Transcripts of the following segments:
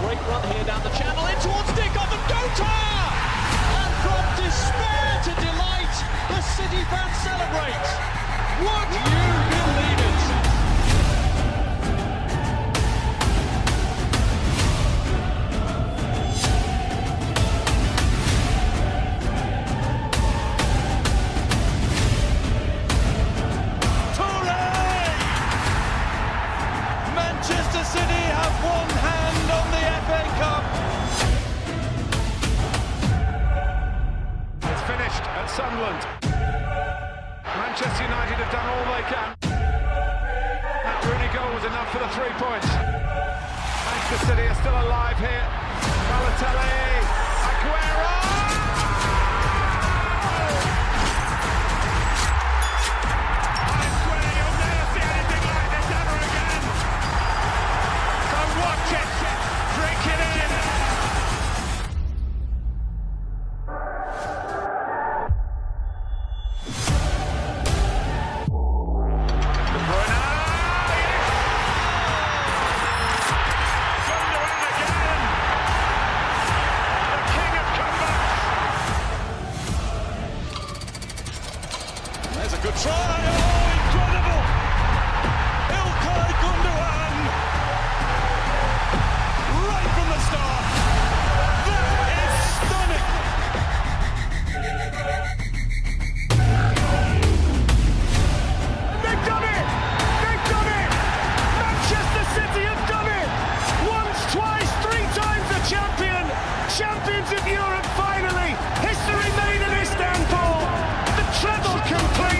Great run here down the channel, in towards Dickov and Gota! And from despair to delight, the City fans celebrate. Would you believe it? Manchester City have one hand on the FA Cup. It's finished at Sunderland. Manchester United have done all they can. That Rooney goal was enough for the 3 points. Manchester City are still alive here. Balotelli, Aguero! I swear you'll never see anything like this ever again. So watch it, drink it in. There's a good try. Oh, incredible! Ilkay Gundogan, right from the start. That is stunning. They've done it! They've done it! Manchester City have done it! Once, twice, 3 times the champion! Champions of Europe finally! History made in Istanbul! The treble complete!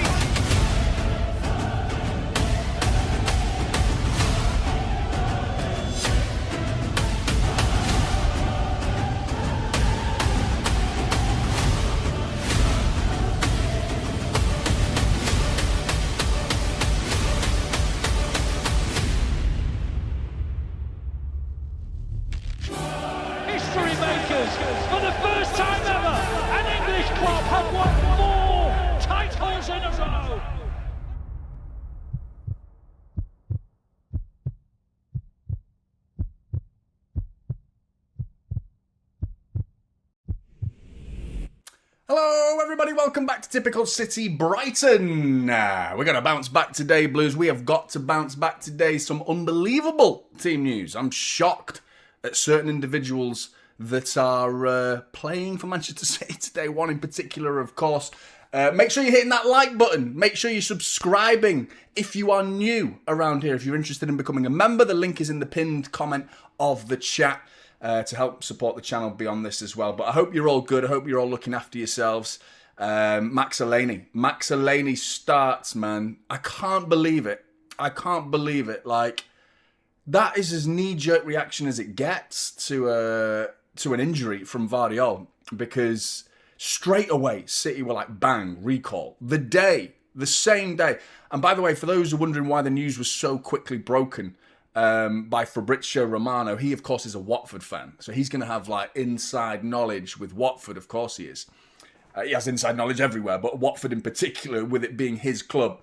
History makers, for the first time ever, an English club have won 4 titles in a row. Hello everybody, welcome back to Typical City Brighton. We're going to bounce back today, Blues. We have got to bounce back today. Some unbelievable team news. I'm shocked at certain individuals that are playing for Manchester City today. One in particular, of course. Make sure you're hitting that like button. Make sure you're subscribing if you are new around here. If you're interested in becoming a member, the link is in the pinned comment of the chat. To help support the channel beyond this as well. But I hope you're all good. I hope you're all looking after yourselves. Max Elneny starts, man. I can't believe it. I can't believe it. Like, that is as knee-jerk reaction as it gets to an injury from Vardiol. Because straight away, City were like, bang, recall. The same day. And by the way, for those who are wondering why the news was so quickly broken, by Fabrizio Romano. He, of course, is a Watford fan. So he's going to have, like, inside knowledge with Watford. Of course he is. He has inside knowledge everywhere, but Watford in particular, with it being his club.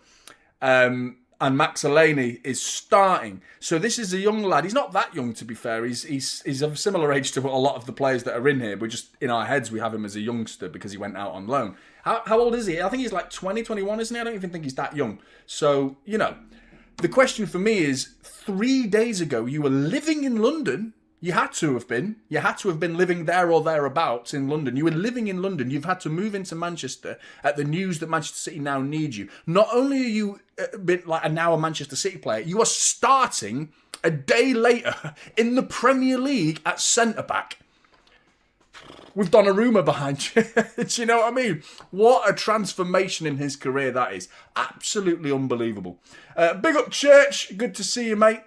And Max Elneny is starting. So this is a young lad. He's not that young, to be fair. He's of a similar age to a lot of the players that are in here. We're just, in our heads, we have him as a youngster because he went out on loan. How old is he? I think he's like 20, 21, isn't he? I don't even think he's that young. So, you know, the question for me is, 3 days ago, you were living in London. You had to have been. You had to have been living there or thereabouts in London. You were living in London. You've had to move into Manchester at the news that Manchester City now need you. Not only are you now a Manchester City player, you are starting a day later in the Premier League at centre-back. With Donnarumma behind you. Do you know what I mean? What a transformation in his career that is. Absolutely unbelievable. Big up, Church. Good to see you, mate.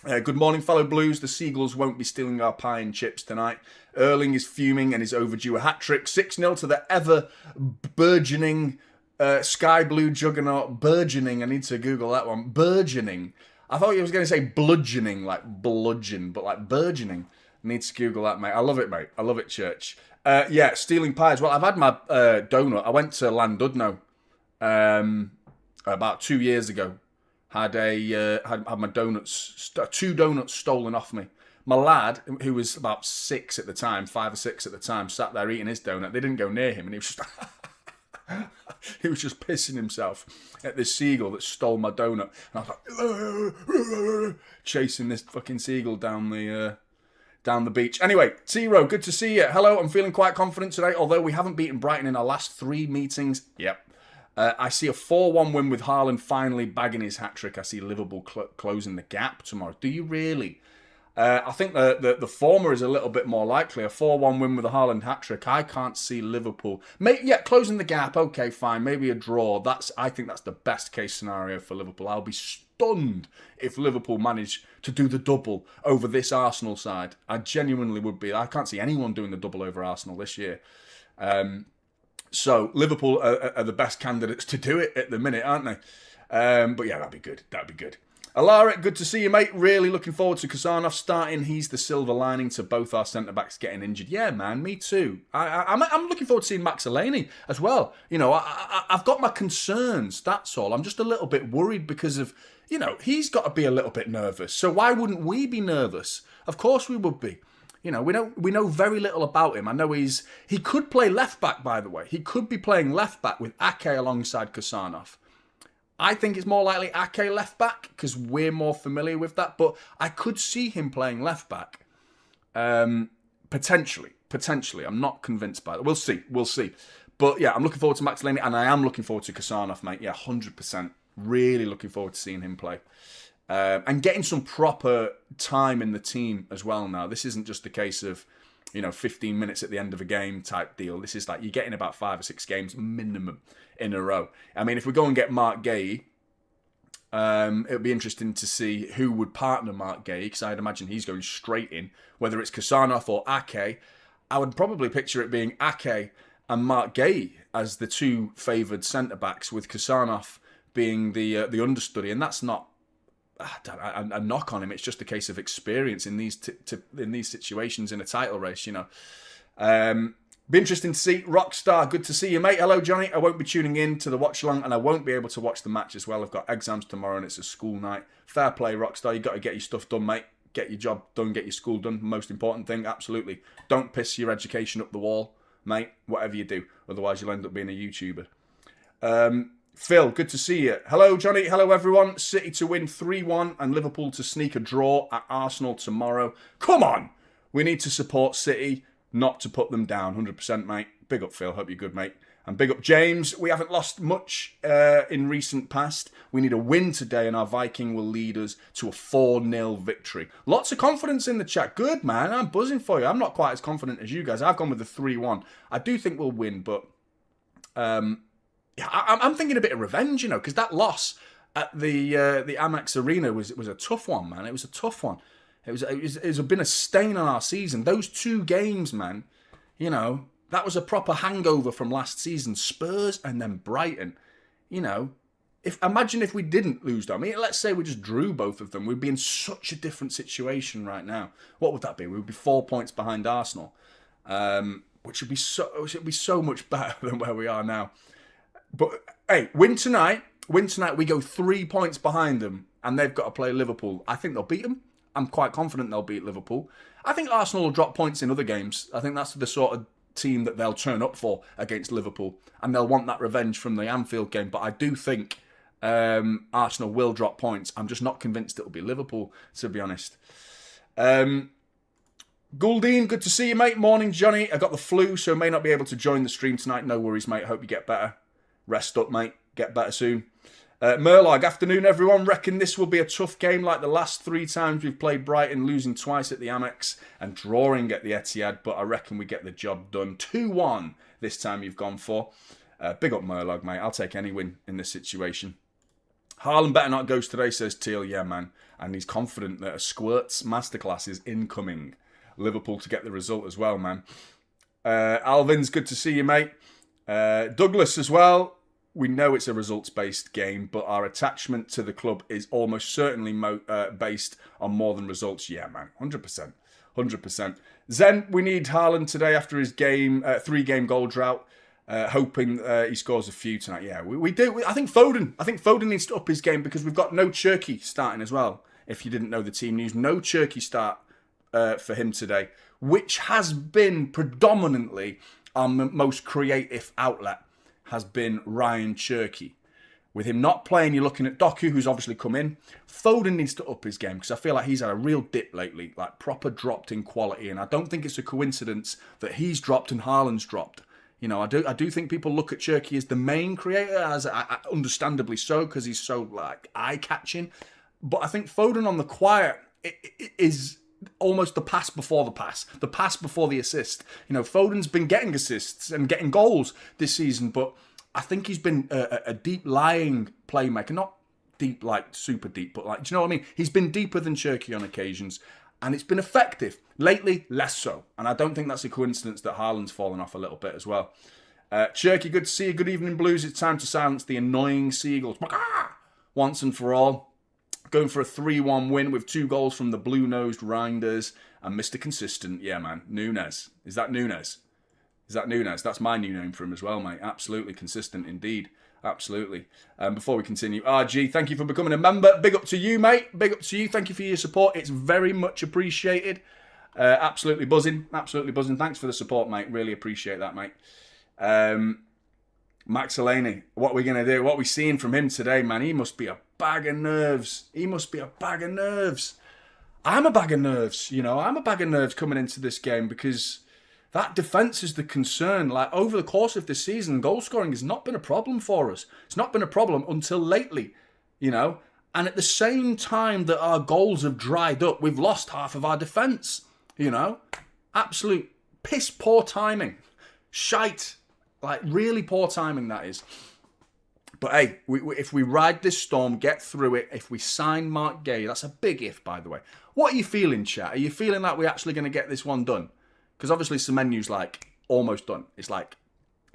Good morning, fellow Blues. The Seagulls won't be stealing our pie and chips tonight. Erling is fuming and is overdue a hat-trick. 6-0 to the ever-burgeoning sky blue juggernaut. Burgeoning. I need to Google that one. Burgeoning. I thought he was going to say bludgeoning, like bludgeon, but like burgeoning. Need to Google that, mate. I love it, mate. I love it, Church. Yeah, stealing pies. Well, I've had my donut. I went to Llandudno about 2 years ago. Had my donuts, 2 donuts stolen off me My lad, who was about 6 at the time, 5 or 6 at the time, sat there eating his donut. They didn't go near him, and he was just he was just pissing himself at this seagull that stole my donut. And I was like, chasing this fucking seagull down the beach. Anyway, T-Row, good to see you. Hello, I'm feeling quite confident today, although we haven't beaten Brighton in our last 3 meetings. Yep. I see a 4-1 win with Haaland finally bagging his hat-trick. I see Liverpool closing the gap tomorrow. Do you really? I think the former is a little bit more likely. A 4-1 win with a Haaland hat-trick. I can't see Liverpool. Closing the gap. Okay, fine. Maybe a draw. I think that's the best case scenario for Liverpool. I'll be stunned if Liverpool manage to do the double over this Arsenal side. I genuinely would be. I can't see anyone doing the double over Arsenal this year. So Liverpool are the best candidates to do it at the minute, aren't they? But yeah, that'd be good. That'd be good. Alaric, good to see you, mate. Really looking forward to Kazanov starting. He's the silver lining to both our centre-backs getting injured. Yeah, man, me too. I'm looking forward to seeing Max Aleni as well. You know, I've got my concerns, that's all. I'm just a little bit worried because of, you know, he's got to be a little bit nervous. So why wouldn't we be nervous? Of course we would be. You know, we know very little about him. I know he could play left-back, by the way. He could be playing left-back with Ake alongside Kazanov. I think it's more likely Ake left-back because we're more familiar with that. But I could see him playing left-back. Potentially. I'm not convinced by that. We'll see. But yeah, I'm looking forward to Max Laney and I am looking forward to Kazanov, mate. Yeah, 100%. Really looking forward to seeing him play. And getting some proper time in the team as well now. This isn't just a case of, 15 minutes at the end of a game type deal. This is like you're getting about 5 or 6 games minimum in a row. I mean, if we go and get Mark Gay, it'll be interesting to see who would partner Mark Gay, because I'd imagine he's going straight in, whether it's Kazanov or Ake. I would probably picture it being Ake and Mark Gay as the 2 favoured centre-backs, with Kazanov being the understudy, and that's not a knock on him. It's just a case of experience in these situations in a title race, Be interesting to see. Rockstar, good to see you, mate. Hello, Jonny. I won't be tuning in to the watch-along, and I won't be able to watch the match as well. I've got exams tomorrow, and it's a school night. Fair play, Rockstar. You've got to get your stuff done, mate. Get your job done, get your school done. Most important thing, absolutely. Don't piss your education up the wall, mate, whatever you do. Otherwise, you'll end up being a YouTuber. Phil, good to see you. Hello, Jonny. Hello, everyone. City to win 3-1 and Liverpool to sneak a draw at Arsenal tomorrow. Come on! We need to support City, not to put them down. 100%, mate. Big up, Phil. Hope you're good, mate. And big up, James. We haven't lost much in recent past. We need a win today, and our Viking will lead us to a 4-0 victory. Lots of confidence in the chat. Good, man. I'm buzzing for you. I'm not quite as confident as you guys. I've gone with the 3-1. I do think we'll win, but yeah, I'm thinking a bit of revenge, because that loss at the Amex Arena was a tough one, man. It was a tough one. It's been a stain on our season. Those 2 games, man, that was a proper hangover from last season. Spurs and then Brighton. Imagine if we didn't lose them. I mean, let's say we just drew both of them. We'd be in such a different situation right now. What would that be? We would be 4 points behind Arsenal, which would be so much better than where we are now. But hey, win tonight. We go 3 points behind them, and they've got to play Liverpool. I think they'll beat them. I'm quite confident they'll beat Liverpool. I think Arsenal will drop points in other games. I think that's the sort of team that they'll turn up for against Liverpool, and they'll want that revenge from the Anfield game. But I do think Arsenal will drop points. I'm just not convinced it'll be Liverpool, to be honest. Gouldine, good to see you, mate. Morning, Jonny. I got the flu, so may not be able to join the stream tonight. No worries, mate. Hope you get better. Rest up, mate. Get better soon. Murlog, afternoon, everyone. Reckon this will be a tough game like the last 3 times we've played Brighton, losing twice at the Amex and drawing at the Etihad, but I reckon we get the job done. 2-1 this time you've gone for. Big up Murlog, mate. I'll take any win in this situation. Haaland better not ghost today, says Teal. Yeah, man. And he's confident that a Squirts masterclass is incoming. Liverpool to get the result as well, man. Alvin's good to see you, mate. Douglas as well. We know it's a results-based game, but our attachment to the club is almost certainly based on more than results. Yeah, man, 100%. 100%. Zen, we need Haaland today after his 3-game goal drought. Hoping he scores a few tonight. Yeah, we do. I think Foden needs to up his game because we've got no Cherky starting as well. If you didn't know the team news, no Cherky start for him today, which has been predominantly our most creative outlet, has been Ryan Cherky. With him not playing, you're looking at Doku, who's obviously come in. Foden needs to up his game because I feel like he's had a real dip lately, like proper dropped in quality. And I don't think it's a coincidence that he's dropped and Haaland's dropped. You know, I do think people look at Cherky as the main creator, as understandably so, because he's so like eye-catching. But I think Foden on the quiet is almost the pass before the pass before the assist. You know, Foden's been getting assists and getting goals this season, but I think he's been a deep lying playmaker. Not deep like super deep, but like, do you know what I mean? He's been deeper than Cherky on occasions, and it's been effective. Lately, less so. And I don't think that's a coincidence that Haaland's fallen off a little bit as well. Cherky, good to see you. Good evening, Blues. It's time to silence the annoying seagulls. Once and for all. Going for a 3-1 win with 2 goals from the blue-nosed Rinders and Mr. Consistent. Yeah, man. Nunes. Is that Nunes? That's my new name for him as well, mate. Absolutely consistent indeed. Absolutely. Before we continue, RG, thank you for becoming a member. Big up to you, mate. Big up to you. Thank you for your support. It's very much appreciated. Absolutely buzzing. Absolutely buzzing. Thanks for the support, mate. Really appreciate that, mate. Max Eleni, what are we going to do? What are we seeing from him today, man? He must be a bag of nerves. I'm a bag of nerves, you know. I'm a bag of nerves coming into this game because that defence is the concern. Like, over the course of this season, goal scoring has not been a problem for us. It's not been a problem until lately, you know. And at the same time that our goals have dried up, we've lost half of our defence, you know. Absolute piss poor timing. Shite. Like, really poor timing, that is. But hey, if we ride this storm, get through it, if we sign Mark Gay, that's a big if, by the way. What are you feeling, chat? Are you feeling like we're actually going to get this one done? Because obviously Semenyu's like almost done. It's like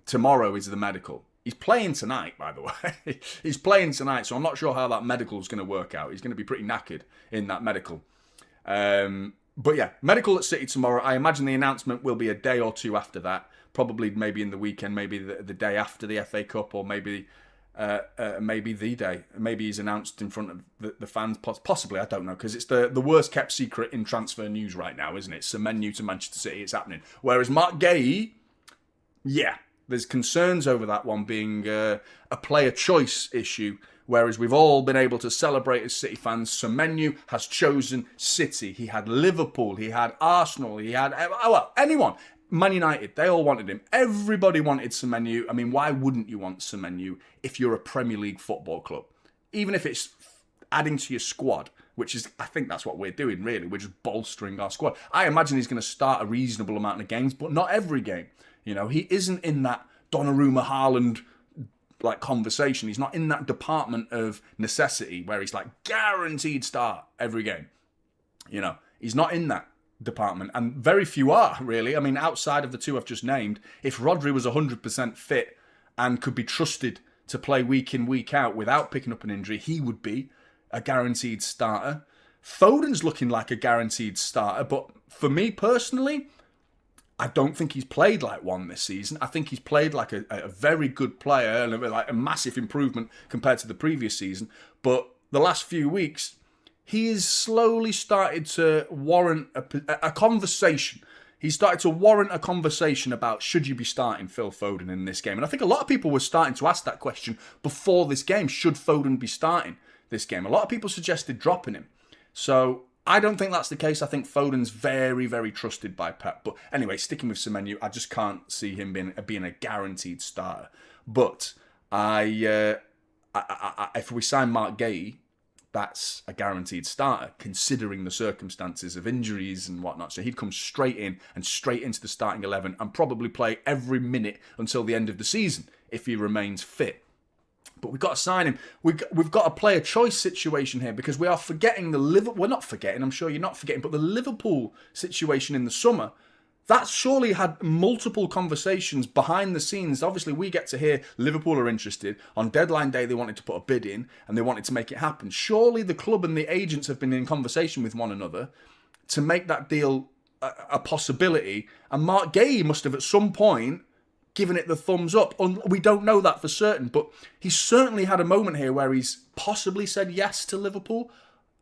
tomorrow is the medical. He's playing tonight, by the way. He's playing tonight, so I'm not sure how that medical is going to work out. He's going to be pretty knackered in that medical. But yeah, medical at City tomorrow. I imagine the announcement will be a day or two after that. Probably maybe in the weekend, maybe the day after the FA Cup, or maybe the day. Maybe he's announced in front of the fans, possibly, I don't know, because it's the worst kept secret in transfer news right now, isn't it? Semenyo to Manchester City, it's happening. Whereas Mark Gay, yeah, there's concerns over that one being a player choice issue, whereas we've all been able to celebrate as City fans. Semenyo has chosen City. He had Liverpool, he had Arsenal, he had, well, anyone. Man United, they all wanted him. Everybody wanted Semenyo. I mean, why wouldn't you want Semenyo if you're a Premier League football club? Even if it's adding to your squad, which is, I think that's what we're doing, really. We're just bolstering our squad. I imagine he's going to start a reasonable amount of games, but not every game. You know, he isn't in that Donnarumma, Haaland like conversation. He's not in that department of necessity where he's like guaranteed start every game. You know, he's not in that department, and very few are, really. I mean, outside of the two I've just named, if Rodri was 100% fit and could be trusted to play week in, week out without picking up an injury, he would be a guaranteed starter. Foden's looking like a guaranteed starter, but for me personally, I don't think he's played like one this season. I think he's played like a very good player and like a massive improvement compared to the previous season, but the last few weeks, he has slowly started to warrant a conversation. He started to warrant a conversation about should you be starting Phil Foden in this game. And I think a lot of people were starting to ask that question before this game. Should Foden be starting this game? A lot of people suggested dropping him. So I don't think that's the case. I think Foden's very, very trusted by Pep. But anyway, sticking with Semenyo, I just can't see him being a guaranteed starter. But if we sign Mark Gay, that's a guaranteed starter, considering the circumstances of injuries and whatnot. So he'd come straight in and straight into the starting 11 and probably play every minute until the end of the season if he remains fit. But we've got to sign him. We've got a player choice situation here because we are forgetting we're not forgetting, I'm sure you're not forgetting, but the Liverpool situation in the summer, that surely had multiple conversations behind the scenes. Obviously, we get to hear Liverpool are interested. On deadline day, they wanted to put a bid in and they wanted to make it happen. Surely the club and the agents have been in conversation with one another to make that deal a possibility. And Mark Gay must have at some point given it the thumbs up. We don't know that for certain, but he's certainly had a moment here where he's possibly said yes to Liverpool.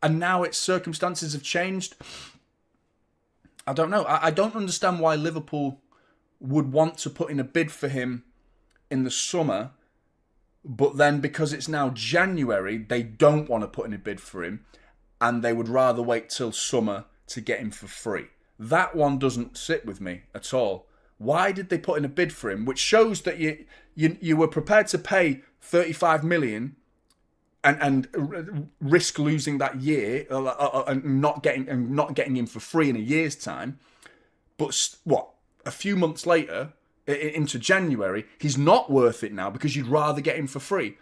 And now its circumstances have changed. I don't know. I don't understand why Liverpool would want to put in a bid for him in the summer, but then because it's now January, they don't want to put in a bid for him, and they would rather wait till summer to get him for free. That one doesn't sit with me at all. Why did they put in a bid for him, which shows that you were prepared to pay 35 million and risk losing that year and not getting him for free in a year's time? But what, a few months later, into January, he's not worth it now because you'd rather get him for free.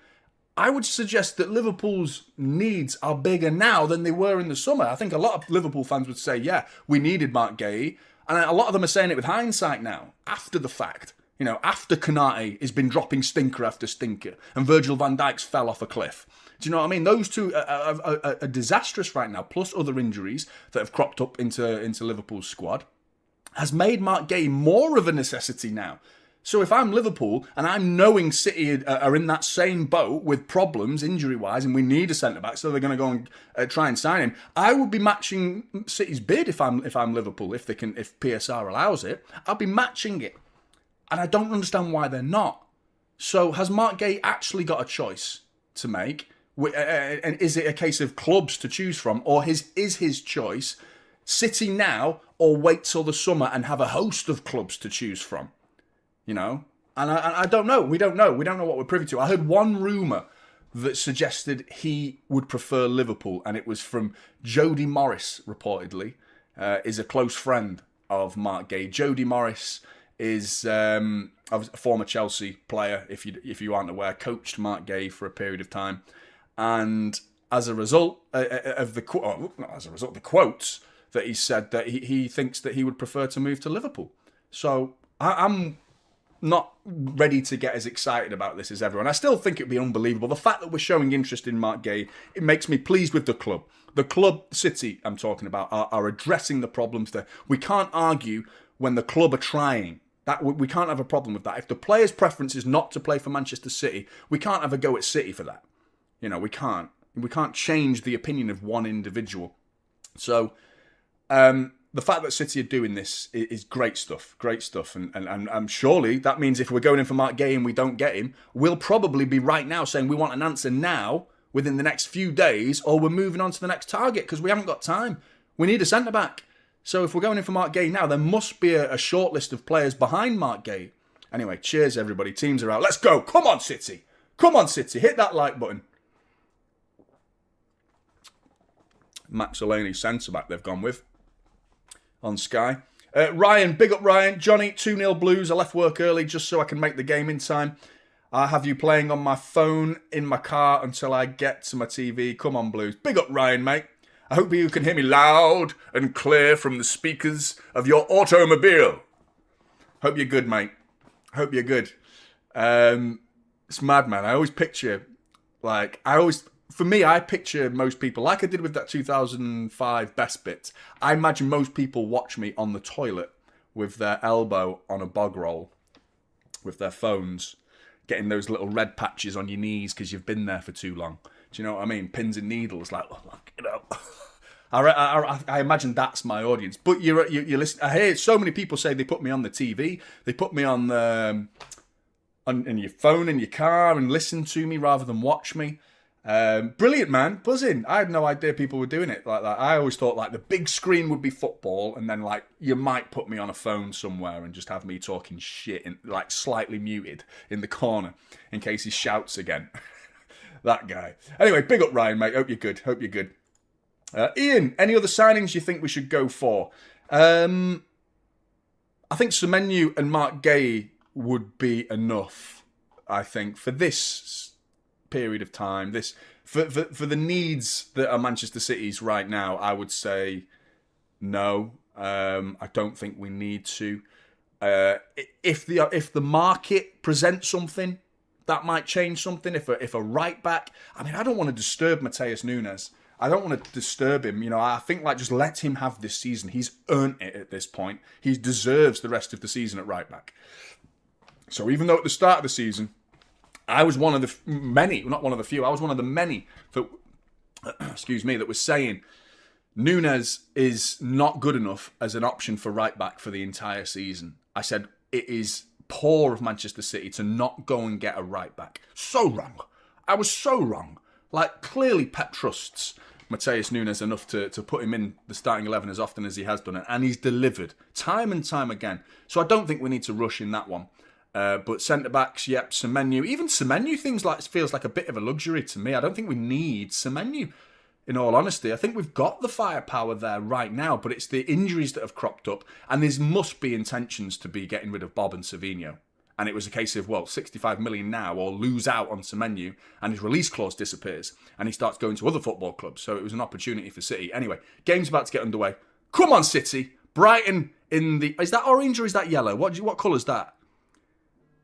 I would suggest that Liverpool's needs are bigger now than they were in the summer. I think a lot of Liverpool fans would say, yeah, we needed Mark Gay. And a lot of them are saying it with hindsight now, after the fact. You know, after Konate has been dropping stinker after stinker and Virgil van Dijk's fell off a cliff. Do you know what I mean? Those two are disastrous right now, plus other injuries that have cropped up into Liverpool's squad, has made Mark Gay more of a necessity now. So if I'm Liverpool and I'm knowing City are in that same boat with problems injury-wise and we need a centre-back, so they're going to go and try and sign him, I would be matching City's bid if I'm Liverpool, if PSR allows it. I'll be matching it. And I don't understand why they're not. So has Mark Gay actually got a choice to make? And is it a case of clubs to choose from? Or is his choice City now or wait till the summer and have a host of clubs to choose from? You know, and I don't know. We don't know. We don't know what we're privy to. I heard one rumour that suggested he would prefer Liverpool, and it was from Jody Morris, reportedly, is a close friend of Mark Gay. Jody Morris is a former Chelsea player, if you aren't aware, coached Mark Gay for a period of time, and as a result of the quotes that he said, that he thinks that he would prefer to move to Liverpool. So I'm not ready to get as excited about this as everyone. I still think it'd be unbelievable. The fact that we're showing interest in Mark Gay, it makes me pleased with the club. The club, City, I'm talking about, are addressing the problems there. We can't argue when the club are trying. That we can't have a problem with that. If the player's preference is not to play for Manchester City, we can't have a go at City for that. You know, we can't. We can't change the opinion of one individual. So, the fact that City are doing this is great stuff, and surely that means if we're going in for Mark Gay and we don't get him, we'll probably be right now saying we want an answer now, within the next few days, or we're moving on to the next target because we haven't got time. We need a centre-back. So if we're going in for Mark Gay now, there must be a short list of players behind Mark Gay. Anyway, cheers everybody, teams are out. Let's go, come on City, hit that like button. Max Delaney, centre-back they've gone with on Sky. Ryan, big up Ryan. Jonny, 2-0 Blues. I left work early just so I can make the game in time. I have you playing on my phone in my car until I get to my TV. Come on, Blues. Big up Ryan, mate. I hope you can hear me loud and clear from the speakers of your automobile. Hope you're good, mate. Hope you're good. It's mad, man. I always picture, for me, I picture most people, like I did with that 2005 Best Bits, I imagine most people watch me on the toilet with their elbow on a bog roll, with their phones, getting those little red patches on your knees because you've been there for too long. Do you know what I mean? Pins and needles, like, you know. I imagine that's my audience. But you listen. I hear so many people say they put me on the TV, they put me on your phone in your car and listen to me rather than watch me. Brilliant, man. Buzzing. I had no idea people were doing it like that. I always thought like the big screen would be football, and then like you might put me on a phone somewhere and just have me talking shit and like slightly muted in the corner in case he shouts again. That guy. Anyway, big up Ryan, mate. Hope you're good. Ian, any other signings you think we should go for? I think Semenyo and Mark Gay would be enough, I think, for this period of time. For the needs that are Manchester City's right now, I would say no. I don't think we need to. If the market presents something, that might change something. If a right back, I mean, I don't want to disturb Mateus Nunes. I don't want to disturb him. You know, I think like just let him have this season. He's earned it at this point. He deserves the rest of the season at right back. So even though at the start of the season, I was one of the many, not one of the few, I was one of the many that, that was saying, Núñez is not good enough as an option for right back for the entire season. I said it is poor of Manchester City to not go and get a right back. So wrong. I was so wrong. Like, clearly Pep trusts Matheus Núñez enough to put him in the starting 11 as often as he has done it. And he's delivered time and time again. So I don't think we need to rush in that one. But centre-backs, yep, Semenyo. Even Semenyo feels like a bit of a luxury to me. I don't think we need Semenyo, in all honesty. I think we've got the firepower there right now, but it's the injuries that have cropped up. And there must be intentions to be getting rid of Bob and Savinho. And it was a case of, well, 65 million now or lose out on Semenyo, and his release clause disappears and he starts going to other football clubs. So it was an opportunity for City. Anyway, game's about to get underway. Come on, City. Brighton in the... Is that orange or is that yellow? What colour's that?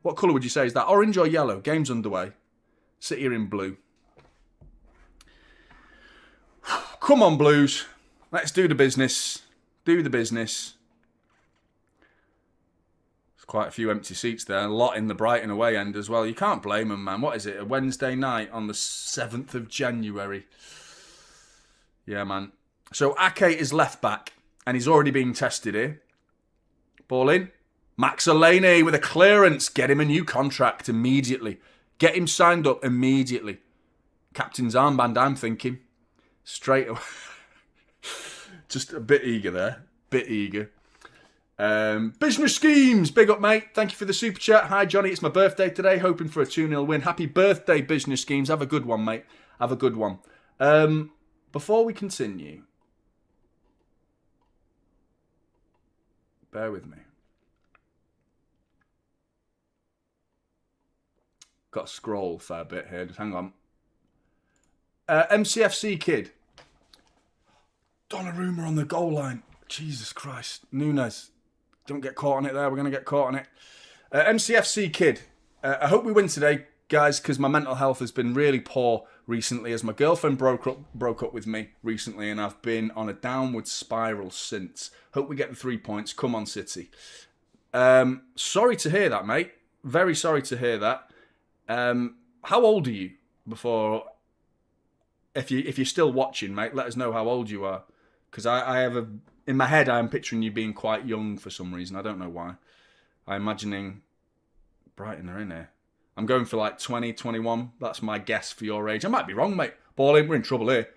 What colour would you say? Is that orange or yellow? Game's underway. City are in blue. Come on, Blues. Let's do the business. Do the business. Quite a few empty seats there. A lot in the Brighton away end as well. You can't blame them, man. What is it? A Wednesday night on the 7th of January. Yeah, man. So Ake is left back and he's already being tested here. Ball in. Max Aleni with a clearance. Get him a new contract immediately. Get him signed up immediately. Captain's armband, I'm thinking. Straight away. Just a bit eager there. Bit eager. Business schemes, big up mate, thank you for the super chat. Hi Johnny, it's my birthday today, hoping for a 2-0 win. Happy birthday, business schemes. Have a good one, mate. Have a good one. Before we continue, bear with me. Got to scroll a fair bit here, just hang on. MCFC kid, Donnarumma on the goal line. Jesus Christ, Núñez. Don't get caught on it there. We're going to get caught on it. MCFC kid. I hope we win today, guys, because my mental health has been really poor recently as my girlfriend broke up with me recently and I've been on a downward spiral since. Hope we get the 3 points. Come on, City. Sorry to hear that, mate. Very sorry to hear that. How old are you before... If you're still watching, mate, let us know how old you are. Because I have a... In my head, I'm picturing you being quite young for some reason. I don't know why. I'm imagining Brighton are in here. I'm going for like 20, 21. That's my guess for your age. I might be wrong, mate. Ball in. We're in trouble here.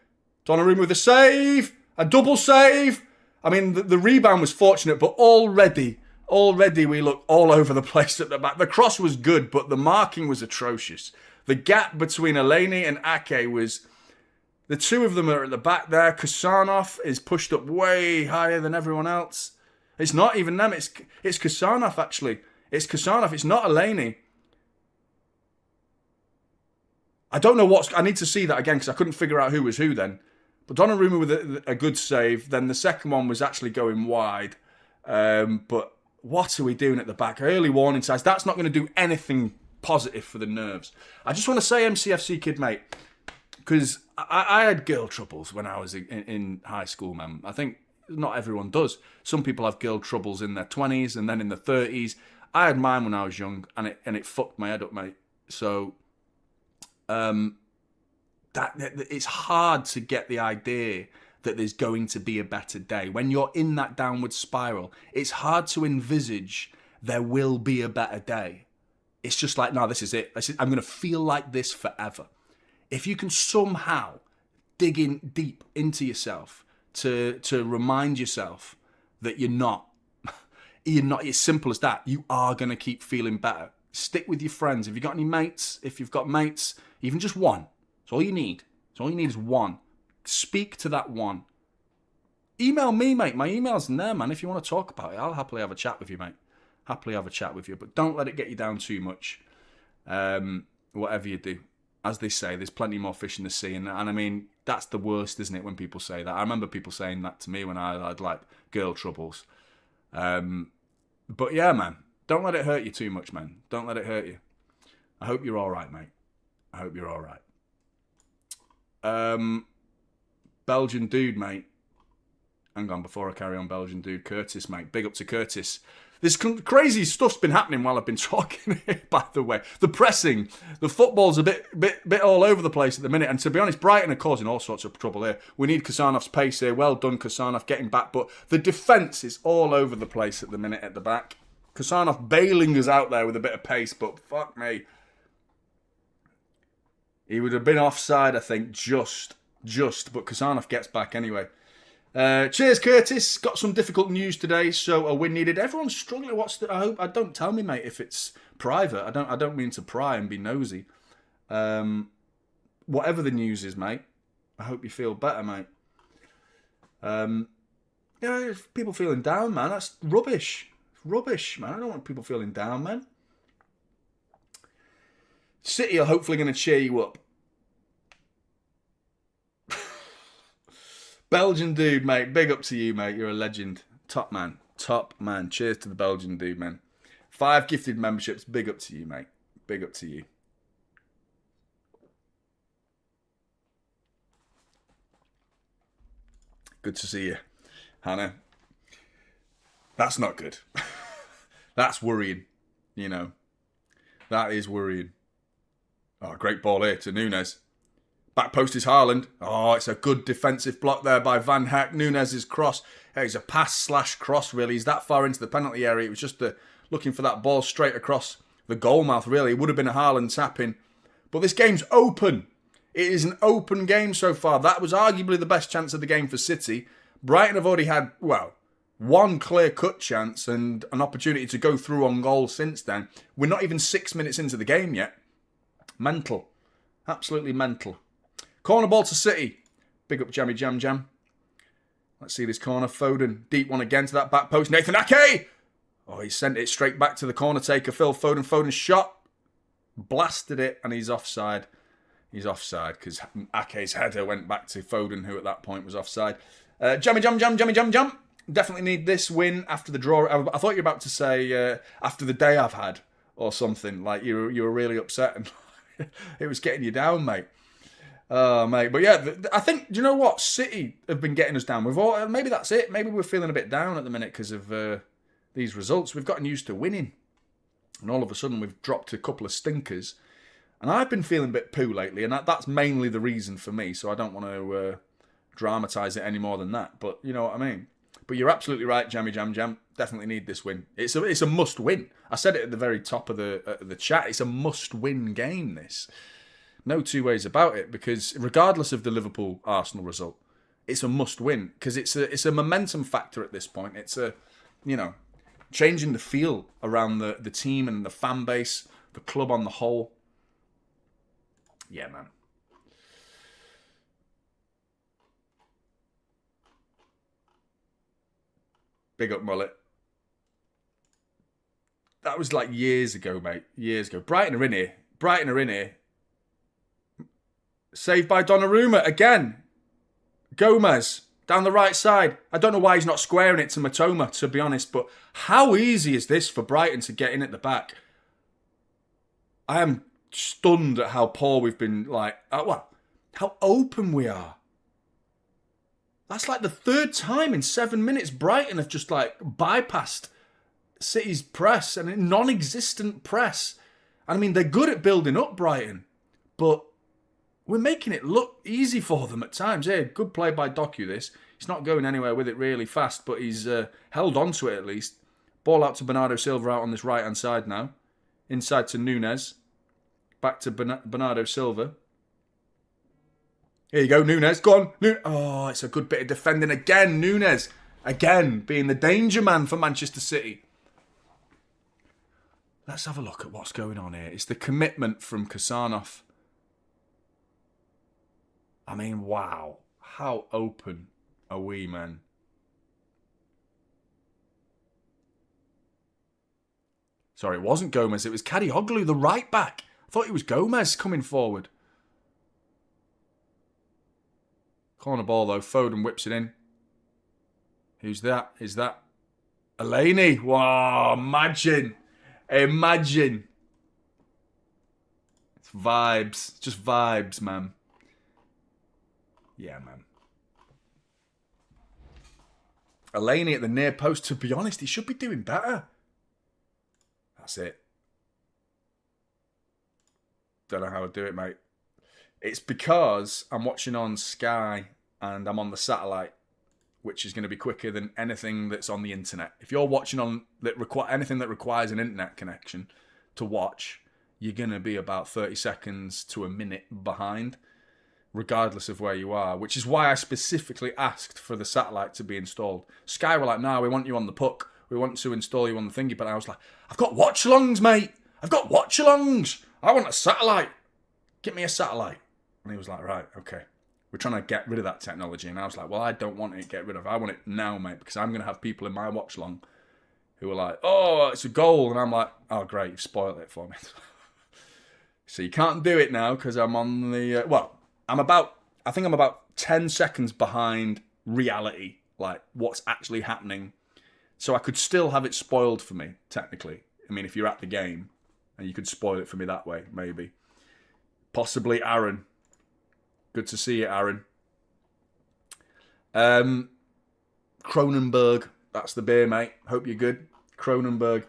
Donnarumma with a save. A double save. I mean, the rebound was fortunate, but already we look all over the place at the back. The cross was good, but the marking was atrocious. The gap between Elneny and Ake was... The two of them are at the back there. Kusanov is pushed up way higher than everyone else. It's not even them. It's Kusanov, actually. It's Kusanov. It's not Elneny. I don't know what's... I need to see that again because I couldn't figure out who was who then. But Donnarumma with a good save. Then the second one was actually going wide. But what are we doing at the back? Early warning signs. That's not going to do anything positive for the nerves. I just want to say, MCFC kid, mate... Because I had girl troubles when I was in high school, man. I think not everyone does. Some people have girl troubles in their 20s and then in their 30s. I had mine when I was young, and it fucked my head up, mate. So, it's hard to get the idea that there's going to be a better day. When you're in that downward spiral, it's hard to envisage there will be a better day. It's just like, no, this is it. I'm going to feel like this forever. If you can somehow dig in deep into yourself to remind yourself that you're not as simple as that. You are going to keep feeling better. Stick with your friends. If you've got any mates, if you've got mates, even just one. That's all you need. That's all you need is one. Speak to that one. Email me, mate. My email's in there, man. If you want to talk about it, I'll happily have a chat with you, mate. Happily have a chat with you. But don't let it get you down too much. Whatever you do. As they say, there's plenty more fish in the sea. And I mean, that's the worst, isn't it, when people say that? I remember people saying that to me when I had, like, girl troubles. But yeah, man, don't let it hurt you too much, man. Don't let it hurt you. I hope you're all right, mate. I hope you're all right. Belgian dude, mate. Hang on, before I carry on, Belgian dude. Curtis, mate. Big up to Curtis. This crazy stuff's been happening while I've been talking here, by the way. The pressing, the football's a bit all over the place at the minute. And to be honest, Brighton are causing all sorts of trouble here. We need Kasanov's pace here. Well done, Kasanov, getting back. But the defence is all over the place at the minute at the back. Kasanov bailing us out there with a bit of pace, but fuck me. He would have been offside, I think, just. But Kasanov gets back anyway. Cheers, Curtis. Got some difficult news today, so a win needed. Everyone's struggling. Don't tell me, mate, if it's private. I don't mean to pry and be nosy. Whatever the news is, mate, I hope you feel better, mate. If people feeling down, man, that's rubbish. Rubbish, man. I don't want people feeling down, man. City are hopefully going to cheer you up. Belgian dude, mate. Big up to you, mate. You're a legend. Top man. Top man. Cheers to the Belgian dude, man. 5 gifted memberships. Big up to you, mate. Big up to you. Good to see you, Hannah. That's not good. That's worrying, you know. That is worrying. Oh, great ball here to Nunes. Back post is Haaland. Oh, it's a good defensive block there by Van Hecke. Nunes' cross. It's a pass/cross, really. He's that far into the penalty area. It was just looking for that ball straight across the goal mouth, really. It would have been a Haaland tap-in. But this game's open. It is an open game so far. That was arguably the best chance of the game for City. Brighton have already had, well, one clear-cut chance and an opportunity to go through on goal since then. We're not even 6 minutes into the game yet. Mental. Absolutely mental. Corner ball to City. Big up Jammy Jam Jam. Let's see this corner. Foden. Deep one again to that back post. Nathan Ake! Oh, he sent it straight back to the corner taker. Phil Foden. Foden shot. Blasted it and he's offside. He's offside because Ake's header went back to Foden, who at that point was offside. Jammy Jam Jam. Jammy Jam Jam. Definitely need this win after the draw. I thought you were about to say after the day I've had or something. Like you were really upset and it was getting you down, mate. Oh, mate. But yeah, I think, do you know what? City have been getting us down. Maybe that's it. Maybe we're feeling a bit down at the minute because of these results. We've gotten used to winning. And all of a sudden, we've dropped a couple of stinkers. And I've been feeling a bit poo lately. And that's mainly the reason for me. So I don't want to dramatise it any more than that. But you know what I mean. But you're absolutely right, Jammy Jam Jam. Definitely need this win. It's a must win. I said it at the very top of the chat. It's a must win game, this. No two ways about it, because regardless of the Liverpool-Arsenal result, it's a must-win, because it's a momentum factor at this point. It's changing the feel around the team and the fan base, the club on the whole. Yeah, man. Big up, Mullet. That was like years ago, mate. Years ago. Brighton are in here. Saved by Donnarumma again. Gomez down the right side. I don't know why he's not squaring it to Matoma, to be honest, but how easy is this for Brighton to get in at the back? I am stunned at how poor we've been, how open we are. That's like the third time in 7 minutes Brighton have just bypassed City's press and a non-existent press. And I mean, they're good at building up Brighton, but we're making it look easy for them at times. Yeah, good play by Doku, this. He's not going anywhere with it really fast, but he's held on to it at least. Ball out to Bernardo Silva out on this right-hand side now. Inside to Nunes. Back to Bernardo Silva. Here you go, Nunes. Go on. Oh, it's a good bit of defending again. Nunes, again, being the danger man for Manchester City. Let's have a look at what's going on here. It's the commitment from Kasanov. I mean, wow. How open are we, man? Sorry, it wasn't Gomez. It was Kadioglu, the right back. I thought it was Gomez coming forward. Corner ball, though. Foden whips it in. Who's that? Is that Eleni? Wow, imagine. Imagine. It's vibes. Just vibes, man. Yeah, man. Eleni at the near post. To be honest, he should be doing better. That's it. Don't know how I do it, mate. It's because I'm watching on Sky and I'm on the satellite, which is going to be quicker than anything that's on the internet. If you're watching on anything that requires an internet connection to watch, you're going to be about 30 seconds to a minute behind, regardless of where you are, which is why I specifically asked for the satellite to be installed. Sky were like, no, we want you on the puck. We want to install you on the thingy. But I was like, I've got Watchalongs, mate. I've got Watchalongs. I want a satellite. Get me a satellite. And he was like, right, okay. We're trying to get rid of that technology. And I was like, well, I don't want it to get rid of. I want it now, mate, because I'm going to have people in my Watchalong who are like, oh, it's a goal. And I'm like, oh, great, you've spoiled it for me. So you can't do it now because I'm on the... I think I'm about 10 seconds behind reality, like what's actually happening. So I could still have it spoiled for me, technically. I mean, if you're at the game, and you could spoil it for me that way, maybe. Possibly Aaron. Good to see you, Aaron. Kronenberg. That's the beer, mate. Hope you're good. Kronenberg.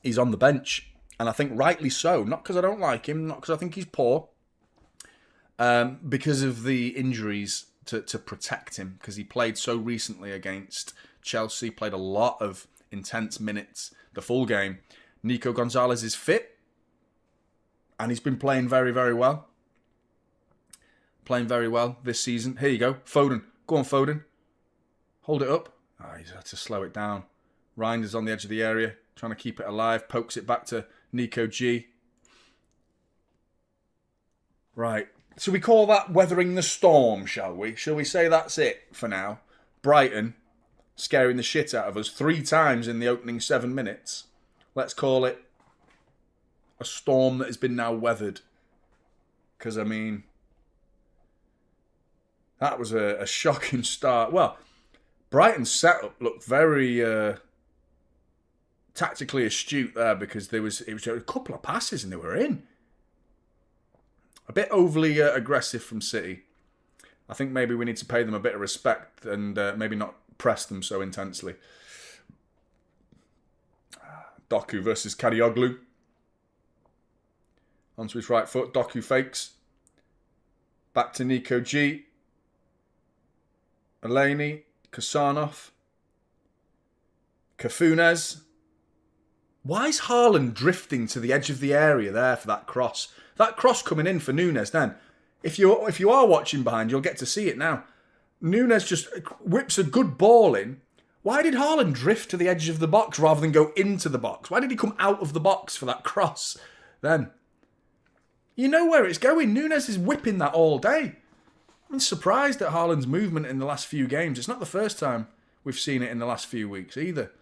He's on the bench. And I think rightly so. Not because I don't like him. Not because I think he's poor. Because of the injuries to protect him. Because he played so recently against Chelsea. Played a lot of intense minutes. The full game. Nico Gonzalez is fit. And he's been playing very, very well. Playing very well this season. Here you go. Foden. Go on, Foden. Hold it up. Oh, he's had to slow it down. Reinder's on the edge of the area. Trying to keep it alive. Pokes it back to Nico G. Right. So we call that weathering the storm, shall we? Shall we say that's it for now? Brighton scaring the shit out of us 3 times in the opening 7 minutes. Let's call it a storm that has been now weathered. Because, I mean, that was a shocking start. Well, Brighton's setup looked very tactically astute there because it was a couple of passes and they were in. A bit overly aggressive from City. I think maybe we need to pay them a bit of respect and maybe not press them so intensely. Doku versus Kadioglu. Onto his right foot. Doku fakes. Back to Nico G. Eleni. Kasanov. Kafunes. Why is Haaland drifting to the edge of the area there for that cross? That cross coming in for Nunes then. If you are watching behind, you'll get to see it now. Nunes just whips a good ball in. Why did Haaland drift to the edge of the box rather than go into the box? Why did he come out of the box for that cross then? You know where it's going. Nunes is whipping that all day. I'm surprised at Haaland's movement in the last few games. It's not the first time we've seen it in the last few weeks either.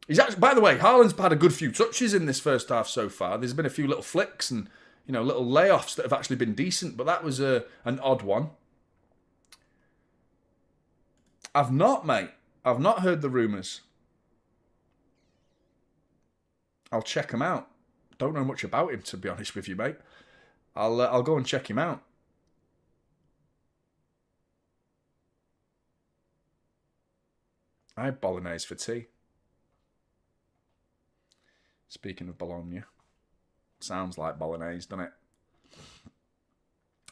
He's actually, by the way, Haaland's had a good few touches in this first half so far. There's been a few little flicks and little layoffs that have actually been decent, but that was an odd one. I've not heard the rumours. I'll check him out. Don't know much about him, to be honest with you, mate. I'll go and check him out. I had bolognese for tea. Speaking of Bologna. Sounds like bolognese, doesn't it?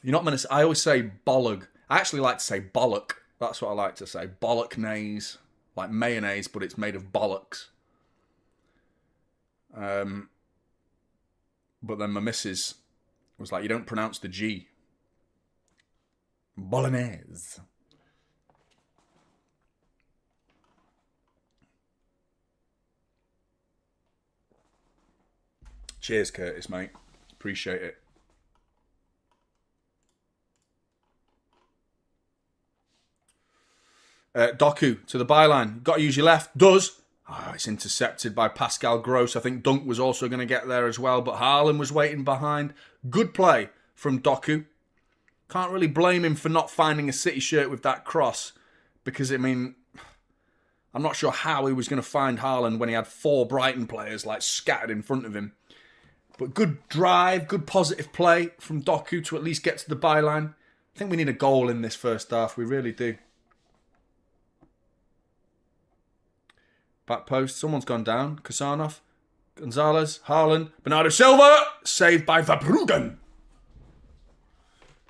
You're not meant to... I always say bollock. I actually like to say bollock. That's what I like to say. Bollocknaise. Like mayonnaise, but it's made of bollocks. But then my missus was like, you don't pronounce the G. Bolognese. Cheers, Curtis, mate. Appreciate it. Doku to the byline. Got to use your left. Does. Oh, it's intercepted by Pascal Gross. I think Dunk was also going to get there as well, but Haaland was waiting behind. Good play from Doku. Can't really blame him for not finding a City shirt with that cross because, I mean, I'm not sure how he was going to find Haaland when he had 4 Brighton players like scattered in front of him. But good drive, good positive play from Doku to at least get to the byline. I think we need a goal in this first half. We really do. Back post. Someone's gone down. Kasanov. Gonzalez. Haaland. Bernardo Silva. Saved by Verbruggen.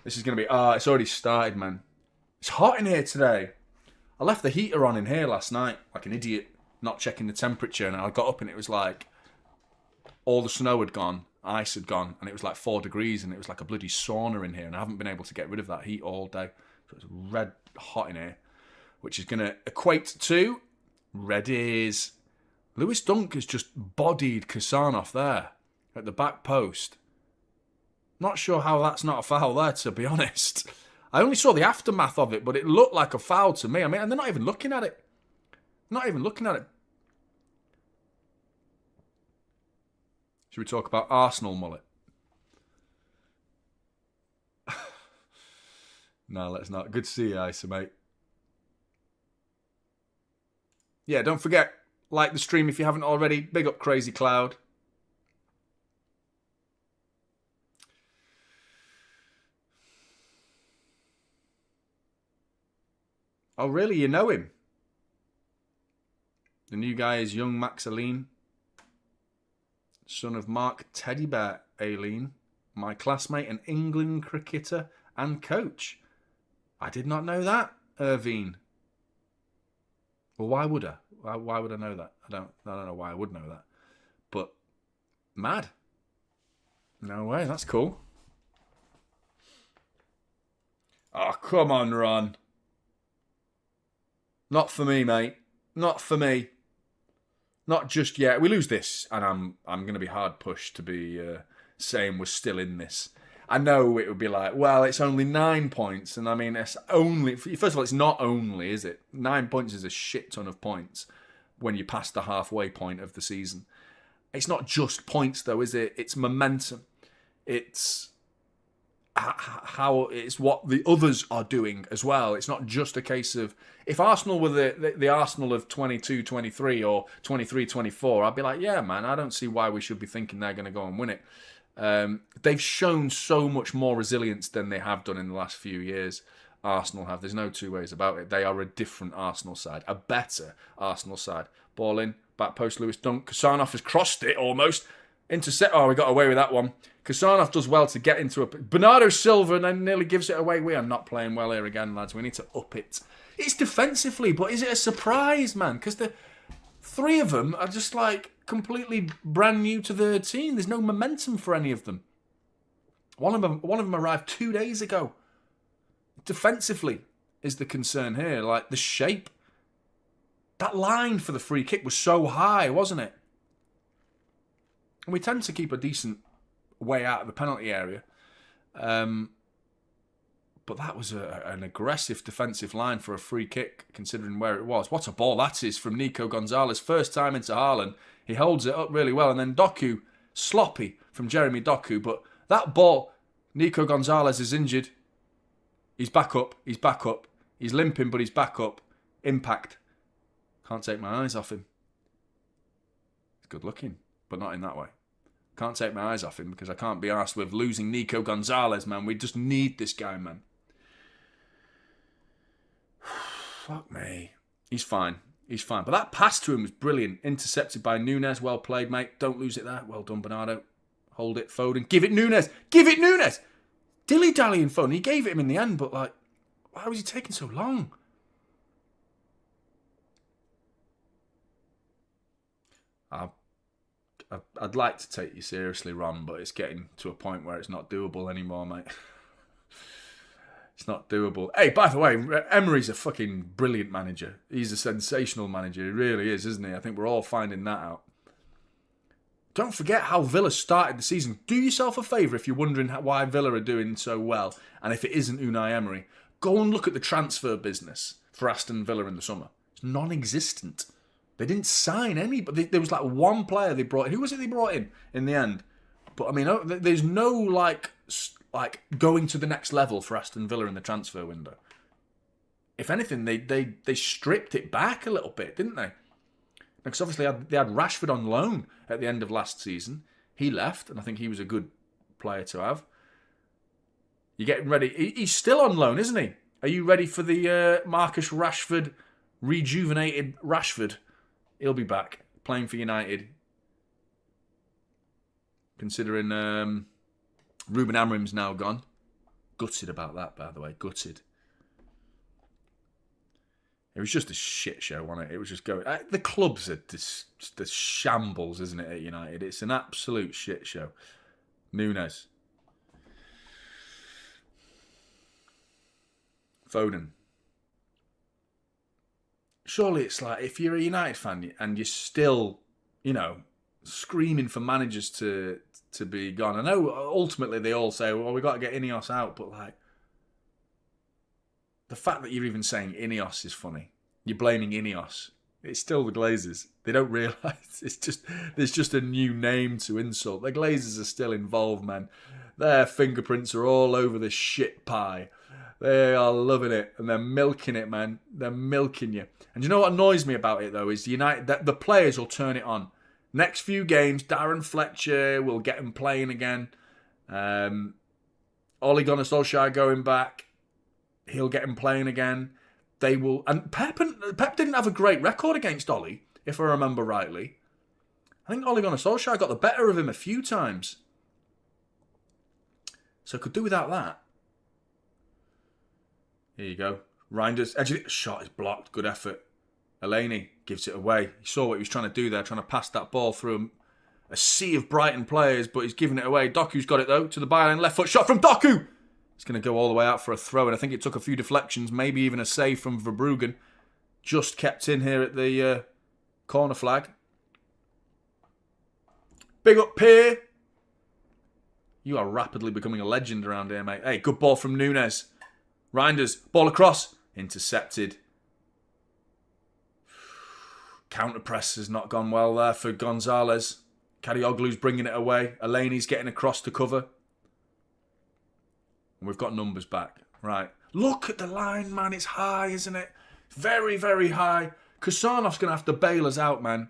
This is going to be... it's already started, man. It's hot in here today. I left the heater on in here last night like an idiot, not checking the temperature. And I got up and it was like... all the snow had gone. Ice had gone. And it was like 4 degrees. And it was like a bloody sauna in here. And I haven't been able to get rid of that heat all day. So it's red hot in here. Which is going to equate to... Reddies. Lewis Dunk has just bodied Kasanov there at the back post. Not sure how that's not a foul there, to be honest. I only saw the aftermath of it, but it looked like a foul to me. I mean, and they're not even looking at it. Not even looking at it. Should we talk about Arsenal, mullet? No, let's not. Good to see you, Isa, mate. Yeah, don't forget, like the stream if you haven't already. Big up Crazy Cloud. Oh, really? You know him? The new guy is young Max Aline, son of Mark Teddy Bear Aileen, my classmate and England cricketer and coach. I did not know that, Irvine. Well, why would I? Why would I know that? I don't know why I would know that. But, mad. No way, that's cool. Oh, come on, Ron. Not for me, mate. Not for me. Not just yet. We lose this, and I'm going to be hard pushed to be saying we're still in this. I know it would be like, well, it's only 9 points. And I mean, it's only... First of all, it's not only, is it? 9 points is a shit ton of points when you pass the halfway point of the season. It's not just points, though, is it? It's momentum. It's how it's what the others are doing as well. It's not just a case of... If Arsenal were the Arsenal of 22-23 or 23-24, I'd be like, yeah, man, I don't see why we should be thinking they're going to go and win it. They've shown so much more resilience than they have done in the last few years. Arsenal have. There's no two ways about it. They are a different Arsenal side. A better Arsenal side. Ball in. Back post Lewis Dunk. Kasanov has crossed it almost. Intercept. Oh, we got away with that one. Kasanov does well to get into a... Bernardo Silva and then nearly gives it away. We are not playing well here again, lads. We need to up it. It's defensively, but is it a surprise, man? Because the three of them are just like completely brand new to the team. There's no momentum for any of them. One of them arrived 2 days ago. Defensively is the concern here. Like the shape. That line for the free kick was so high, wasn't it? And we tend to keep a decent way out of the penalty area. But that was an aggressive defensive line for a free kick, considering where it was. What a ball that is from Nico Gonzalez. First time into Haaland. He holds it up really well. And then Doku, sloppy from Jeremy Doku. But that ball, Nico Gonzalez is injured. He's back up. He's back up. He's limping, but he's back up. Impact. Can't take my eyes off him. He's good looking, but not in that way. Can't take my eyes off him because I can't be arsed with losing Nico Gonzalez, man. We just need this guy, man. Fuck me. He's fine. He's fine. But that pass to him was brilliant. Intercepted by Nunes. Well played, mate. Don't lose it there. Well done, Bernardo. Hold it, Foden. Give it Nunes. Give it Nunes. Dilly-dallying Foden. He gave it him in the end, but like, why was he taking so long? I'd like to take you seriously, Ron, but it's getting to a point where it's not doable anymore, mate. It's not doable. Hey, by the way, Emery's a fucking brilliant manager. He's a sensational manager. He really is, isn't he? I think we're all finding that out. Don't forget how Villa started the season. Do yourself a favour if you're wondering why Villa are doing so well, and if it isn't Unai Emery. Go and look at the transfer business for Aston Villa in the summer. It's non-existent. They didn't sign any, but there was like one player they brought in. Who was it they brought in the end? But I mean, there's no like going to the next level for Aston Villa in the transfer window. If anything, they stripped it back a little bit, didn't they? Because obviously they had Rashford on loan at the end of last season. He left, and I think he was a good player to have. You're getting ready. He's still on loan, isn't he? Are you ready for the Marcus Rashford, rejuvenated Rashford He'll be back playing for United. Considering Ruben Amorim's now gone. Gutted about that, by the way. Gutted. It was just a shit show, wasn't it? It was just going... the club's just a shambles, isn't it, at United? It's an absolute shit show. Nunes. Foden. Surely it's like, if you're a United fan and you're still, screaming for managers to be gone. I know ultimately they all say, well, we've got to get Ineos out, but like, the fact that you're even saying Ineos is funny. You're blaming Ineos. It's still the Glazers. They don't realise there's just a new name to insult. The Glazers are still involved, man. Their fingerprints are all over this shit pie. They are loving it, and they're milking it, man. They're milking you. And you know what annoys me about it, though, is the players will turn it on. Next few games, Darren Fletcher will get him playing again. Ole Gunnar Solskjaer going back. He'll get him playing again. They will... And Pep didn't have a great record against Ole, if I remember rightly. I think Ole Gunnar Solskjaer got the better of him a few times. So could do without that. Here you go. Reinders. Actually, shot is blocked. Good effort. Elneny gives it away. He saw what he was trying to do there, trying to pass that ball through a sea of Brighton players, but he's giving it away. Doku's got it, though, to the byline. Left foot shot from Doku. It's going to go all the way out for a throw, and I think it took a few deflections, maybe even a save from Verbruggen. Just kept in here at the corner flag. Big up, Peer. You are rapidly becoming a legend around here, mate. Hey, good ball from Nunes. Reinders, ball across. Intercepted. Counter press has not gone well there for Gonzalez. Kadioglu's bringing it away. Elneny's getting across to cover. And we've got numbers back. Right. Look at the line, man. It's high, isn't it? Very, very high. Kusanov's going to have to bail us out, man.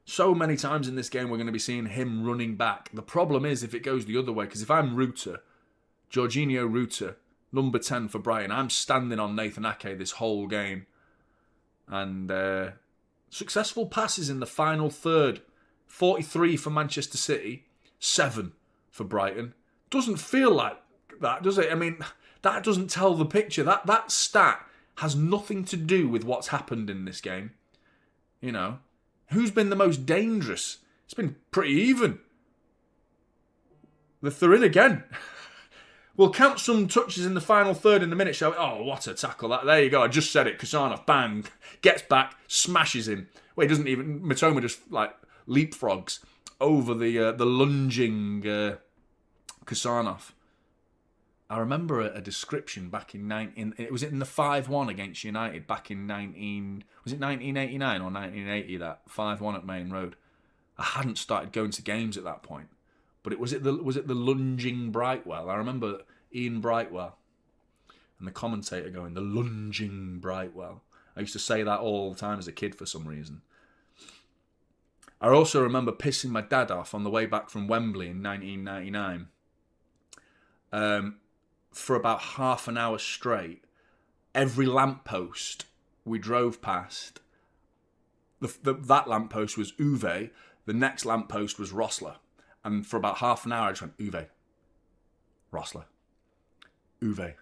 So many times in this game we're going to be seeing him running back. The problem is if it goes the other way, because if I'm Ruter, Jorginho Ruter, number 10 for Brighton, I'm standing on Nathan Ake this whole game. And successful passes in the final third. 43 for Manchester City, 7 for Brighton. Doesn't feel like that, does it? I mean, that doesn't tell the picture. That stat has nothing to do with what's happened in this game. Who's been the most dangerous? It's been pretty even. They're in again. We'll count some touches in the final third in a minute, shall we? Oh, what a tackle. There you go. I just said it. Kusanov, bang. Gets back, smashes him. Well, he doesn't even... Mitoma just, leapfrogs over the lunging Kusanov. I remember a description back in it was in the 5-1 against United back in 1989 or 1980, that 5-1 at Main Road. I hadn't started going to games at that point, but was it the lunging Brightwell? I remember Ian Brightwell and the commentator going, the lunging Brightwell. I used to say that all the time as a kid for some reason. I also remember pissing my dad off on the way back from Wembley in 1999. For about half an hour straight, every lamppost we drove past, that lamppost was Uwe, the next lamppost was Rossler. And for about half an hour, I just went, Uwe, Rossler, Uwe.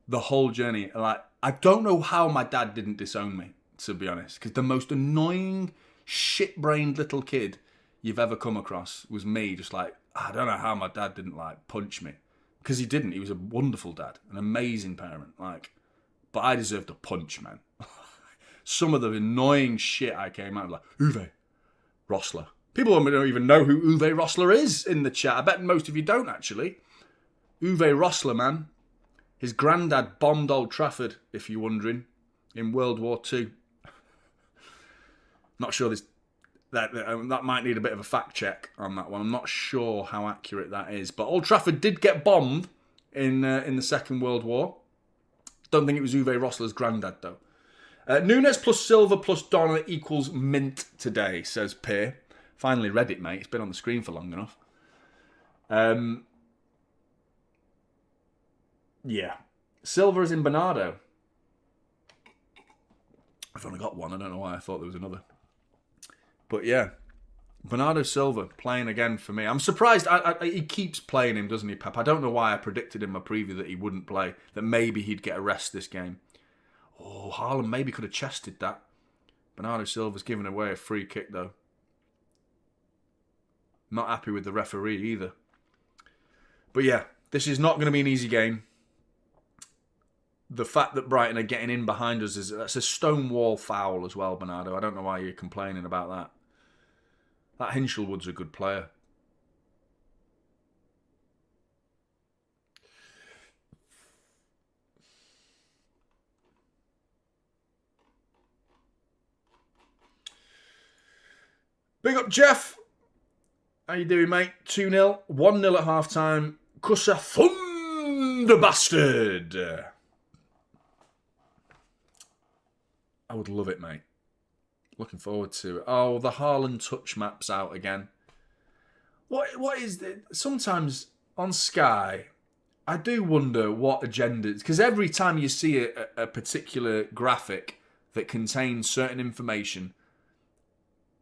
The whole journey, I don't know how my dad didn't disown me, to be honest, because the most annoying, shit-brained little kid you've ever come across was me, just I don't know how my dad didn't, punch me. Because he didn't. He was a wonderful dad. An amazing parent. But I deserved a punch, man. Some of the annoying shit I came out with, Uwe Rossler. People don't even know who Uwe Rossler is in the chat. I bet most of you don't, actually. Uwe Rossler, man. His granddad bombed Old Trafford, if you're wondering, in World War II. Not sure that might need a bit of a fact check on that one. I'm not sure how accurate that is. But Old Trafford did get bombed in the Second World War. Don't think it was Uwe Rossler's granddad, though. Nunes plus Silva plus Donna equals mint today, says Peer. Finally read it, mate. It's been on the screen for long enough. Yeah. Silva is in Bernardo. I've only got one. I don't know why I thought there was another. But yeah, Bernardo Silva playing again for me. I'm surprised. He keeps playing him, doesn't he, Pep? I don't know why I predicted in my preview that he wouldn't play, that maybe he'd get a rest this game. Oh, Haaland maybe could have chested that. Bernardo Silva's given away a free kick, though. Not happy with the referee either. But yeah, this is not going to be an easy game. The fact that Brighton are getting in behind us, that's a stonewall foul as well, Bernardo. I don't know why you're complaining about that. That Hinchelwood's a good player. Big up, Jeff. How you doing, mate? 2-0, 1-0 at half-time. Kusa Thunder Bastard. I would love it, mate. Looking forward to it. Oh, the Haaland touch map's out again. What is it? Sometimes on Sky, I do wonder what agenda... Because every time you see a particular graphic that contains certain information...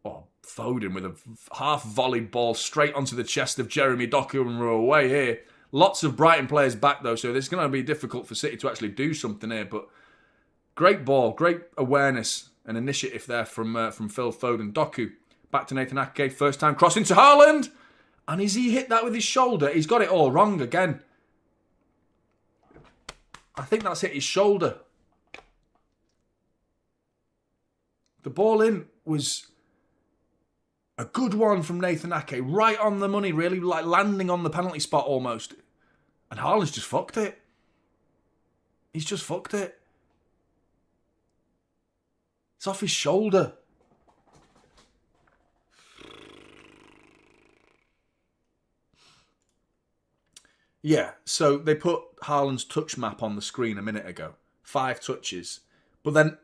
Oh, Foden with a half-volleyed ball straight onto the chest of Jeremy Doku, and we're away here. Lots of Brighton players back, though, so it's going to be difficult for City to actually do something here. But great ball, great awareness and initiative there from Phil Foden. Doku, back to Nathan Ake, first time crossing to Haaland. And has he hit that with his shoulder? He's got it all wrong again. I think that's hit his shoulder. The ball in was... a good one from Nathan Ake, right on the money, really, like landing on the penalty spot almost. And Haaland's just fucked it. He's just fucked it. It's off his shoulder. Yeah, so they put Haaland's touch map on the screen a minute ago. 5 touches. But then,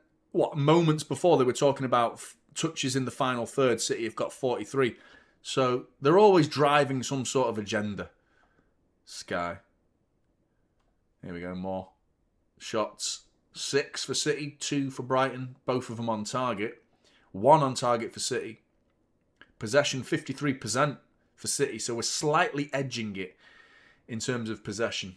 moments before they were talking about... touches in the final third. City have got 43. So they're always driving some sort of agenda. Sky. Here we go, more shots. 6 for City, 2 for Brighton. Both of them on target. 1 on target for City. Possession 53% for City. So we're slightly edging it in terms of possession.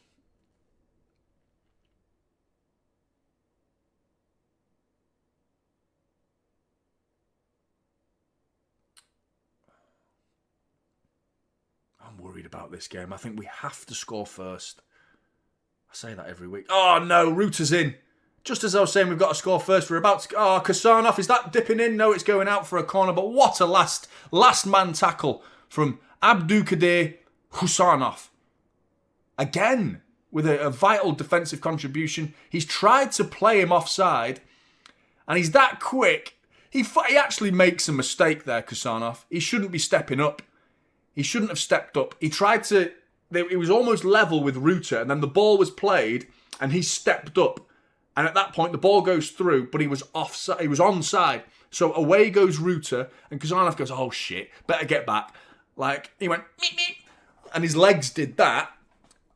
I'm worried about this game. I think we have to score first. I say that every week. Oh no, Ruter's in. Just as I was saying we've got to score first, we're about to... Oh, Kasanov, is that dipping in? No, it's going out for a corner. But what a last man tackle from Abdulkadir Husanov. Again, with a vital defensive contribution. He's tried to play him offside. And he's that quick. He actually makes a mistake there, Kasanov. He shouldn't be stepping up. He shouldn't have stepped up. He tried to... It was almost level with Ruter, and then the ball was played, and he stepped up. And at that point, the ball goes through, but he was offside. He was onside. So away goes Ruter, and Kazanov goes, oh shit, better get back. Like, he went, meep, meep, and his legs did that,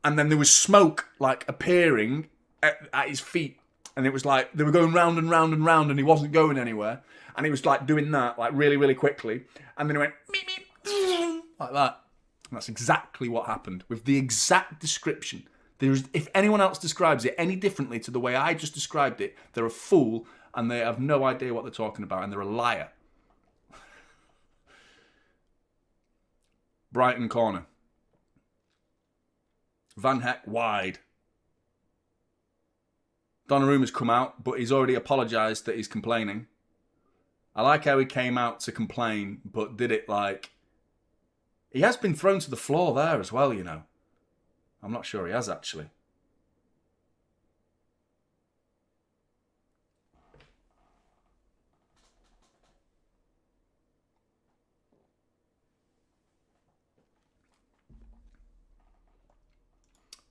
and then there was smoke, like, appearing at his feet. And it was like, they were going round and round and round, and he wasn't going anywhere. And he was, like, doing that, like, really, really quickly. And then he went, meep, meep, like that. And that's exactly what happened, with the exact description. If anyone else describes it any differently to the way I just described it, they're a fool and they have no idea what they're talking about and they're a liar. Brighton corner. Van Heck wide. Donnarumma's come out, but he's already apologised that he's complaining. I like how he came out to complain, but did it like... He has been thrown to the floor there as well, you know. I'm not sure he has, actually.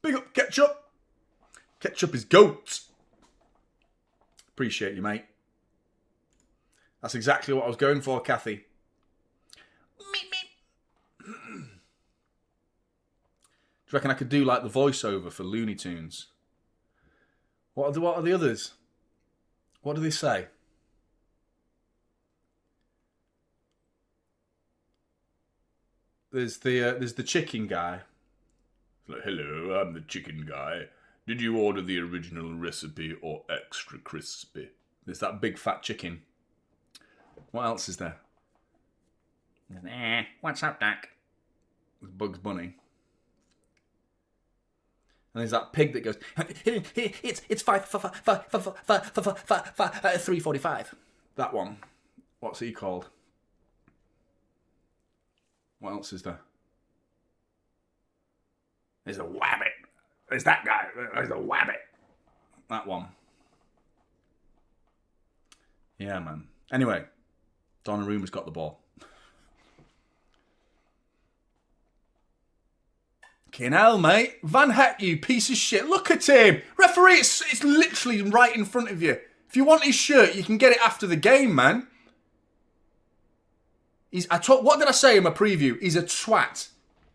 Big up, Ketchup. Ketchup is GOAT. Appreciate you, mate. That's exactly what I was going for, Kathy. Meep, meep. Do you reckon I could do like the voiceover for Looney Tunes? What are the others? What do they say? there's the chicken guy. Like, hello, I'm the chicken guy. Did you order the original recipe or extra crispy? There's that big fat chicken. What else is there? What's up, Doc? Bugs Bunny. And there's that pig that goes, it's 3:45. That one. What's he called? What else is there? There's a wabbit. There's that guy. There's a wabbit. That one. Yeah, man. Anyway, Donnarumma's got the ball. Fucking hell, mate. Van Heck, you piece of shit. Look at him. Referee, it's literally right in front of you. If you want his shirt, you can get it after the game, man. What did I say in my preview? He's a twat,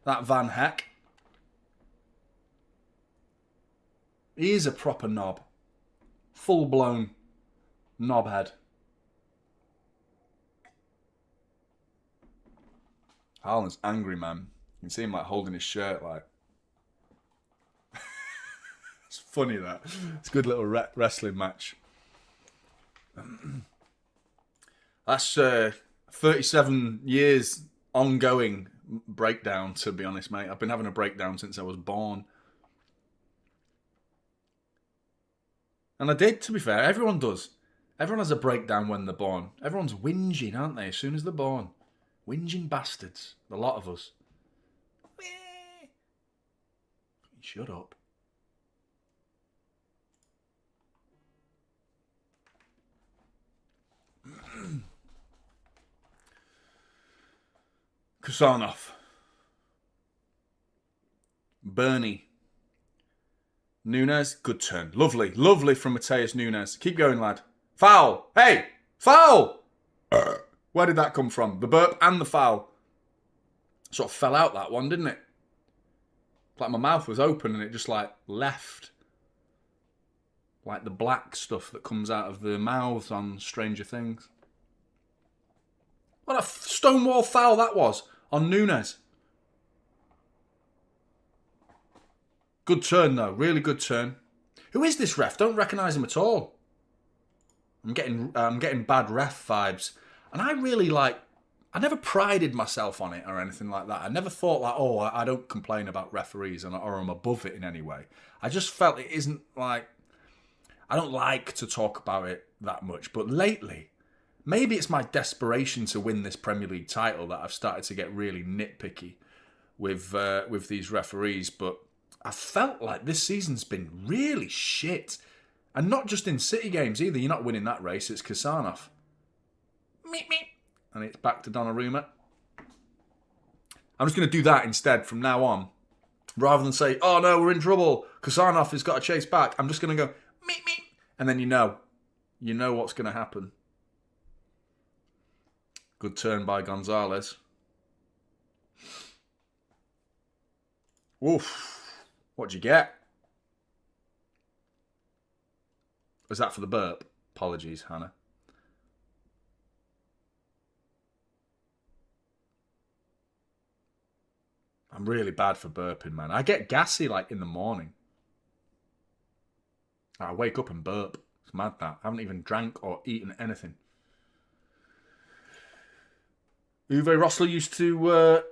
that Van Heck. He is a proper knob. Full-blown knobhead. Haaland's angry, man. You can see him like holding his shirt like. It's funny that. It's a good little wrestling match. That's 37 years ongoing breakdown, to be honest, mate. I've been having a breakdown since I was born. And I did, to be fair. Everyone does. Everyone has a breakdown when they're born. Everyone's whinging, aren't they, as soon as they're born? Whinging bastards. A lot of us. Shut up. Kusanov. Bernie. Nunes, good turn. Lovely. Lovely from Mateus Nunes. Keep going, lad. Foul. Hey! Foul! Where did that come from? The burp and the foul. Sort of fell out, that one, didn't it? Like my mouth was open and it just like left. Like the black stuff that comes out of the mouths on Stranger Things. What a stonewall foul that was on Nunes. Good turn though, really good turn. Who is this ref? Don't recognise him at all. I'm getting bad ref vibes. And I really I never prided myself on it or anything like that. I never thought like, oh, I don't complain about referees or I'm above it in any way. I just felt it isn't like, I don't like to talk about it that much. But lately, maybe it's my desperation to win this Premier League title that I've started to get really nitpicky with these referees. But I felt like this season's been really shit. And not just in City games either. You're not winning that race. It's Kusanov. Meep, meep. And it's back to Donnarumma. I'm just going to do that instead from now on. Rather than say, oh no, we're in trouble. Kusanov has got to chase back. I'm just going to go, meep, meep. And then you know what's going to happen. Good turn by Gonzalez. Oof. What'd you get? Was that for the burp? Apologies, Hannah. I'm really bad for burping, man. I get gassy like in the morning. I wake up and burp. It's mad that. I haven't even drank or eaten anything. Uwe Rosler used to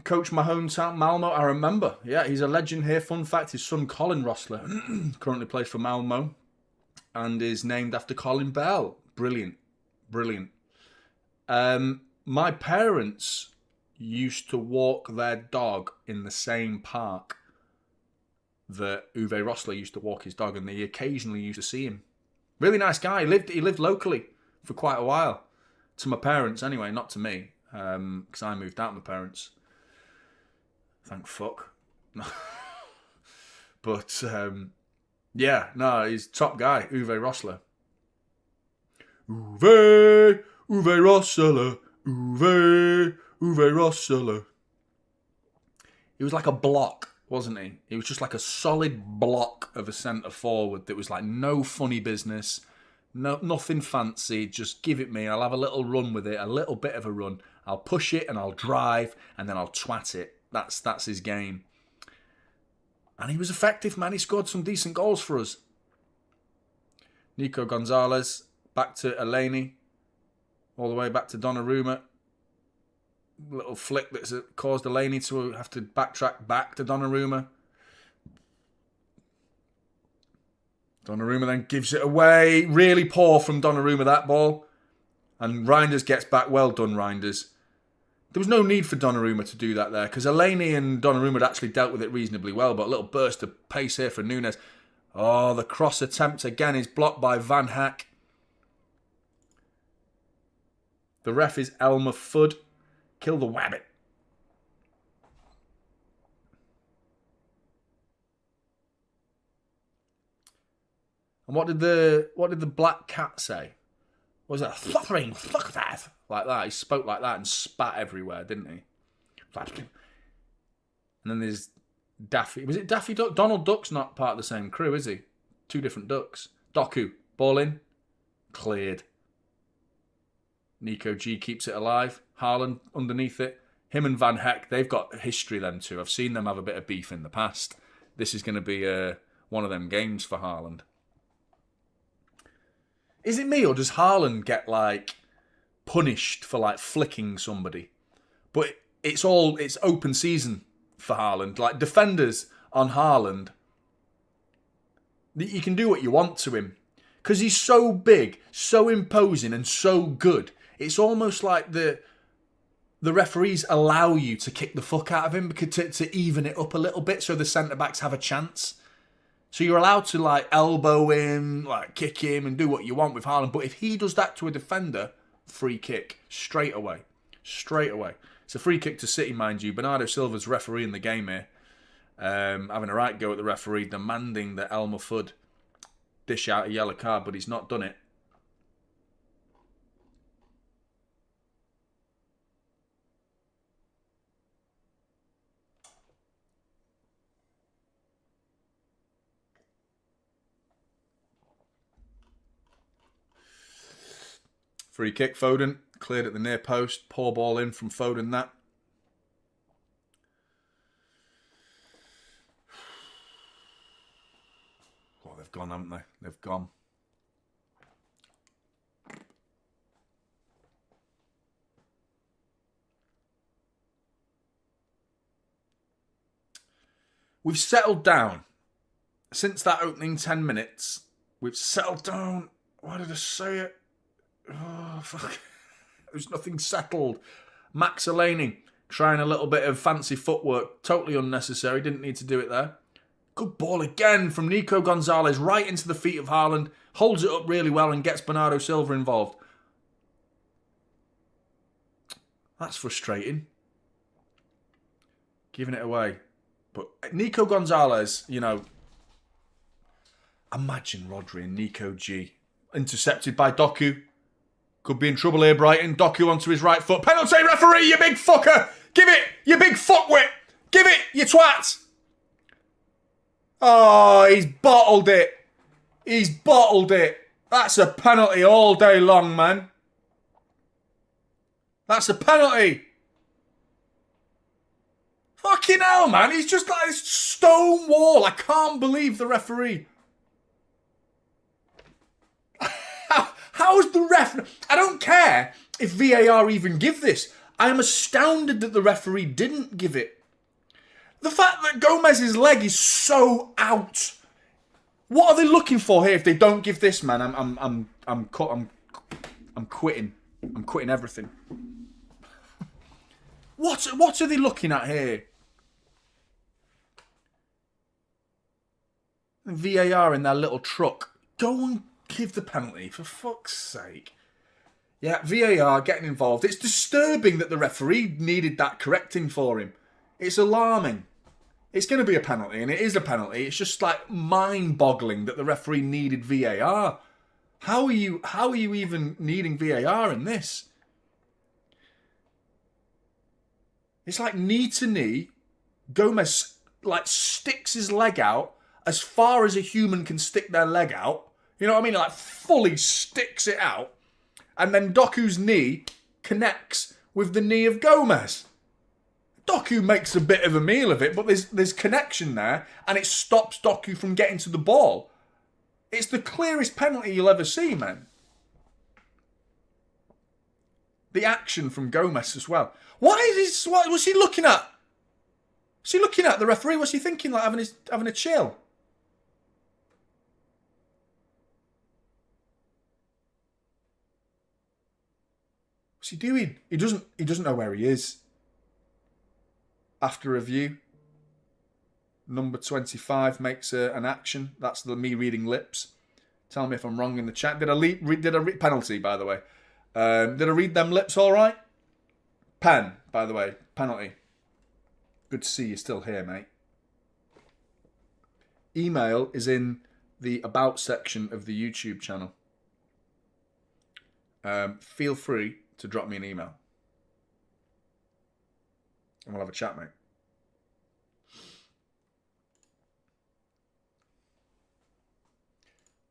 coach my hometown, Malmo. I remember. Yeah, he's a legend here. Fun fact, his son Colin Rosler currently plays for Malmo and is named after Colin Bell. Brilliant. Brilliant. My parents used to walk their dog in the same park that Uwe Rosler used to walk his dog, and they occasionally used to see him. Really nice guy. He lived locally for quite a while. To my parents, anyway, not to me, because I moved out with my parents. Thank fuck. But yeah, no, he's top guy, Uwe Rosler. Uwe Rosler, Uwe Rosler. He was like a block, wasn't he? He was just like a solid block of a centre forward that was like no funny business, nothing fancy. Just give it me. I'll have a little run with it, a little bit of a run, I'll push it and I'll drive and then I'll twat it. That's his game. And he was effective, man. He scored some decent goals for us. Nico Gonzalez, back to Eleni. All the way back to Donnarumma. Little flick that's caused Eleni to have to backtrack back to Donnarumma. Donnarumma then gives it away. Really poor from Donnarumma, that ball. And Reinders gets back. Well done, Reinders. There was no need for Donnarumma to do that there, because Eleni and Donnarumma had actually dealt with it reasonably well, but a little burst of pace here for Nunes. Oh, the cross attempt again is blocked by Van Hack. The ref is Elmer Fudd. Kill the wabbit. And what did the black cat say? Was it fluttering? Fuck that! Like that. He spoke like that and spat everywhere, didn't he? And then there's Daffy. Was it Daffy Duck? Donald Duck's not part of the same crew, is he? Two different ducks. Doku. Ball in. Cleared. Nico G keeps it alive. Haaland underneath it. Him and Van Heck, they've got history them two. I've seen them have a bit of beef in the past. This is going to be one of them games for Haaland. Is it me, or does Haaland get punished for flicking somebody? But it's open season for Haaland. Defenders on Haaland, you can do what you want to him. Because he's so big, so imposing and so good. It's almost like the referees allow you to kick the fuck out of him to even it up a little bit so the centre-backs have a chance. So you're allowed to elbow him, kick him and do what you want with Haaland. But if he does that to a defender, free kick straight away. Straight away. It's a free kick to City, mind you. Bernardo Silva's refereeing the game here. Having a right go at the referee, demanding that Elmer Fudd dish out a yellow card, but he's not done it. Free kick, Foden. Cleared at the near post. Poor ball in from Foden, that. Oh, they've gone, haven't they? They've gone. We've settled down. Since that opening 10 minutes, we've settled down. Why did I say it? Oh, fuck. There's nothing settled. Max Eleni trying a little bit of fancy footwork. Totally unnecessary. Didn't need to do it there. Good ball again from Nico Gonzalez right into the feet of Haaland. Holds it up really well and gets Bernardo Silva involved. That's frustrating. Giving it away. But Nico Gonzalez, imagine Rodri and Nico G. Intercepted by Doku. Could be in trouble here, Brighton. Doku onto his right foot. Penalty, referee, you big fucker! Give it, you big fuckwit! Give it, you twat! Oh, he's bottled it. He's bottled it. That's a penalty all day long, man. That's a penalty. Fucking hell, man. He's just like this stone wall. I can't believe the referee. How's the ref? I don't care if VAR even give this. I am astounded that the referee didn't give it. The fact that Gomez's leg is so out. What are they looking for here if they don't give this, man? I'm quitting. I'm quitting everything. What are they looking at here? VAR in their little truck. Go and give the penalty, for fuck's sake. Yeah, VAR getting involved. It's disturbing that the referee needed that correcting for him. It's alarming. It's going to be a penalty, and it is a penalty. It's just mind-boggling that the referee needed VAR. How are you even needing VAR in this? It's knee to knee. Gomez sticks his leg out as far as a human can stick their leg out. You know what I mean? Fully sticks it out. And then Doku's knee connects with the knee of Gomez. Doku makes a bit of a meal of it, but there's connection there, and it stops Doku from getting to the ball. It's the clearest penalty you'll ever see, man. The action from Gomez as well. What was he looking at? Was he looking at the referee? What's he thinking? Like having a chill? What's he doing? He doesn't know where he is. After review, number 25 makes an action. That's me reading lips. Tell me if I'm wrong in the chat. Did I read penalty, by the way? Did I read them lips all right? Pen, by the way. Penalty. Good to see you still here, mate. Email is in the About section of the YouTube channel. Feel free to drop me an email. And we'll have a chat, mate.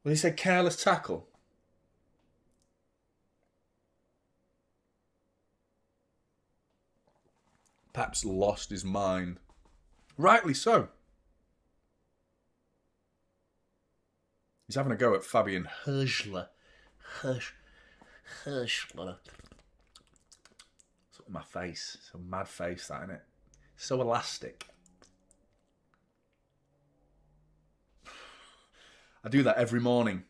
Well, he said careless tackle. Perhaps lost his mind. Rightly so. He's having a go at Fabian Hirschler. Hirschler. My face. It's a mad face, that, isn't it? So elastic. I do that every morning.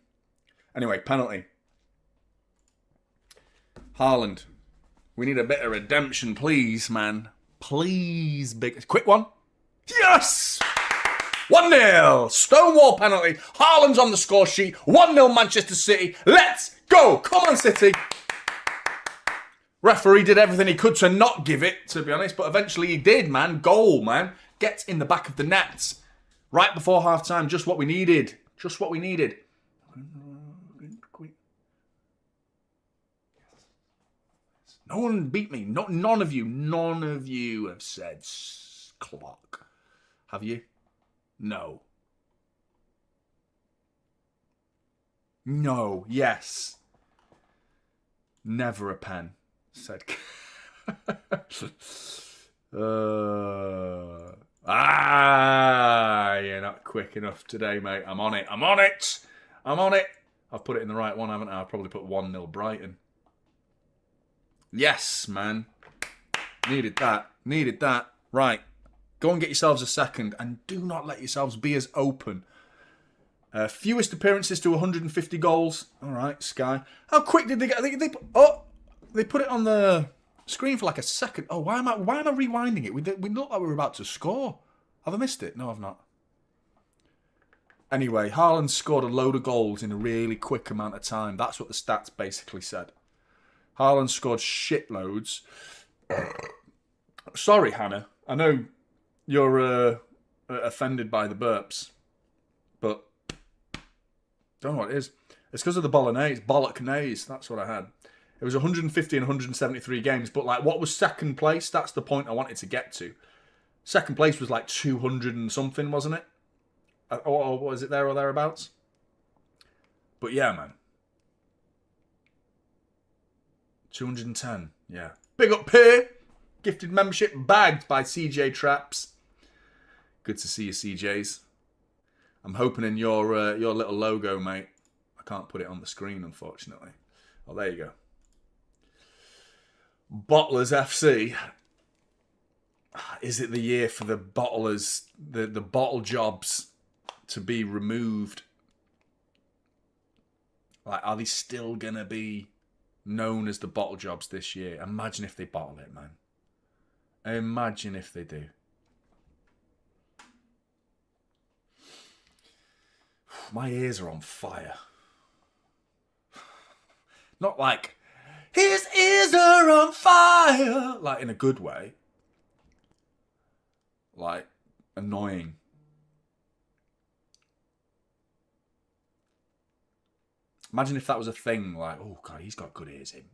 Anyway, penalty. Haaland. We need a bit of redemption, please, man. Please, big... Quick one. Yes! 1-0. Stonewall penalty. Haaland's on the score sheet. 1-0 Manchester City. Let's go. Come on, City. Referee did everything he could to not give it, to be honest, but eventually he did, man. Goal, man. Gets in the back of the nets. Right before half-time, just what we needed. Just what we needed. No one beat me. None of you have said clock. Have you? No. No. Yes. Never a pen. Said. You're not quick enough today, mate. I'm on it. I've put it in the right one, haven't I? I've probably put 1-0 Brighton. Yes, man. Needed that. Right. Go and get yourselves a second, and do not let yourselves be as open. Fewest appearances to 150 goals. All right, Sky. How quick did they get? They put it on the screen for like a second. Oh, why am I rewinding it? We looked like we were about to score. Have I missed it? No, I've not. Anyway, Haaland scored a load of goals in a really quick amount of time. That's what the stats basically said. Haaland scored shitloads. Sorry, Hannah. I know you're offended by the burps, but don't know what it is. It's because of the bollocknaise. That's what I had. It was 150 and 173 games, but like, what was second place? That's the point I wanted to get to. Second place was like 200 and something, wasn't it? Or was it there or thereabouts? But yeah, man. 210, yeah. Big up here. Gifted membership bagged by CJ Traps. Good to see you, CJs. I'm hoping in your little logo, mate. I can't put it on the screen, unfortunately. Oh, there you go. Bottlers FC. Is it the year for the bottlers, the bottle jobs to be removed? Like, are they still going to be known as the bottle jobs this year? Imagine if they bottle it, man. Imagine if they do. My ears are on fire. Not like, his ears are on fire. Like, in a good way. Like, annoying. Imagine if that was a thing, like, oh God, he's got good ears, him.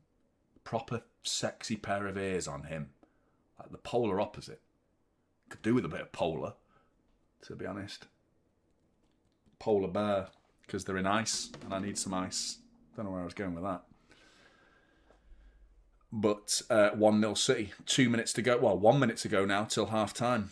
Proper sexy pair of ears on him. Like the polar opposite. Could do with a bit of polar, to be honest. Polar bear, because they're in ice, and I need some ice. Don't know where I was going with that. But 1-0 City. 2 minutes to go. Well, 1 minute to go now till half time.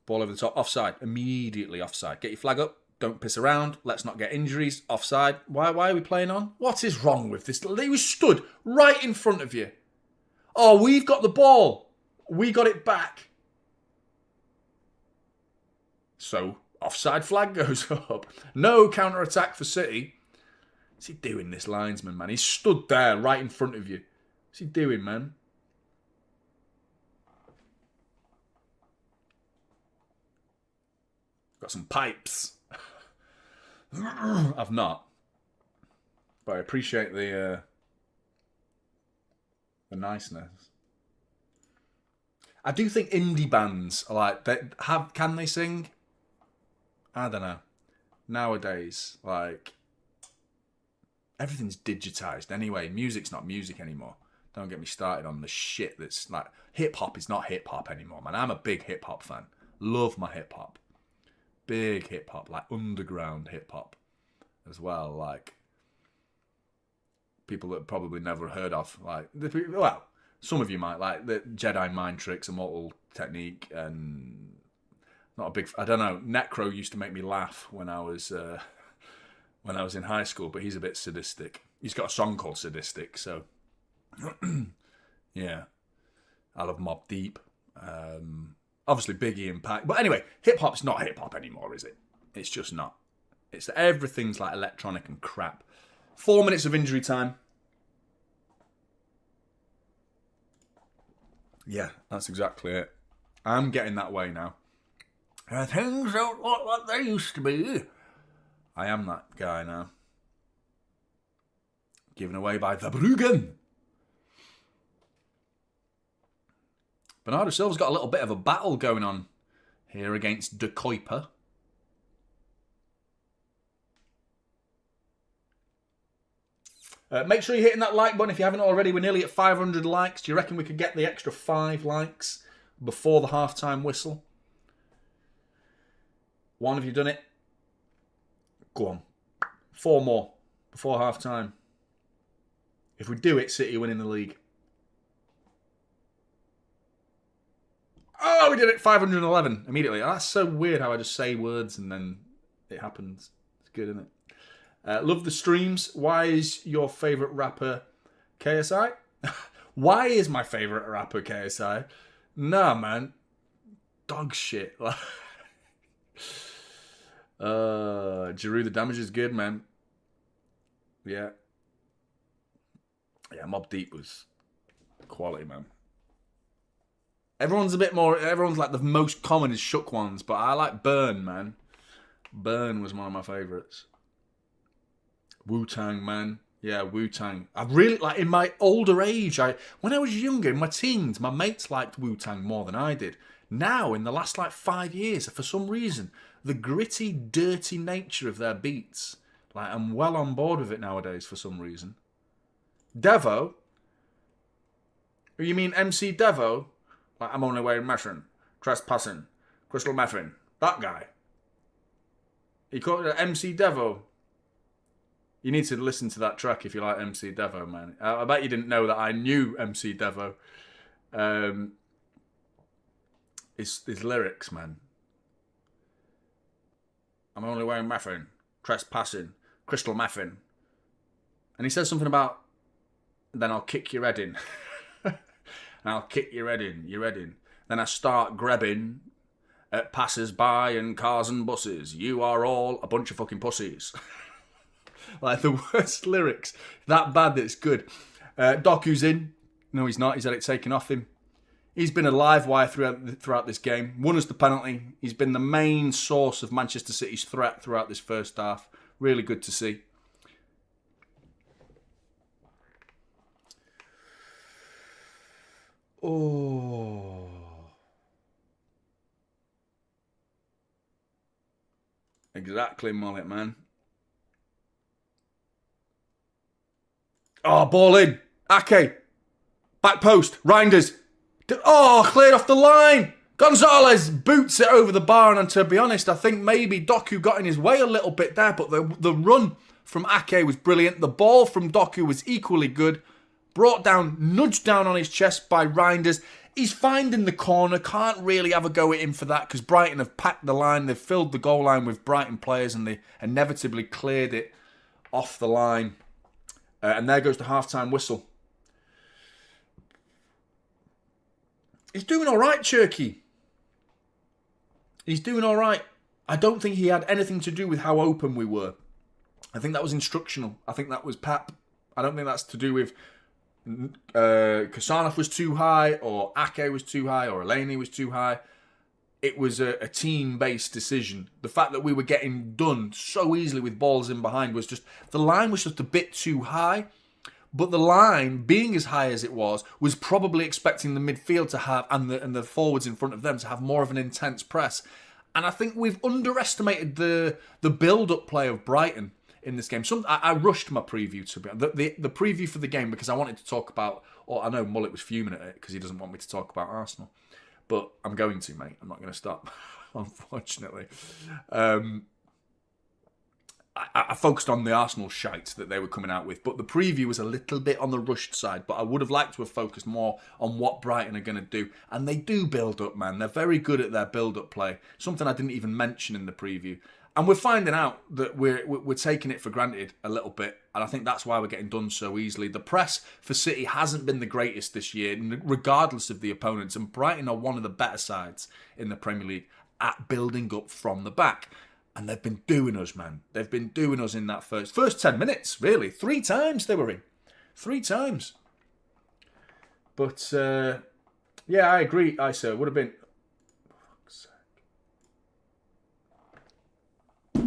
Ball over the top. Offside. Immediately offside. Get your flag up. Don't piss around. Let's not get injuries. Offside. Why are we playing on? What is wrong with this? He was stood right in front of you. Oh, we've got the ball. We got it back. So, offside flag goes up. No counter-attack for City. What's he doing, this linesman, man? He's stood there right in front of you. What's he doing, man? Got some pipes. I've not. But I appreciate the niceness. I do think indie bands are like, can they sing? I don't know. Nowadays, like, everything's digitized anyway. Music's not music anymore. Don't get me started on the shit that's like, hip-hop is not hip-hop anymore, man. I'm a big hip-hop fan. Love my hip-hop. Big hip-hop, like underground hip-hop as well. Like, people that probably never heard of. Like, well, some of you might, like the Jedi Mind Tricks, Immortal Technique, and not a big, I don't know, Necro used to make me laugh when I was in high school, but he's a bit sadistic. He's got a song called Sadistic, so yeah. I love Mobb Deep. Obviously Biggie and Pac. But anyway, hip-hop's not hip-hop anymore, is it? It's just not. It's everything's like electronic and crap. 4 minutes of injury time. Yeah, that's exactly it. I'm getting that way now. Things don't look like they used to be. I am that guy now. Given away by the Bruggen. Bernardo Silva's got a little bit of a battle going on here against De Kuiper. Make sure you're hitting that like button if you haven't already. We're nearly at 500 likes. Do you reckon we could get the extra 5 likes before the halftime whistle? 1, have you done it? Go on. 4 more before halftime. If we do it, City are winning the league. Oh, we did it. 511 immediately. Oh, that's so weird how I just say words and then it happens. It's good, isn't it? Love the streams. Why is your favourite rapper KSI? Why is my favourite rapper KSI? Nah, man. Dog shit. Giroud, the damage is good, man. Yeah. Yeah, Mobb Deep was quality, man. Everyone's like the most common is Shook Ones, but I like Burn, man. Burn was one of my favourites. Wu-Tang, man. Yeah, Wu-Tang. I really, like, in my older age, when I was younger, in my teens, my mates liked Wu-Tang more than I did. Now, in the last, 5 years, for some reason, the gritty, dirty nature of their beats, I'm well on board with it nowadays for some reason. Devo? You mean MC Devo? I'm only wearing meshing, trespassing, crystal mething. That guy. He called it MC Devo. You need to listen to that track if you like MC Devo, man. I bet you didn't know that I knew MC Devo. His lyrics, man. I'm only wearing mething, trespassing, crystal mething. And he says something about, then I'll kick your head in. And I'll kick your head in. Then I start grabbing at passers-by and cars and buses. You are all a bunch of fucking pussies. Like the worst lyrics. That bad that it's good. Doku's in. No, he's not. He's had it taken off him. He's been a live wire throughout this game. Won us the penalty. He's been the main source of Manchester City's threat throughout this first half. Really good to see. Oh. Exactly, mullet, man. Oh, ball in. Ake. Back post. Reinders. Oh, cleared off the line. Gonzalez boots it over the bar. And to be honest, I think maybe Doku got in his way a little bit there. But the run from Ake was brilliant. The ball from Doku was equally good. Brought down, nudged down on his chest by Reinders. He's finding the corner. Can't really have a go at him for that because Brighton have packed the line. They've filled the goal line with Brighton players and they inevitably cleared it off the line. And there goes the half-time whistle. He's doing all right, Cherky. He's doing all right. I don't think he had anything to do with how open we were. I think that was instructional. I think that was Pep. I don't think that's to do with Kasanov was too high or Ake was too high or Eleni was too high. It was a team-based decision. The fact that we were getting done so easily with balls in behind was just... The line was just a bit too high. But the line, being as high as it was probably expecting the midfield to have, and the forwards in front of them to have more of an intense press. And I think we've underestimated the build-up play of Brighton in this game. I rushed my preview to the preview for the game because I wanted to talk about... Or I know Mullet was fuming at it because he doesn't want me to talk about Arsenal. But I'm going to, mate. I'm not going to stop, unfortunately. I focused on the Arsenal shite that they were coming out with, but the preview was a little bit on the rushed side, but I would have liked to have focused more on what Brighton are going to do. And they do build up, man. They're very good at their build-up play, something I didn't even mention in the preview. And we're finding out that we're taking it for granted a little bit, and I think that's why we're getting done so easily. The press for City hasn't been the greatest this year, regardless of the opponents, and Brighton are one of the better sides in the Premier League at building up from the back. And they've been doing us, man. They've been doing us in that first 10 minutes, really. 3 times they were in. 3 times. But, yeah, I agree, Isa. It would have been... Fuck's sake.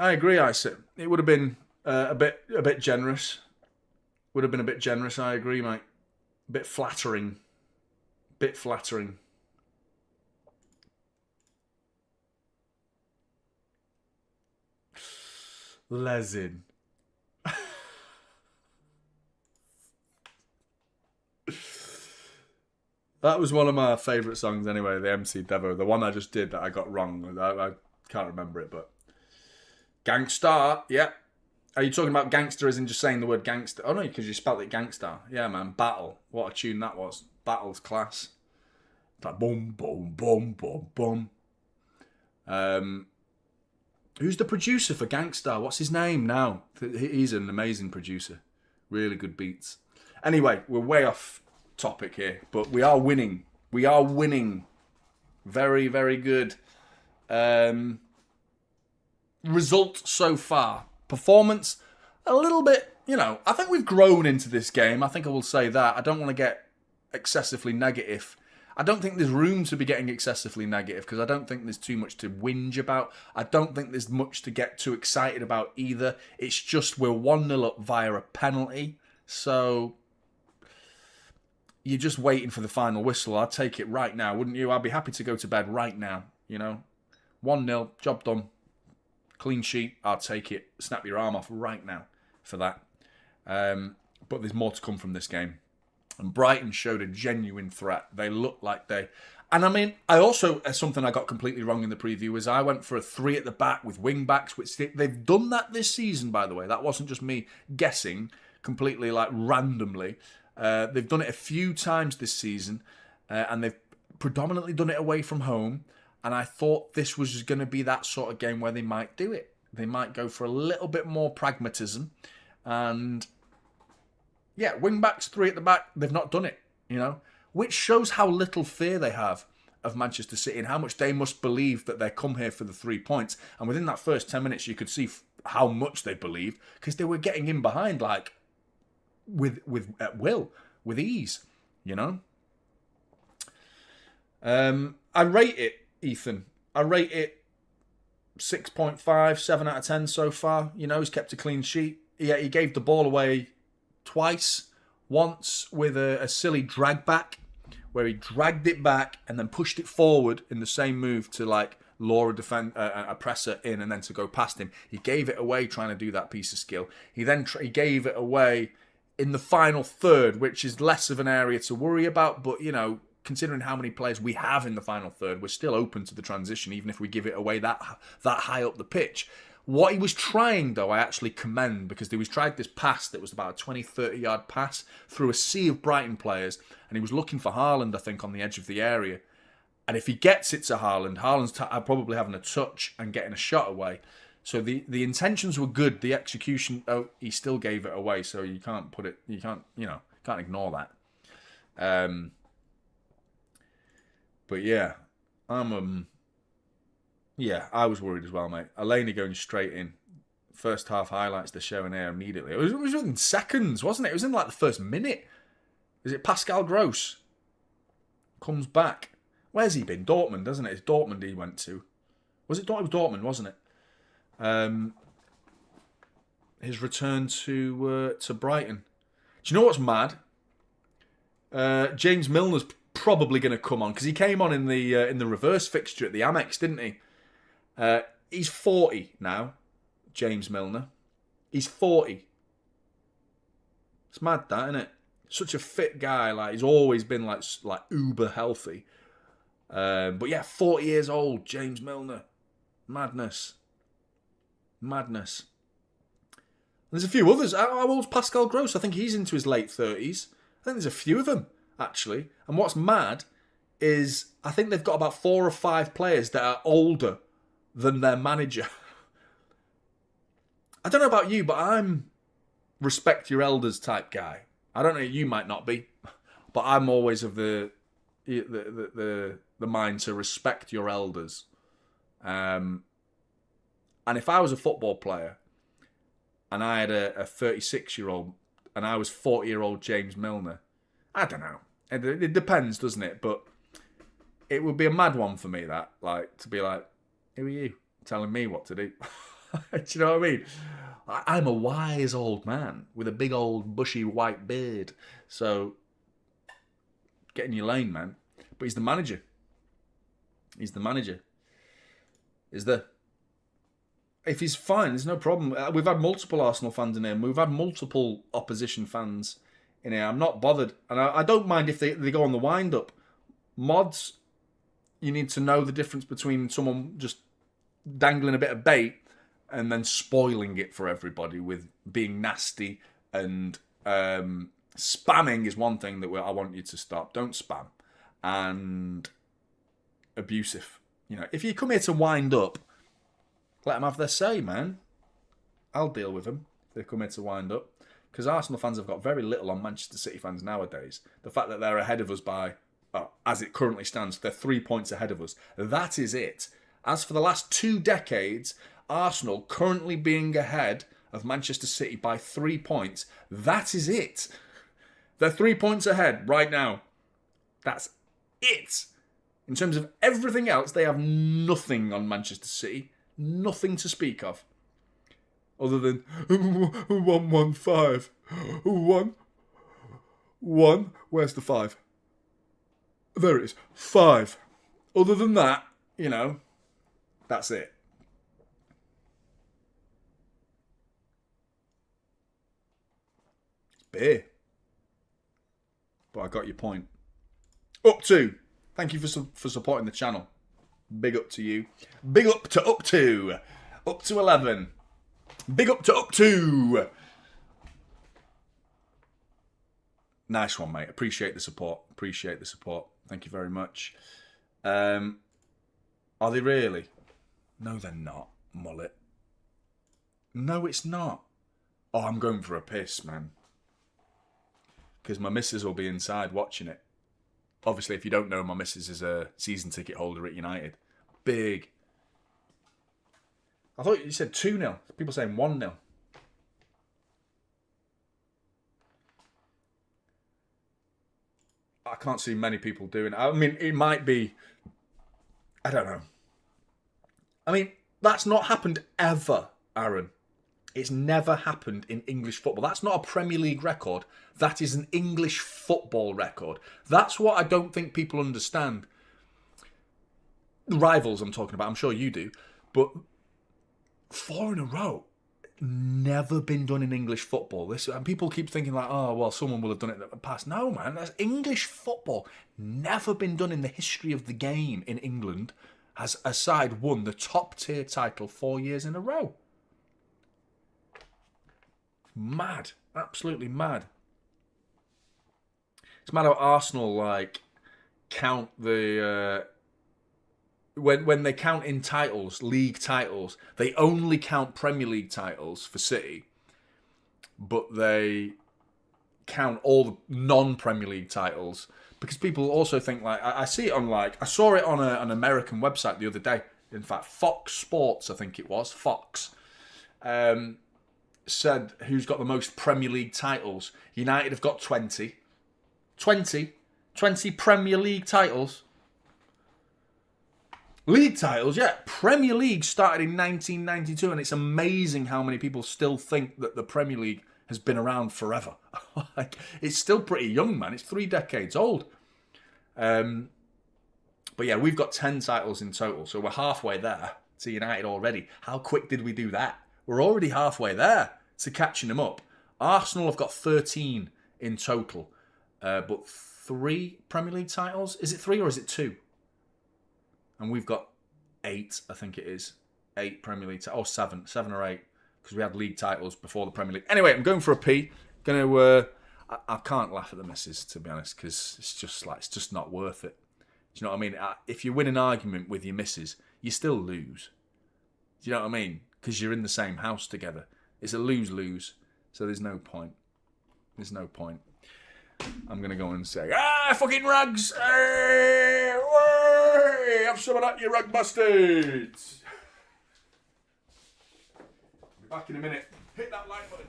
I agree, Isa. It would have been a bit generous. Would have been a bit generous, I agree, mate. A bit flattering. Bit flattering. Lesin. That was one of my favourite songs anyway, the MC Devo. The one I just did that I got wrong. I can't remember it, but... Gangstar, yeah. Are you talking about gangster as in just saying the word gangster? Oh no, because you spelt it gangstar. Yeah, man. Battle. What a tune that was. Battle's class. It's like boom, boom, boom, boom, boom. Who's the producer for Gangstar? What's his name now? He's an amazing producer. Really good beats. Anyway, we're way off topic here, but we are winning. We are winning. Very, very good. Result so far. Performance, a little bit, I think we've grown into this game. I think I will say that. I don't want to get excessively negative. I don't think there's room to be getting excessively negative because I don't think there's too much to whinge about. I don't think there's much to get too excited about either. It's just we're 1-0 up via a penalty. So you're just waiting for the final whistle. I'd take it right now, wouldn't you? I'd be happy to go to bed right now, 1-0, job done. Clean sheet, I'll take it. Snap your arm off right now for that. But there's more to come from this game. And Brighton showed a genuine threat. They looked like they... And I mean, something I got completely wrong in the preview was I went for a 3 at the back with wing-backs, which they've done that this season, by the way. That wasn't just me guessing completely, randomly. They've done it a few times this season, and they've predominantly done it away from home. And I thought this was going to be that sort of game where they might do it. They might go for a little bit more pragmatism. And, yeah, wing-backs, 3 at the back, they've not done it, Which shows how little fear they have of Manchester City and how much they must believe that they come here for the 3 points. And within that first 10 minutes, you could see how much they believed because they were getting in behind, with at will, with ease, I rate it. Ethan, I rate it 6.5, 7 out of 10 so far. He's kept a clean sheet. He gave the ball away twice. Once with a silly drag back, where he dragged it back and then pushed it forward in the same move to lure a presser in and then to go past him. He gave it away trying to do that piece of skill. He gave it away in the final third, which is less of an area to worry about, but considering how many players we have in the final third, we're still open to the transition, even if we give it away that high up the pitch. What he was trying, though, I actually commend, because he was tried this pass that was about a 20, 30-yard pass through a sea of Brighton players, and he was looking for Haaland, I think, on the edge of the area. And if he gets it to Haaland, Haaland's probably having a touch and getting a shot away. So the intentions were good. The execution, he still gave it away. So you can't put it, can't ignore that. But yeah, I was worried as well, mate. Elneny going straight in. First half highlights they're showing here immediately. It was within seconds, wasn't it? It was in like the first minute. Is it Pascal Gross? Comes back. Where's he been? Dortmund, doesn't it? It's Dortmund he went to. Was it Dortmund, wasn't it? His return to Brighton. Do you know what's mad? James Milner's probably going to come on, because he came on in the reverse fixture at the Amex, didn't he? He's 40 now, James Milner. He's 40. It's mad, that, isn't it? Such a fit guy. Like, he's always been like uber healthy. But yeah, 40 years old, James Milner. Madness. There's a few others. How old's Pascal Gross? I think he's into his late 30s. I think there's a few of them, actually. And what's mad is I think they've got about 4 or 5 players that are older than their manager. I don't know about you, but I'm respect your elders type guy. I don't know, you might not be, but I'm always of the mind to respect your elders. And if I was a football player and I had a 36-year-old and I was 40-year-old James Milner, I don't know. It depends, doesn't it? But it would be a mad one for me, that, like, to be like, who are you telling me what to do? Do you know what I mean? I'm a wise old man with a big old bushy white beard. So, get in your lane, man. But he's the manager. Is there? If he's fine, there's no problem. We've had multiple Arsenal fans in here. We've had multiple opposition fans in here. I'm not bothered. And I don't mind if they go on the wind-up. Mods, you need to know the difference between someone just dangling a bit of bait and then spoiling it for everybody with being nasty. And spamming is one thing that I want you to stop. Don't spam. And abusive. You know, if you come here to wind up, let them have their say, man. I'll deal with them if they come here to wind up. Because Arsenal fans have got very little on Manchester City fans nowadays. The fact that they're ahead of us by, as it currently stands, they're 3 points ahead of us. That is it. As for the last 2 decades, Arsenal currently being ahead of Manchester City by 3 points, that is it. They're 3 points ahead right now. That's it. In terms of everything else, they have nothing on Manchester City. Nothing to speak of. Other than 115. 1. Where's the 5? There it is. 5. Other than that, you know, that's it. Beer. But I got your point. Up to. Thank you for supporting the channel. Big up to you. Big up to up to. Up to 11. Big up to up to. Nice one, mate. Appreciate the support. Thank you very much. Are they really? No, they're not, mullet. No, it's not. Oh, I'm going for a piss, man. Because my missus will be inside watching it. Obviously, if you don't know, my missus is a season ticket holder at United. Big. I thought you said 2-0. People saying 1-0. I can't see many people doing it. I mean, it might be... I don't know. I mean, that's not happened ever, Aaron. It's never happened in English football. That's not a Premier League record. That is an English football record. That's what I don't think people understand. The rivals I'm talking about, I'm sure you do. But 4 in a row. never been done in English football. And people keep thinking like, oh, well, someone will have done it in the past. No, man, that's English football. Never been done in the history of the game in England. Has a side won the top tier title 4 years in a row. Mad. Absolutely mad. It's mad how Arsenal, like, count the... When they count in titles, league titles, they only count Premier League titles for City, but they count all the non-Premier League titles because people also think, like, I see it on, like, I saw it on an American website the other day. In fact, Fox Sports, I think it was, Fox, said who's got the most Premier League titles. United have got 20. 20 Premier League titles. League titles, yeah. Premier League started in 1992, and it's amazing how many people still think that the Premier League has been around forever. Like, it's still pretty young, man. It's 3 decades old. But yeah, we've got 10 titles in total, so we're halfway there to United already. How quick did we do that? We're already halfway there to catching them up. Arsenal have got 13 in total, but 3 Premier League titles. Is it 3 or is it 2? And we've got 8, I think it is. 8 Premier League titles. Oh, 7 or 8. Because we had league titles before the Premier League. Anyway, I'm going for a pee. I can't laugh at the missus, to be honest, because it's just not worth it. Do you know what I mean? If you win an argument with your missus, you still lose. Do you know what I mean? Because you're in the same house together. It's a lose-lose. So there's no point. There's no point. I'm going to go and say, fucking rags! Hey, hey, have some of that, you rag bastards! I'll be back in a minute. Hit that like button.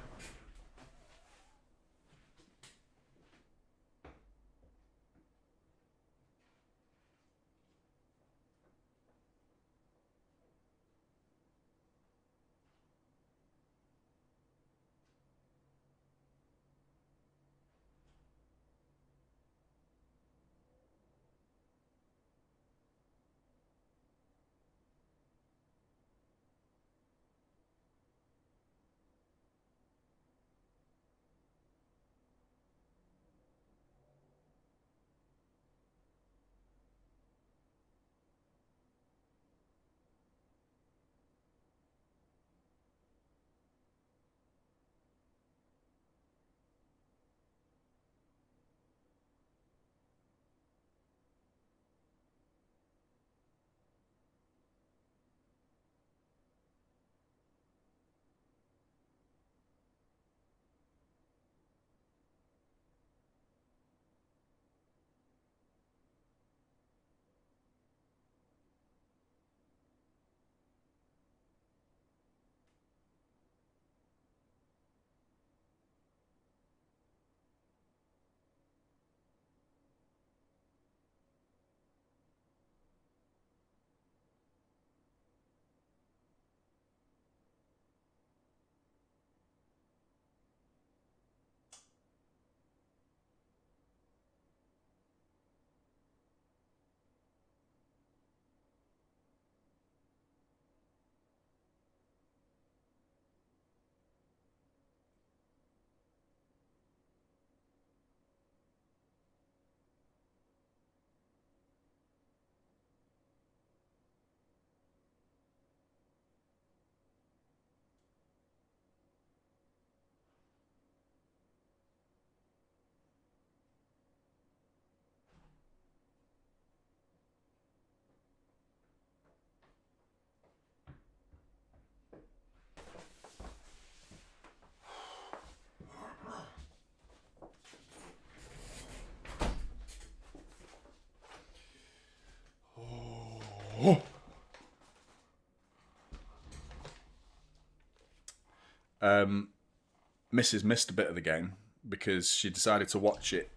Mrs. missed a bit of the game because she decided to watch it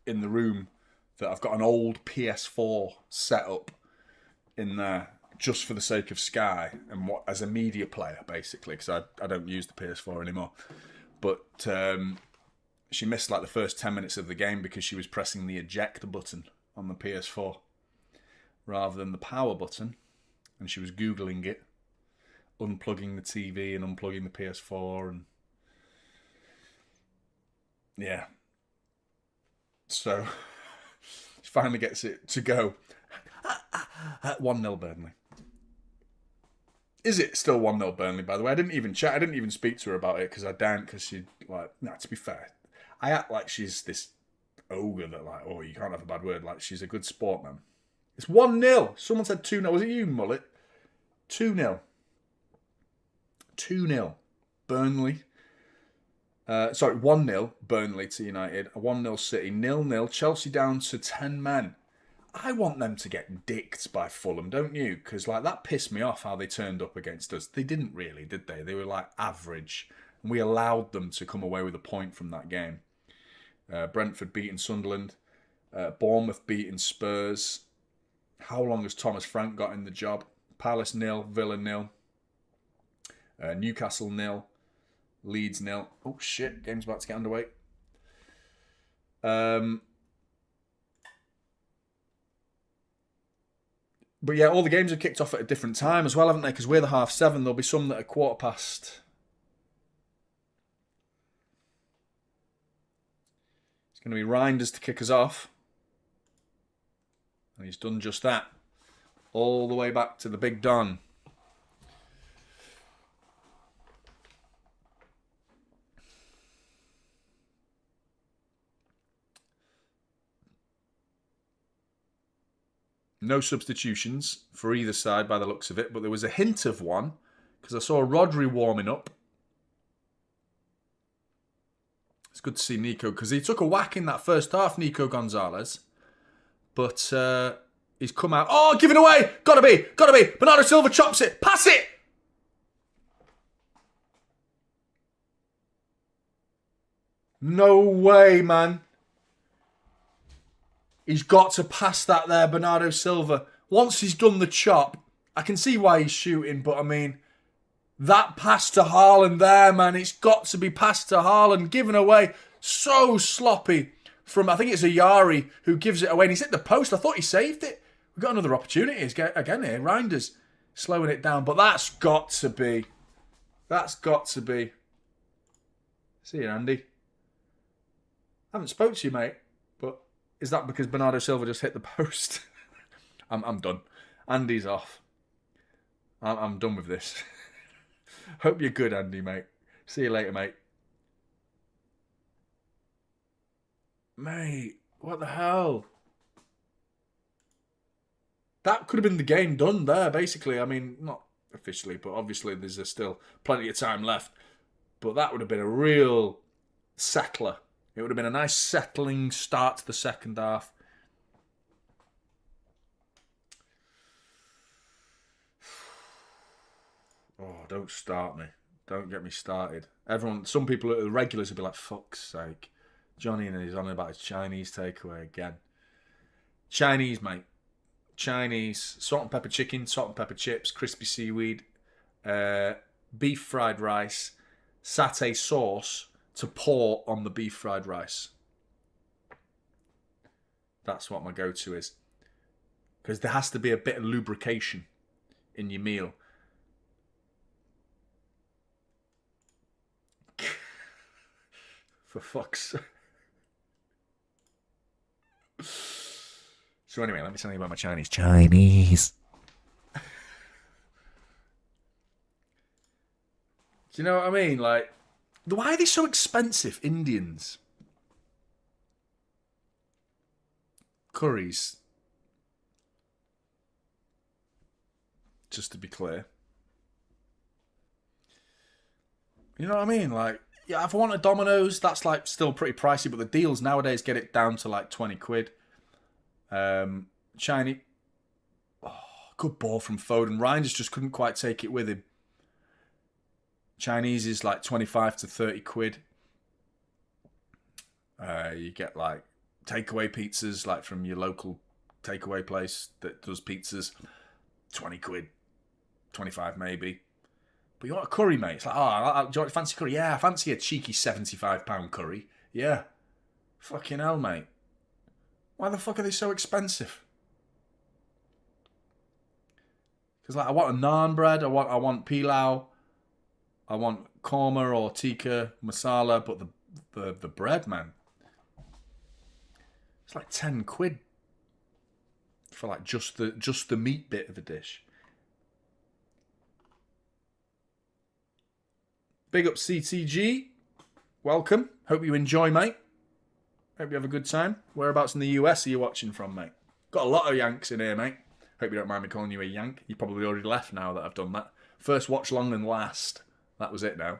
in the room that I've got an old PS4 set up in there just for the sake of Sky and what as a media player, basically, because I don't use the PS4 anymore. But she missed like the first 10 minutes of the game because she was pressing the eject button on the PS4 rather than the power button, and she was Googling it unplugging the TV and unplugging the PS4 and yeah. So she finally gets it to go. 1-0 Burnley. Is it still 1-0 Burnley, by the way? I didn't even chat. I didn't even speak to her about it because I don't, because she, like, no, to be fair, I act like she's this ogre that, like, oh, you can't have a bad word. Like, she's a good sport, man. It's 1-0. Someone said 2-0. Was it you, Mullet? 2-0. 2-0. Burnley. Sorry, 1-0 Burnley to United. 1-0 City. 0-0. Chelsea down to 10 men. I want them to get dicked by Fulham, don't you? Because, like, that pissed me off how they turned up against us. They didn't really, did they? They were, like, average. And we allowed them to come away with a point from that game. Brentford beating Sunderland. Bournemouth beating Spurs. How long has Thomas Frank got in the job? Palace 0, Villa 0. Newcastle 0. Leeds 0. Oh, shit. Game's about to get underway. But yeah, all the games have kicked off at a different time as well, haven't they? Because we're the 7:30. There'll be some that are 7:15. It's going to be Reinders to kick us off. And he's done just that. All the way back to the Big Don. No substitutions for either side by the looks of it, but there was a hint of one because I saw Rodri warming up. It's good to see Nico because he took a whack in that first half, Nico Gonzalez. But he's come out. Oh, give it away! Gotta be! Bernardo Silva chops it! Pass it! No way, man. He's got to pass that there, Bernardo Silva. Once he's done the chop, I can see why he's shooting, but I mean, that pass to Haaland there, man, it's got to be passed to Haaland, given away so sloppy from, I think it's Ayari who gives it away, and he's hit the post. I thought he saved it. We've got another opportunity again here. Reinders slowing it down, but that's got to be. See you, Andy. I haven't spoke to you, mate. Is that because Bernardo Silva just hit the post? I'm done. Andy's off. I'm done with this. Hope you're good, Andy, mate. See you later, mate. Mate, what the hell? That could have been the game done there, basically. I mean, not officially, but obviously there's still plenty of time left. But that would have been a real settler. It would have been a nice settling start to the second half. Oh, don't start me. Don't get me started. Some people, the regulars, will be like, fuck's sake. Jonny and he's on about his Chinese takeaway again. Chinese, mate. Chinese. Salt and pepper chicken, salt and pepper chips, crispy seaweed, beef fried rice, satay sauce to pour on the beef fried rice. That's what my go-to is. Because there has to be a bit of lubrication in your meal. For fuck's sake. So anyway, let me tell you about my Chinese. Do you know what I mean? Like, why are they so expensive, Indians? Curries. Just to be clear. You know what I mean? Like, yeah, if I want a Domino's, that's like still pretty pricey, but the deals nowadays get it down to like 20 quid. Chinese. Oh, good ball from Foden. Reinders just couldn't quite take it with him. Chinese is like 25 to 30 quid. You get like takeaway pizzas, like from your local takeaway place that does pizzas. 20 quid. 25 maybe. But you want a curry, mate? It's like, do you want a fancy curry? Yeah, I fancy a cheeky £75 curry. Yeah. Fucking hell, mate. Why the fuck are they so expensive? Because like I want a naan bread, I want pilau, I want korma or tikka masala, but the bread, man, it's like 10 quid for like just the meat bit of a dish. Big up CTG. Welcome. Hope you enjoy, mate. Hope you have a good time. Whereabouts in the US are you watching from, mate? Got a lot of Yanks in here, mate. Hope you don't mind me calling you a Yank. You probably already left now that I've done that. First watch long and last. That was it now.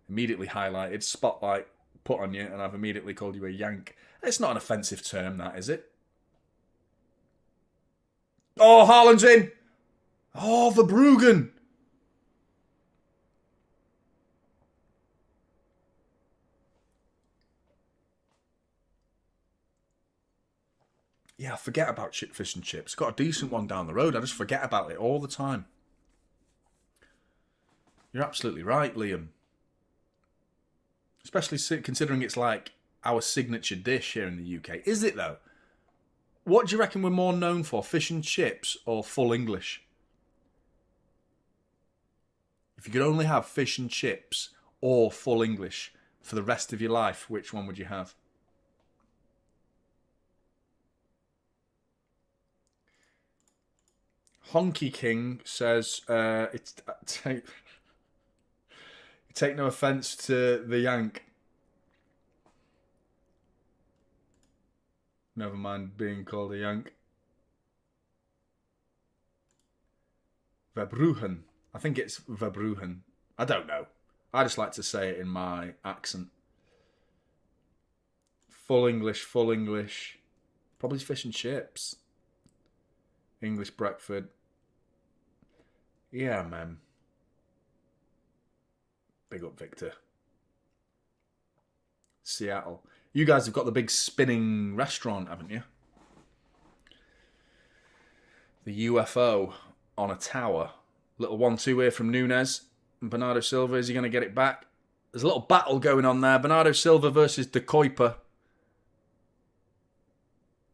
Immediately highlighted, spotlight put on you, and I've immediately called you a Yank. It's not an offensive term, that, is it? Oh, Haaland's in! Oh, Verbruggen! Yeah, I forget about fish and chips. Got a decent one down the road. I just forget about it all the time. You're absolutely right, Liam. Especially considering it's like our signature dish here in the UK. Is it, though? What do you reckon we're more known for, fish and chips or full English? If you could only have fish and chips or full English for the rest of your life, which one would you have? Honky King says, take no offence to the Yank. Never mind being called a Yank. Verbruggen. I think it's Verbruggen. I don't know. I just like to say it in my accent. Full English, full English. Probably fish and chips. English breakfast. Yeah, man. Big up, Victor. Seattle. You guys have got the big spinning restaurant, haven't you? The UFO on a tower. Little 1-2 here from Nunes. And Bernardo Silva, is he going to get it back? There's a little battle going on there. Bernardo Silva versus De Kuiper.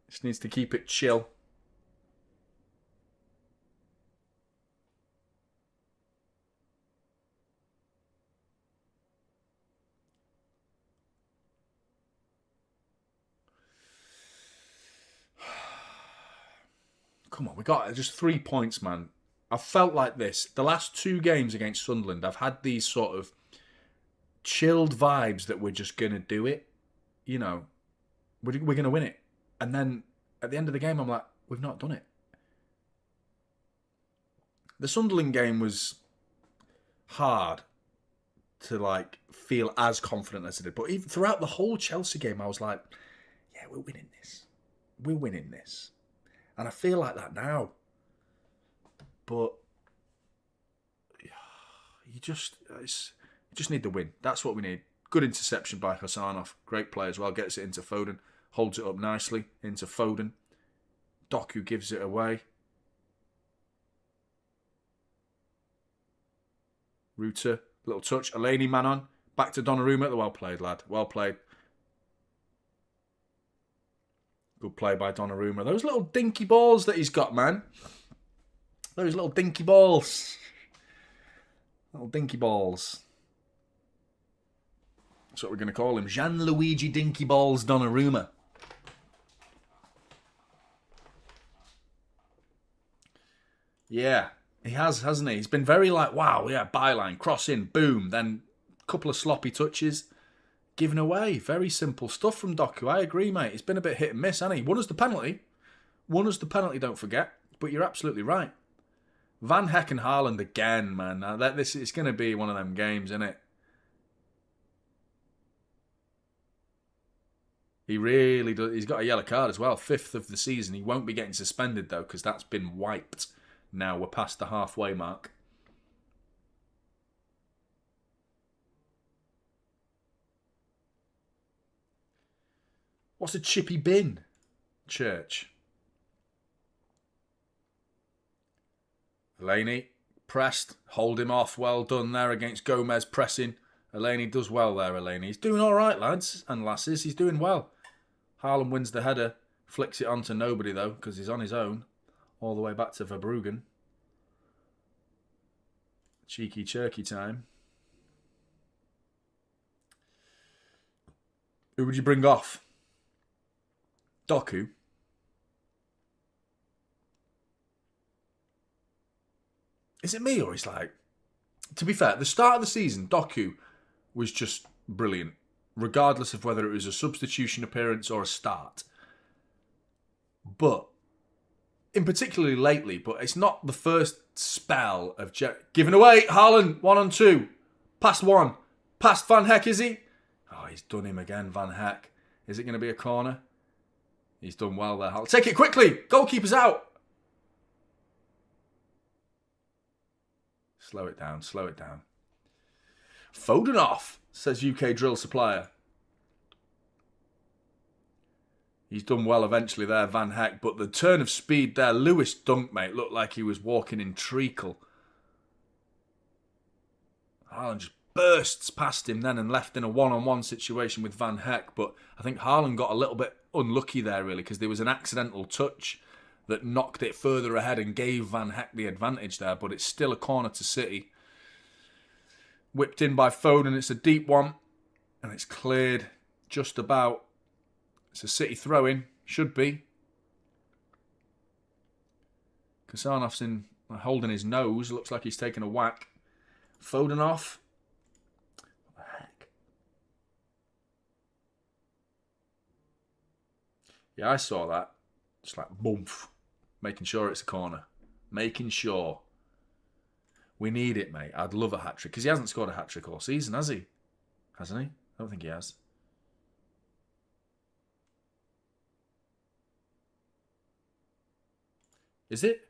Just needs to keep it chill. Come on, we got just 3 points, man. I felt like this. The last 2 games against Sunderland, I've had these sort of chilled vibes that we're just going to do it. You know, we're going to win it. And then at the end of the game, I'm like, we've not done it. The Sunderland game was hard to like feel as confident as I did. But even throughout the whole Chelsea game, I was like, yeah, we're winning this. We're winning this. And I feel like that now. But you just need the win. That's what we need. Good interception by Hasanov. Great play as well. Gets it into Foden. Holds it up nicely into Foden. Doku gives it away. Ruta. Little touch. Eleni man on. Back to Donnarumma. Well played, lad. Well played. Good play by Donnarumma. Those little dinky balls that he's got, man. Those little dinky balls. Little dinky balls. That's what we're going to call him. Gianluigi Dinky Balls Donnarumma. Yeah, he has, hasn't he? He's been very like, wow, yeah, byline, cross in, boom. Then a couple of sloppy touches. Given away. Very simple stuff from Doku. I agree, mate. It's been a bit hit and miss, hasn't he? Won us the penalty. Won us the penalty, don't forget. But you're absolutely right. Van Heck and Haaland again, man. Now, it's going to be one of them games, isn't it? He really does. He's got a yellow card as well. 5th of the season. He won't be getting suspended, though, because that's been wiped. Now we're past the halfway mark. What's a chippy bin? Church. Eleni pressed, hold him off. Well done there against Gomez pressing. Eleni does well there, Eleni. He's doing all right, lads and lasses. He's doing well. Haaland wins the header. Flicks it on to nobody, though, because he's on his own. All the way back to Verbruggen. Cheeky Cherky time. Who would you bring off? Doku. Is it me or is like... To be fair, at the start of the season, Doku was just brilliant, regardless of whether it was a substitution appearance or a start. But, in particularly lately, but it's not the first spell of... Giving away, Haaland, 1-on-2. Past one. Past Van Heck, is he? Oh, he's done him again, Van Heck. Is it going to be a corner? He's done well there. I'll take it quickly. Goalkeeper's out. Slow it down, slow it down. Foden off, says UK drill supplier. He's done well eventually there, Van Heck. But the turn of speed there, Lewis Dunk, mate, looked like he was walking in treacle. Haaland just bursts past him then and left in a one-on-one situation with Van Heck. But I think Haaland got a little bit unlucky there, really, because there was an accidental touch that knocked it further ahead and gave Van Heck the advantage there. But it's still a corner to City. Whipped in by Foden. It's a deep one. And it's cleared just about. It's a City throw-in. Should be. Kasanov's in holding his nose. Looks like he's taking a whack. Foden off. What the heck? Yeah, I saw that. Just like boomf. Making sure it's a corner. Making sure. We need it, mate. I'd love a hat-trick. Because he hasn't scored a hat-trick all season, has he? Hasn't he? I don't think he has. Is it?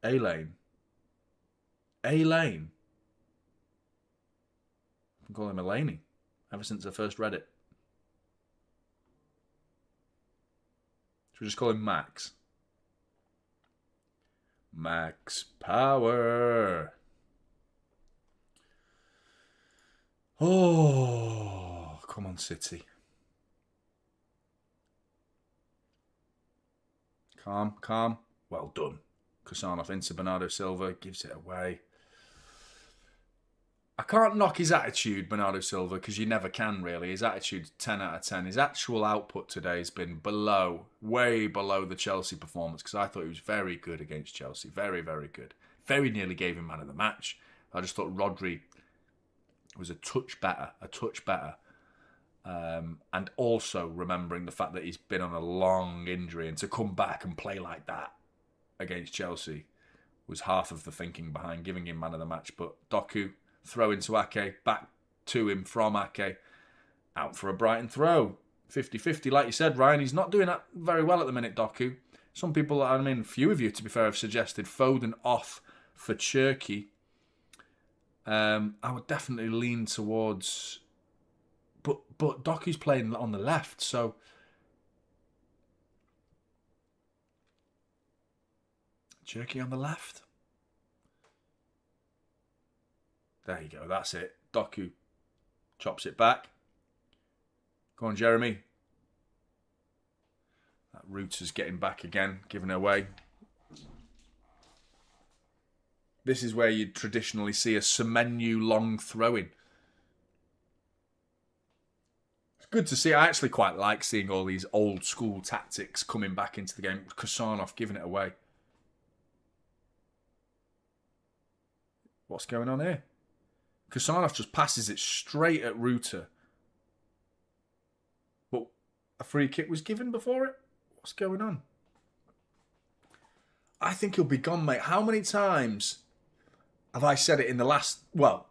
A-Lane. A-Lane. I call him Elaney ever since I first read it. Should we just call him Max? Max Power. Oh, come on, City. Calm, calm. Well done. Kusanov into Bernardo Silva. Gives it away. I can't knock his attitude, Bernardo Silva, because you never can, really. His attitude's 10 out of 10. His actual output today has been below, way below the Chelsea performance, because I thought he was very good against Chelsea. Very, very good. Very nearly gave him man of the match. I just thought Rodri was a touch better. And also remembering the fact that he's been on a long injury, and to come back and play like that against Chelsea was half of the thinking behind giving him man of the match. But Doku, throw into Ake, back to him from Ake, out for a Brighton throw. 50-50, like you said, Ryan. He's not doing that very well at the minute, Doku. Some people, I mean, few of you, to be fair, have suggested Foden off for Cherky. I would definitely lean towards... But Doku's playing on the left, so... Cherky on the left. There you go, that's it. Doku chops it back. Go on, Jeremy. That Router's getting back again, giving it away. This is where you'd traditionally see a Semenyo long throw-in. It's good to see. I actually quite like seeing all these old school tactics coming back into the game. Kusanov giving it away. What's going on here? Kusanov just passes it straight at Ruter. But a free kick was given before it? What's going on? I think he'll be gone, mate. How many times have I said it in the last... Well,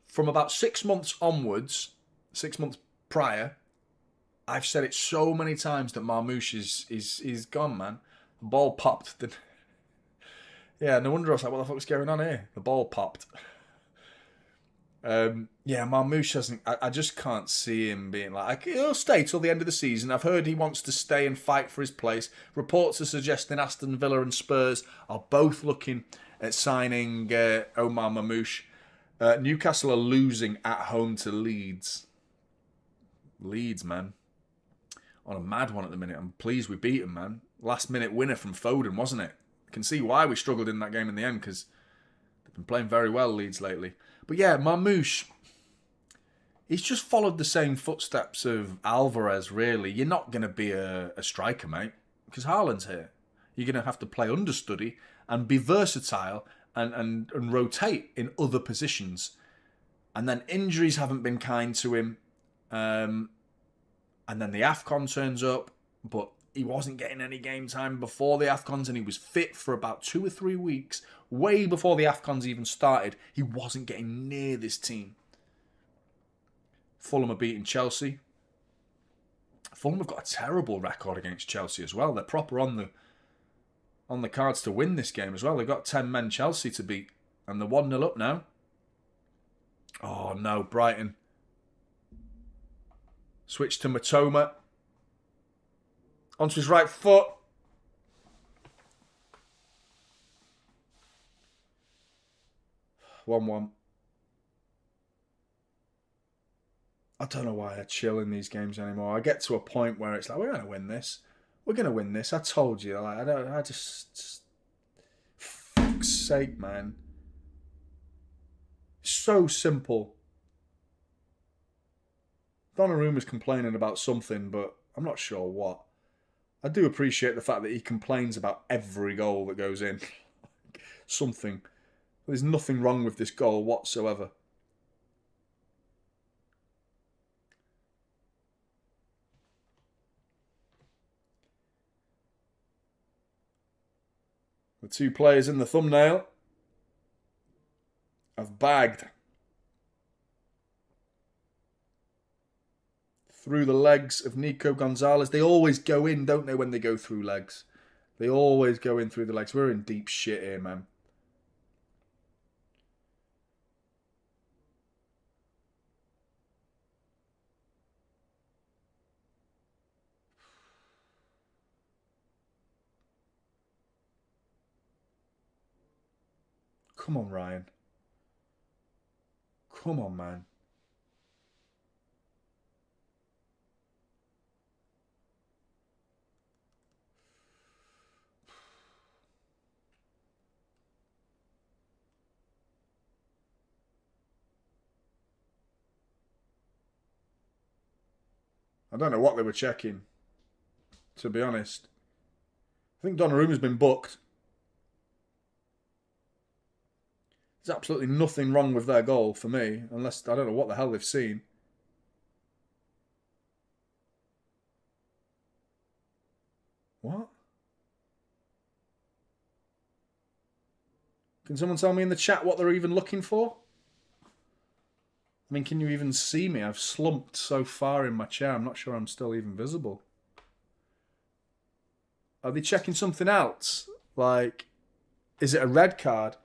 from about 6 months onwards, 6 months prior, I've said it so many times that Marmoush is gone, man. The ball popped. Yeah, no wonder I was like, what the fuck's going on here? The ball popped. Yeah, Marmoush hasn't... I just can't see him being like... He'll stay till the end of the season. I've heard he wants to stay and fight for his place. Reports are suggesting Aston Villa and Spurs are both looking at signing Omar Marmoush. Newcastle are losing at home to Leeds. Leeds, man. On a mad one at the minute. I'm pleased we beat them, man. Last minute winner from Foden, wasn't it? I can see why we struggled in that game in the end, because they've been playing very well, Leeds, lately. But yeah, Marmoush, he's just followed the same footsteps of Alvarez, really. You're not going to be a striker, mate, because Haaland's here. You're going to have to play understudy and be versatile and rotate in other positions. And then injuries haven't been kind to him. And then the AFCON turns up, but he wasn't getting any game time before the AFCONs, and he was fit for about 2 or 3 weeks, way before the AFCONs even started. He wasn't getting near this team. Fulham are beating Chelsea. Fulham have got a terrible record against Chelsea as well. They're proper on the cards to win this game as well. They've got 10 men Chelsea to beat, and they're 1-0 up now. Oh no, Brighton. Switch to Matoma. Onto his right foot. One. I don't know why I chill in these games anymore. I get to a point where it's like, we're going to win this. We're going to win this. I told you. Like, I just... Fuck's sake, man. So simple. Donnarumma's complaining about something, but I'm not sure what. I do appreciate the fact that he complains about every goal that goes in. Something. There's nothing wrong with this goal whatsoever. The two players in the thumbnail have bagged through the legs of Nico Gonzalez. They always go in, don't they, when they go through legs? They always go in through the legs. We're in deep shit here, man. Come on, Ryan. Come on, man. I don't know what they were checking, to be honest. I think Donnarumma's been booked. There's absolutely nothing wrong with their goal for me, unless I don't know what the hell they've seen. What? Can someone tell me in the chat what they're even looking for? I mean, can you even see me? I've slumped so far in my chair, I'm not sure I'm still even visible. Are they checking something else? Like, is it a red card?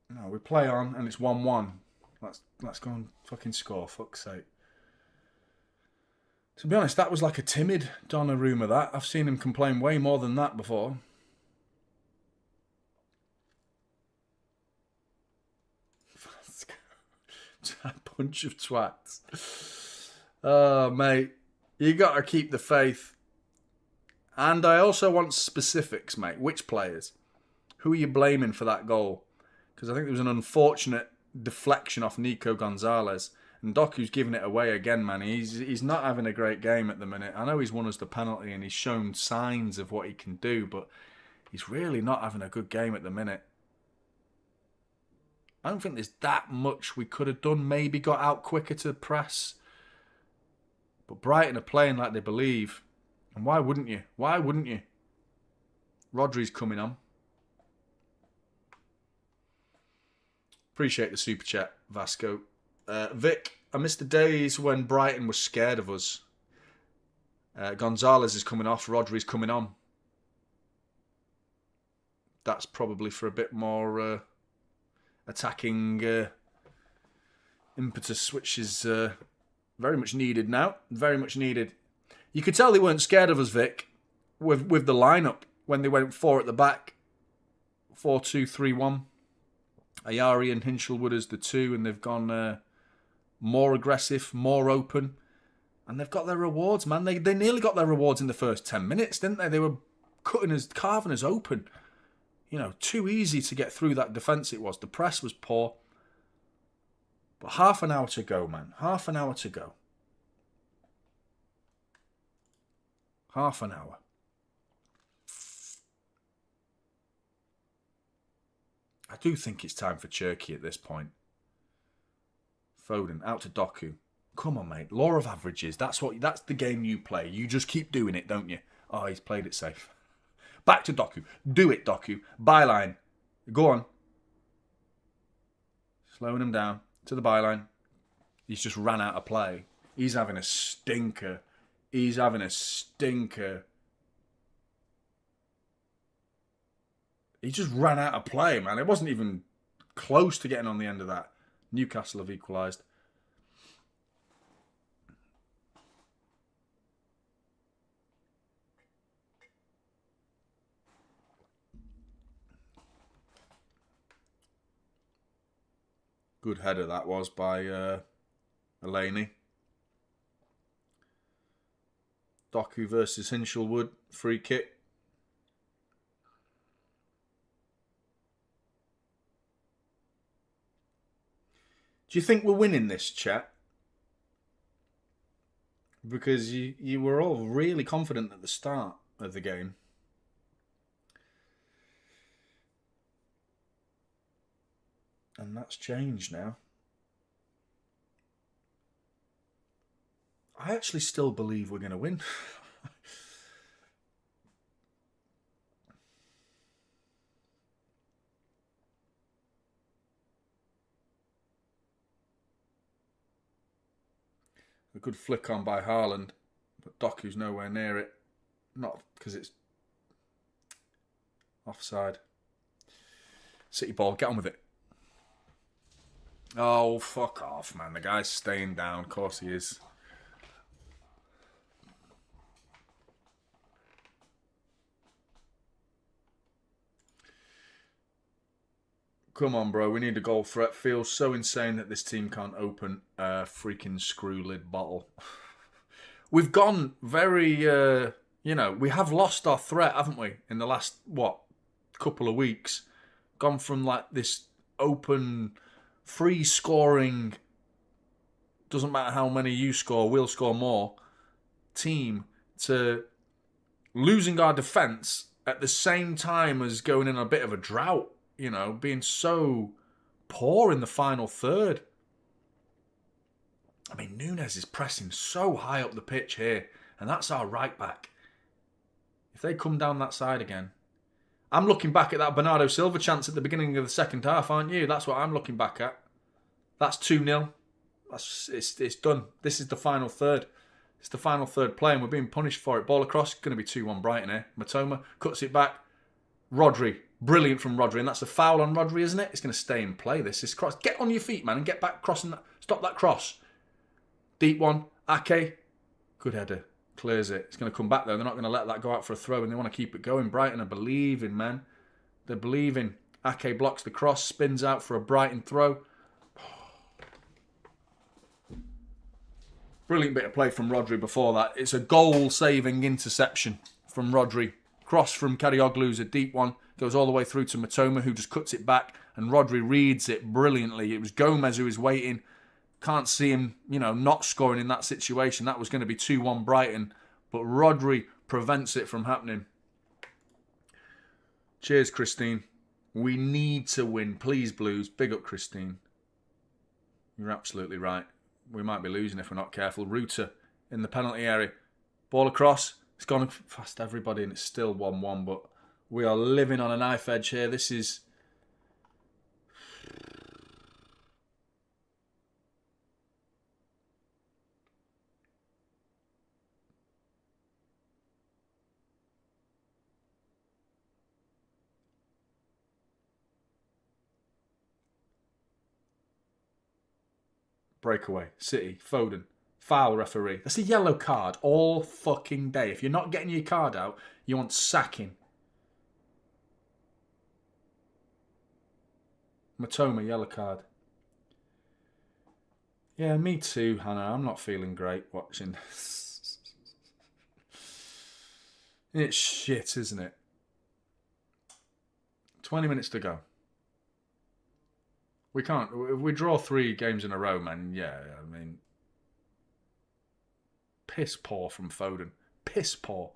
No, we play on and it's 1-1. Let's go and fucking score, fuck's sake. To be honest, that was like a timid Donnarumma, that. I've seen him complain way more than that before. A bunch of twats. Oh, mate. You got to keep the faith. And I also want specifics, mate. Which players? Who are you blaming for that goal? Because I think there was an unfortunate deflection off Nico Gonzalez. And Doku's giving it away again, man. He's not having a great game at the minute. I know he's won us the penalty and he's shown signs of what he can do, but he's really not having a good game at the minute. I don't think there's that much we could have done. Maybe got out quicker to press. But Brighton are playing like they believe. And why wouldn't you? Why wouldn't you? Rodri's coming on. Appreciate the super chat, Vasco. Vic, I missed the days when Brighton was scared of us. Gonzalez is coming off, Rodri's coming on. That's probably for a bit more attacking impetus, which is very much needed now. Very much needed. You could tell they weren't scared of us, Vic, with the lineup when they went 4 at the back. 4-2-3-1. Ayari and Hinchelwood as the 2, and they've gone more aggressive, more open. And they've got their rewards, man. They nearly got their rewards in the first 10 minutes, didn't they? They were carving us open. You know, too easy to get through that defence it was. The press was poor. But half an hour to go, man. Half an hour to go. Half an hour. I do think it's time for Cherky at this point. Foden, out to Doku. Come on, mate. Law of averages. That's the game you play. You just keep doing it, don't you? Oh, he's played it safe. Back to Doku. Do it, Doku. Byline. Go on. Slowing him down to the byline. He's just ran out of play. He's having a stinker. He's having a stinker. He just ran out of play, man. It wasn't even close to getting on the end of that. Newcastle have equalised. Good header that was by Eleni. Doku versus Hinshelwood. Free kick. Do you think we're winning this, chat? Because you were all really confident at the start of the game. And that's changed now. I actually still believe we're going to win. A good flick on by Haaland, but Doku's nowhere near it. Not because it's offside. City ball, get on with it. Oh, fuck off, man. The guy's staying down. Of course he is. Come on, bro. We need a goal threat. Feels so insane that this team can't open a freaking screw lid bottle. We've gone very, we have lost our threat, haven't we? In the last, couple of weeks. Gone from like this open, free scoring, doesn't matter how many you score, we'll score more, team to losing our defence at the same time as going in a bit of a drought. You know, being so poor in the final third. I mean, Nunes is pressing so high up the pitch here. And that's our right back. If they come down that side again. I'm looking back at that Bernardo Silva chance at the beginning of the second half, aren't you? That's what I'm looking back at. That's 2-0. It's done. This is the final third. It's the final third play and we're being punished for it. Ball across. Going to be 2-1 Brighton here. Matoma cuts it back. Rodri. Brilliant from Rodri, and that's a foul on Rodri, isn't it? It's going to stay in play, this cross. Get on your feet, man, and get back crossing that. Stop that cross. Deep one. Ake. Good header. Clears it. It's going to come back, though. They're not going to let that go out for a throw, and they want to keep it going. Brighton are believing, man. They're believing. Ake blocks the cross, spins out for a Brighton throw. Brilliant bit of play from Rodri before that. It's a goal-saving interception from Rodri. Cross from Karioglu's a deep one. Goes all the way through to Matoma, who just cuts it back. And Rodri reads it brilliantly. It was Gomez who was waiting. Can't see him, not scoring in that situation. That was going to be 2-1 Brighton. But Rodri prevents it from happening. Cheers, Christine. We need to win. Please, Blues. Big up, Christine. You're absolutely right. We might be losing if we're not careful. Ruta in the penalty area. Ball across. It's gone past everybody and it's still 1-1, but we are living on a knife edge here. This is... Breakaway. City. Foden. Foul, referee. That's a yellow card all fucking day. If you're not getting your card out, you want sacking. Matoma, yellow card. Yeah, me too, Hannah. I'm not feeling great watching this. It's shit, isn't it? 20 minutes to go. We can't. If we draw 3 games in a row, man, yeah, I mean, piss poor from Foden. Piss poor.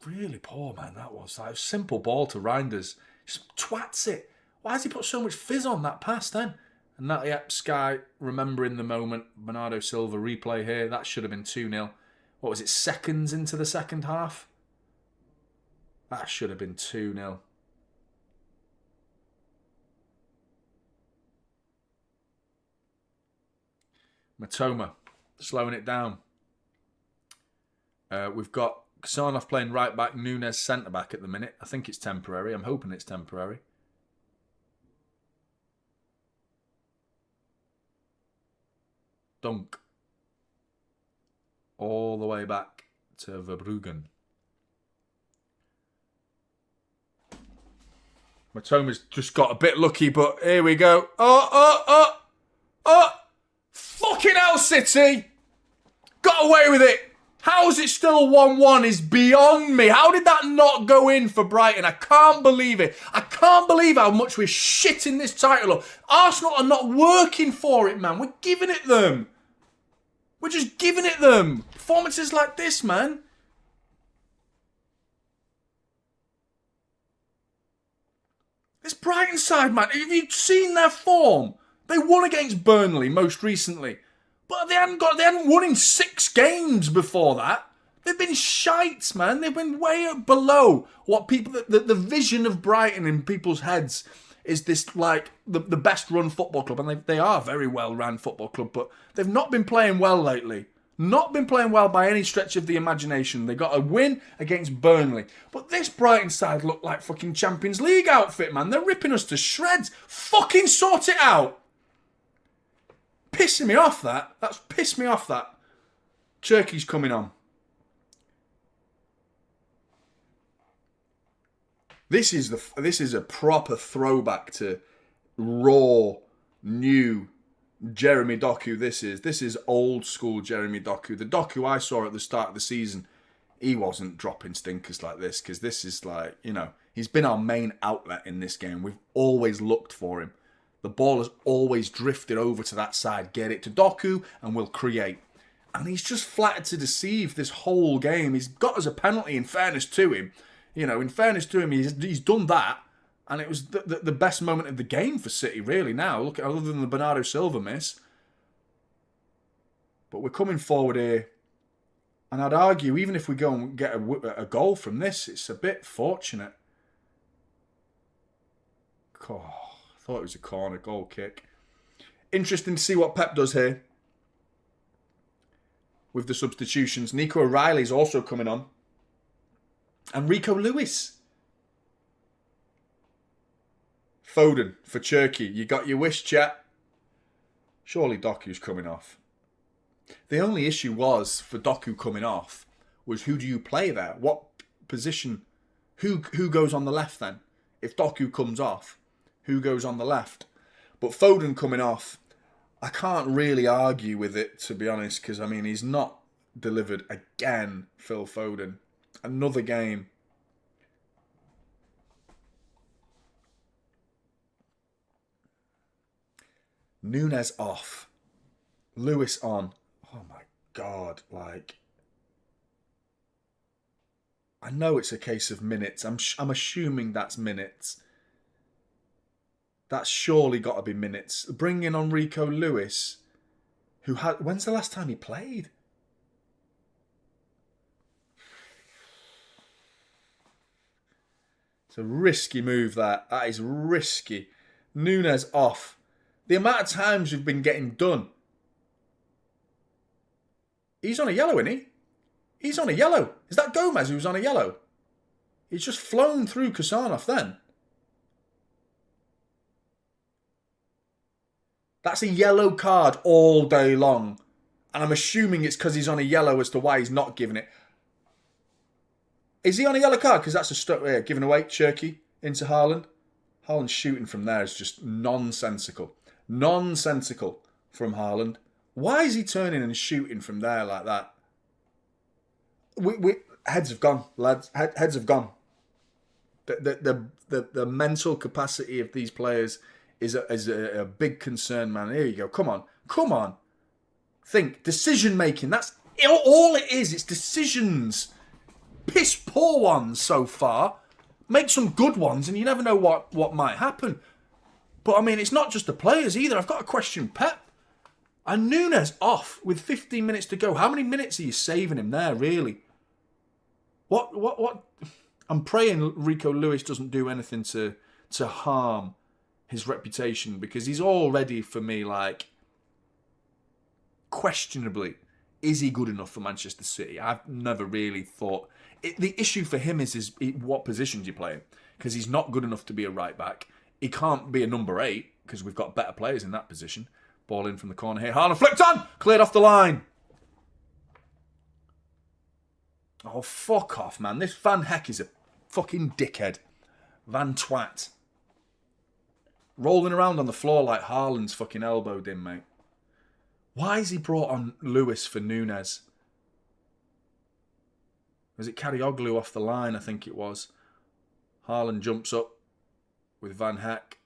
Really poor, man, that was. Like a simple ball to Reinders. Just twats it. Why has he put so much fizz on that pass then? And that, yep, Sky remembering the moment. Bernardo Silva replay here. That should have been 2-0. What was it, seconds into the second half? That should have been 2-0. Matoma slowing it down. We've got Sarnoff playing right back, Nunes centre back at the minute. I think it's temporary. I'm hoping it's temporary. Dunk. All the way back to Verbruggen. Matoma's just got a bit lucky, but here we go. Oh! Fucking hell, City! Got away with it! How is it still 1-1 is beyond me. How did that not go in for Brighton? I can't believe it. I can't believe how much we're shitting this title up. Arsenal are not working for it, man. We're giving it them. We're just giving it them. Performances like this, man. This Brighton side, man. Have you seen their form? They won against Burnley most recently. But they hadn't won in 6 games before that. They've been shites, man. They've been way below what people... The vision of Brighton in people's heads is this, like, the best run football club. And they are a very well ran football club, but they've not been playing well lately. Not been playing well by any stretch of the imagination. They got a win against Burnley. But this Brighton side look like fucking Champions League outfit, man. They're ripping us to shreds. Fucking sort it out. Pissing me off, that. That's pissed me off, that. Cherky's coming on. This is a proper throwback to raw, new Jeremy Doku. This is old school Jeremy Doku. The Doku I saw at the start of the season, he wasn't dropping stinkers like this, because this is like, you know, he's been our main outlet in this game. We've always looked for him. The ball has always drifted over to that side. Get it to Doku and we'll create. And he's just flattered to deceive this whole game. He's got us a penalty, in fairness to him. You know, in fairness to him, he's done that. And it was the best moment of the game for City, really, now. Look at, other than the Bernardo Silva miss. But we're coming forward here. And I'd argue, even if we go and get a goal from this, it's a bit fortunate. Oh, I thought it was a corner goal kick. Interesting to see what Pep does here with the substitutions. Nico O'Reilly's also coming on. And Rico Lewis. Foden for Cherky. You got your wish, chat. Surely Doku's coming off. The only issue was, for Doku coming off, was who do you play there? What position? Who goes on the left then? If Doku comes off, who goes on the left? But Foden coming off, I can't really argue with it, to be honest, because, I mean, he's not delivered again, Phil Foden. Another game. Nunes off. Lewis on. Oh my God, like... I know it's a case of minutes. I'm assuming that's minutes. That's surely got to be minutes. Bringing on Rico Lewis, who had... When's the last time he played? It's a risky move, that. That is risky. Nunes off. The amount of times we've been getting done. He's on a yellow, isn't he? He's on a yellow. Is that Gomez who's on a yellow? He's just flown through Kusanov then. That's a yellow card all day long. And I'm assuming it's because he's on a yellow as to why he's not giving it. Is he on a yellow card? Because that's giving away, Cherky into Haaland. Haaland's shooting from there is just nonsensical. Nonsensical from Haaland. Why is he turning and shooting from there like that? Heads have gone, lads. Heads have gone. The mental capacity of these players is a big concern, man. Here you go. Come on. Think. Decision making. That's all it is. It's decisions. Piss poor ones so far. Make some good ones and you never know what might happen. But I mean, it's not just the players either. I've got to question Pep. And Nunes off with 15 minutes to go. How many minutes are you saving him there, really? What? I'm praying Rico Lewis doesn't do anything to harm his reputation, because he's already, for me, like, questionably, is he good enough for Manchester City? I've never really thought... the issue for him is what positions you play him, because he's not good enough to be a right back. He can't be a number 8, because we've got better players in that position. Ball in from the corner here. Haaland flicked on! Cleared off the line. Oh, fuck off, man. This Van Heck is a fucking dickhead. Van Twat. Rolling around on the floor like Haaland's fucking elbowed him, mate. Why has he brought on Lewis for Nunes? Was it Karioglu off the line, I think it was. Haaland jumps up with Van Heck.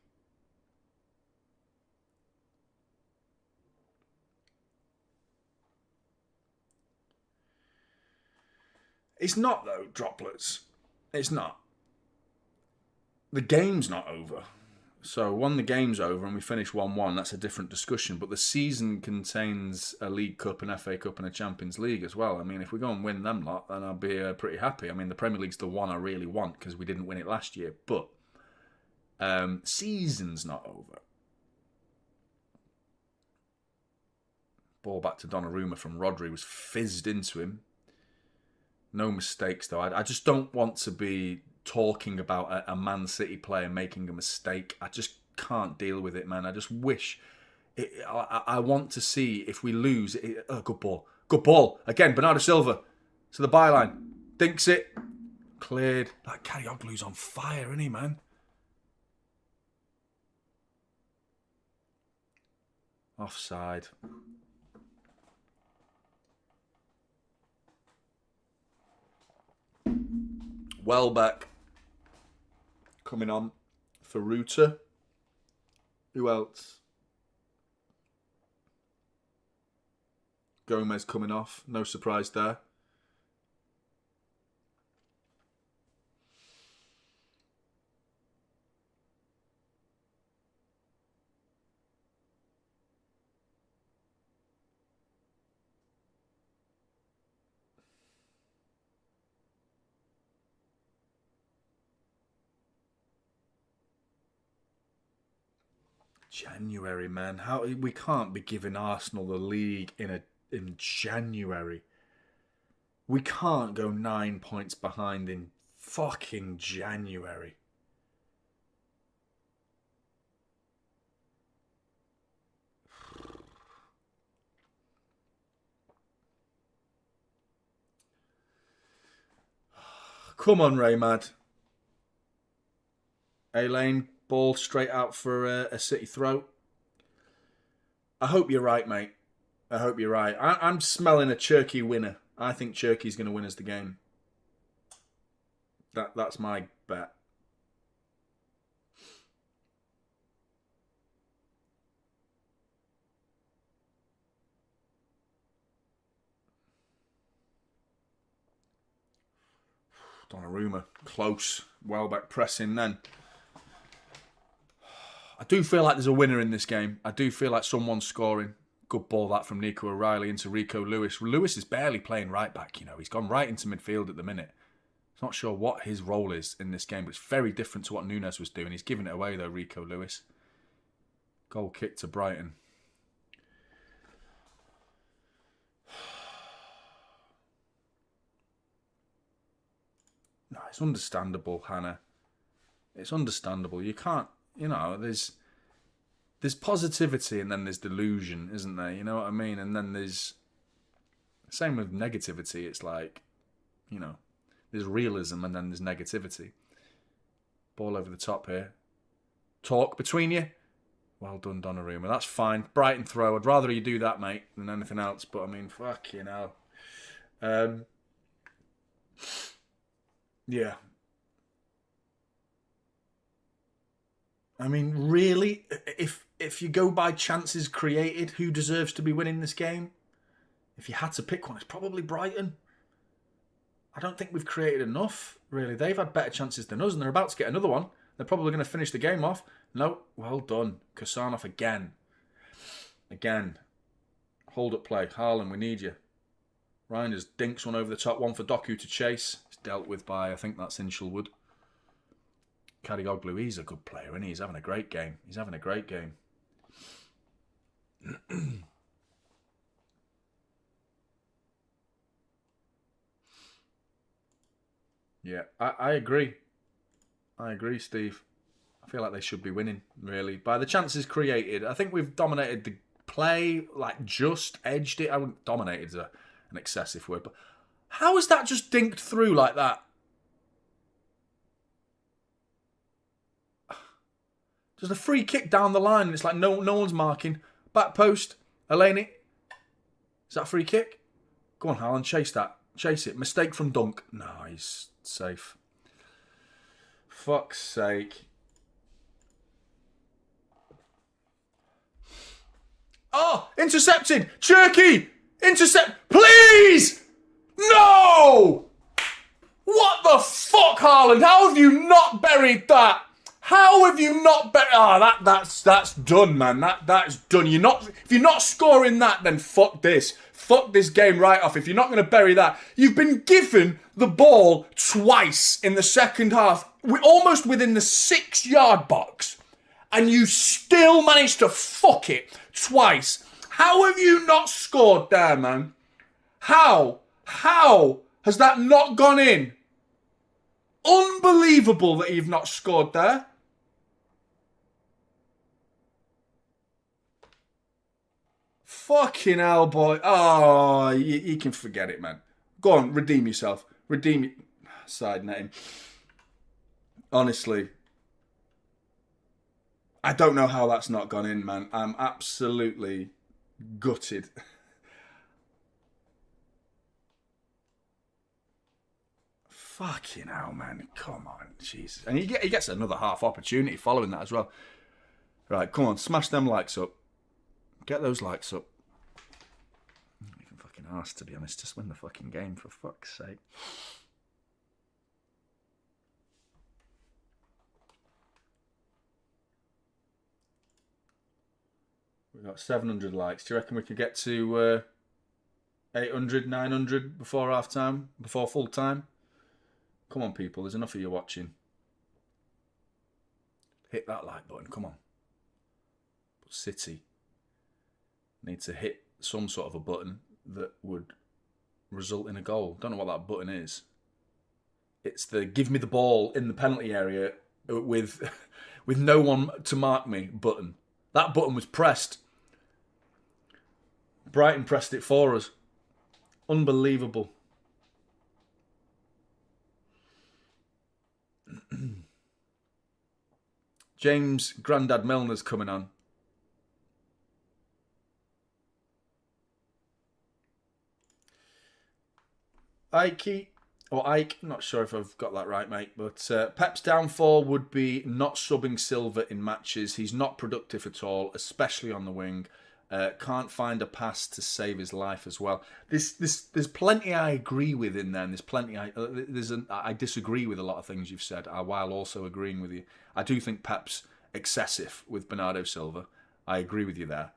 It's not, though, droplets. It's not. The game's not over. So, when the game's over and we finish 1-1, that's a different discussion. But the season contains a League Cup, an FA Cup and a Champions League as well. I mean, if we go and win them lot, then I'll be pretty happy. I mean, the Premier League's the one I really want because we didn't win it last year. But season's not over. Ball back to Donnarumma from Rodri was fizzed into him. No mistakes, though. I just don't want to be talking about a Man City player making a mistake. I just can't deal with it, man. I just wish... I want to see if we lose... good ball. Good ball. Again, Bernardo Silva to the byline. Dinks it. Cleared. That Karioglu's on fire, isn't he, man? Offside. Welbeck coming on for Ruta. Who else? Gomez coming off. No surprise there. January, man. How we can't be giving Arsenal the league in January. We can't go 9 points behind in fucking January. Come on, Raymad. A-Lane. Ball straight out for a City throw. I hope you're right, mate. I hope you're right. I'm smelling a Cherky winner. I think Cherky's going to win us the game. That's my bet. Donnarumma, close. Welbeck pressing then. I do feel like there's a winner in this game. I do feel like someone's scoring. Good ball that from Nico O'Reilly into Rico Lewis. Lewis is barely playing right back, you know. He's gone right into midfield at the minute. I'm not sure what his role is in this game, but it's very different to what Nunes was doing. He's giving it away, though, Rico Lewis. Goal kick to Brighton. No, it's understandable, Hannah. It's understandable. You can't... You know, there's positivity and then there's delusion, isn't there? You know what I mean? And then there's... Same with negativity. It's like, you know, There's realism and then there's negativity. Ball over the top here. Talk between you. Well done, Donnarumma. That's fine. Brighton throw. I'd rather you do that, mate, than anything else. But, I mean, fucking hell. Yeah. I mean, really? If you go by chances created, who deserves to be winning this game? If you had to pick one, it's probably Brighton. I don't think we've created enough, really. They've had better chances than us, and they're about to get another one. They're probably going to finish the game off. No, well done. Kusanov again. Again. Hold up play. Haaland, we need you. Reinders dinks one over the top, one for Doku to chase. It's dealt with by, I think that's Inshelwood. Kadioglu, he's a good player, isn't he? He's having a great game. He's having a great game. Yeah, I agree. I agree, Steve. I feel like they should be winning, really. By the chances created, I think we've dominated the play, like just edged it. I wouldn't dominated is an excessive word, but how is that just dinked through like that? There's a free kick down the line, and it's like no one's marking. Back post, Eleni. Is that a free kick? Go on, Haaland, chase that. Chase it. Mistake from Dunk. No, he's safe. Fuck's sake. Oh, intercepted. Cherky. Intercept. Please. No. What the fuck, Haaland? How have you not buried that? How have you not buried? Oh, that's done, man. That's done. If you're not scoring that, then fuck this. Fuck this game right off. If you're not going to bury that, you've been given the ball twice in the second half. We're almost within the 6-yard box, and you still managed to fuck it twice. How have you not scored there, man? How has that not gone in? Unbelievable that you've not scored there. Fucking hell, boy. Oh, you can forget it, man. Go on, redeem yourself. Redeem it. Side netting. Honestly. I don't know how that's not gone in, man. I'm absolutely gutted. Fucking hell, man. Come on. Jeez. And he gets another half opportunity following that as well. Right, come on. Smash them likes up. Get those likes up. I'm not even fucking arsed, to be honest. Just win the fucking game, for fuck's sake. We've got 700 likes. Do you reckon we could get to 800, 900 before half time? Before full time? Come on, people. There's enough of you watching. Hit that like button. Come on. But City need to hit some sort of a button that would result in a goal. Don't know what that button is. It's the give me the ball in the penalty area with no one to mark me button. That button was pressed. Brighton pressed it for us. Unbelievable. James Grandad Milner's coming on. Ike, I'm not sure if I've got that right, mate, but Pep's downfall would be not subbing Silva in matches. He's not productive at all, especially on the wing. Can't find a pass to save his life as well. There's plenty I agree with in there, and there's plenty I disagree with a lot of things you've said, while also agreeing with you. I do think Pep's excessive with Bernardo Silva. I agree with you there.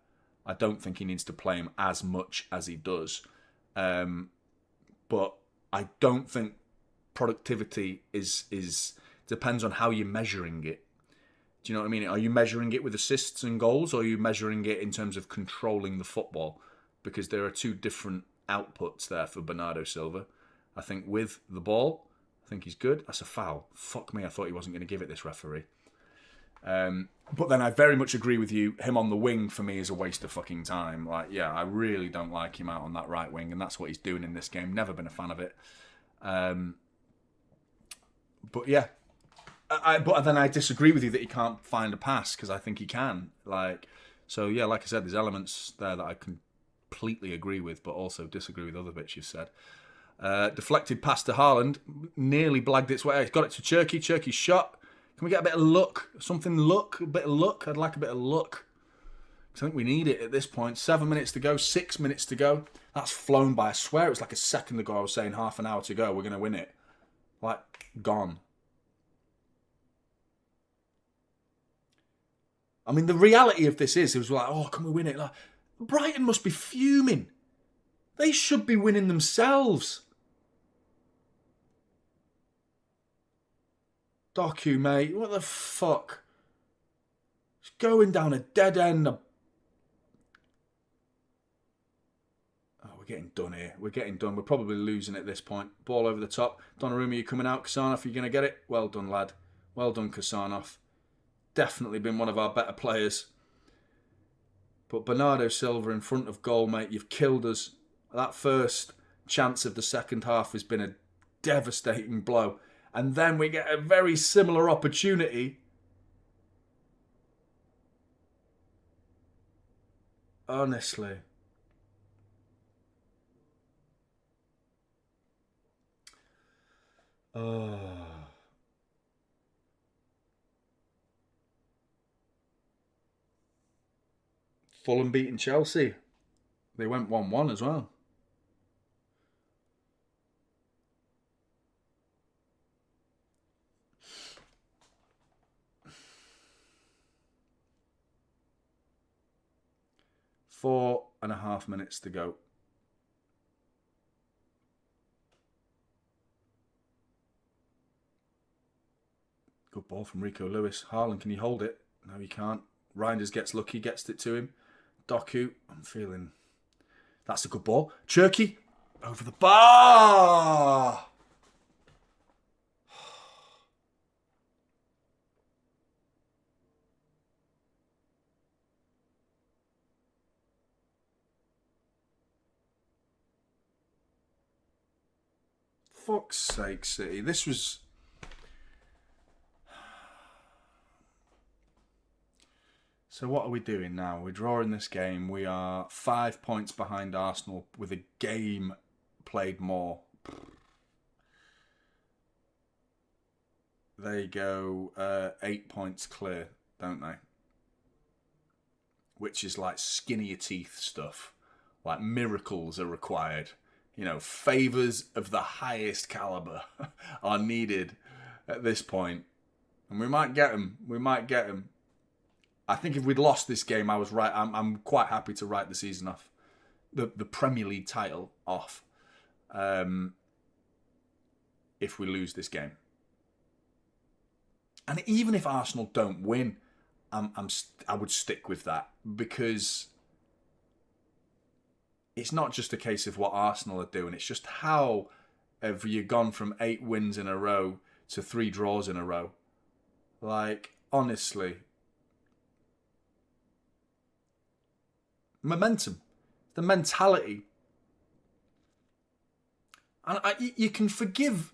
I don't think he needs to play him as much as he does. But I don't think productivity depends on how you're measuring it. Do you know what I mean? Are you measuring it with assists and goals, or are you measuring it in terms of controlling the football? Because there are two different outputs there for Bernardo Silva. I think with the ball, I think he's good. That's a foul. Fuck me, I thought he wasn't going to give it, this referee. But then I very much agree with you. Him on the wing, for me, is a waste of fucking time. Like, yeah, I really don't like him out on that right wing, and that's what he's doing in this game. Never been a fan of it. But yeah, but then I disagree with you that he can't find a pass, because I think he can. So yeah, like I said, there's elements there that I completely agree with, but also disagree with other bits you've said. Deflected pass to Haaland, nearly blagged its way. He's got it to Cherki. Cherki's shot. Can we get a bit of luck? A bit of luck? I'd like a bit of luck. I think we need it at this point. 7 minutes to go, 6 minutes to go. That's flown by. I swear it was like a second ago I was saying half an hour to go. We're going to win it. Gone. I mean, the reality of this is, it was like, oh, can we win it? Brighton must be fuming. They should be winning themselves. Doku, mate, what the fuck? It's going down a dead end. Oh, we're getting done here. We're getting done. We're probably losing at this point. Ball over the top. Donnarumma, you coming out? Kasanov, are you going to get it? Well done, lad. Well done, Kasanov. Definitely been one of our better players. But Bernardo Silva in front of goal, mate. You've killed us. That first chance of the second half has been a devastating blow. And then we get a very similar opportunity. Honestly. Oh. Fulham beating Chelsea. They went 1-1 as well. 4.5 minutes to go. Good ball from Rico Lewis. Haaland, can you hold it? No, he can't. Reinders gets lucky, gets it to him. Doku, I'm feeling... That's a good ball. Cherki, over the bar! Fuck's sake, City. This was... So what are we doing now? We're drawing this game. We are 5 points behind Arsenal with a game played more. They go 8 points clear, don't they? Which is like skinny your teeth stuff. Like miracles are required. You know, favours of the highest calibre are needed at this point. And we might get them. We might get them. I think if we'd lost this game, I was right. I'm quite happy to write the season off, the Premier League title off. If we lose this game, and even if Arsenal don't win, I would stick with that, because it's not just a case of what Arsenal are doing. It's just how have you gone from 8 wins in a row to 3 draws in a row? Like, honestly. Momentum, the mentality. And you can forgive,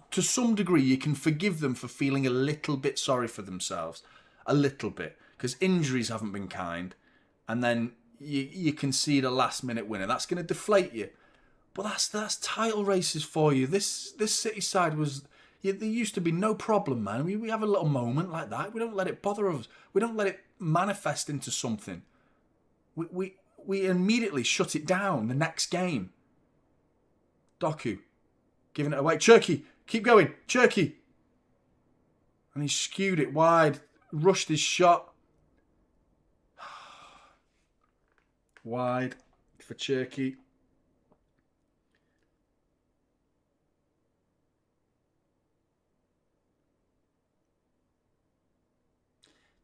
to some degree, you can forgive them for feeling a little bit sorry for themselves. A little bit. Because injuries haven't been kind. And then you concede a last-minute winner. That's going to deflate you. But that's title races for you. This City side was... There used to be no problem, man. We have a little moment like that. We don't let it bother us. We don't let it manifest into something. We immediately shut it down the next game. Doku, giving it away. Cherki, keep going. Cherki. And he skewed it wide. Rushed his shot. Wide for Cherki.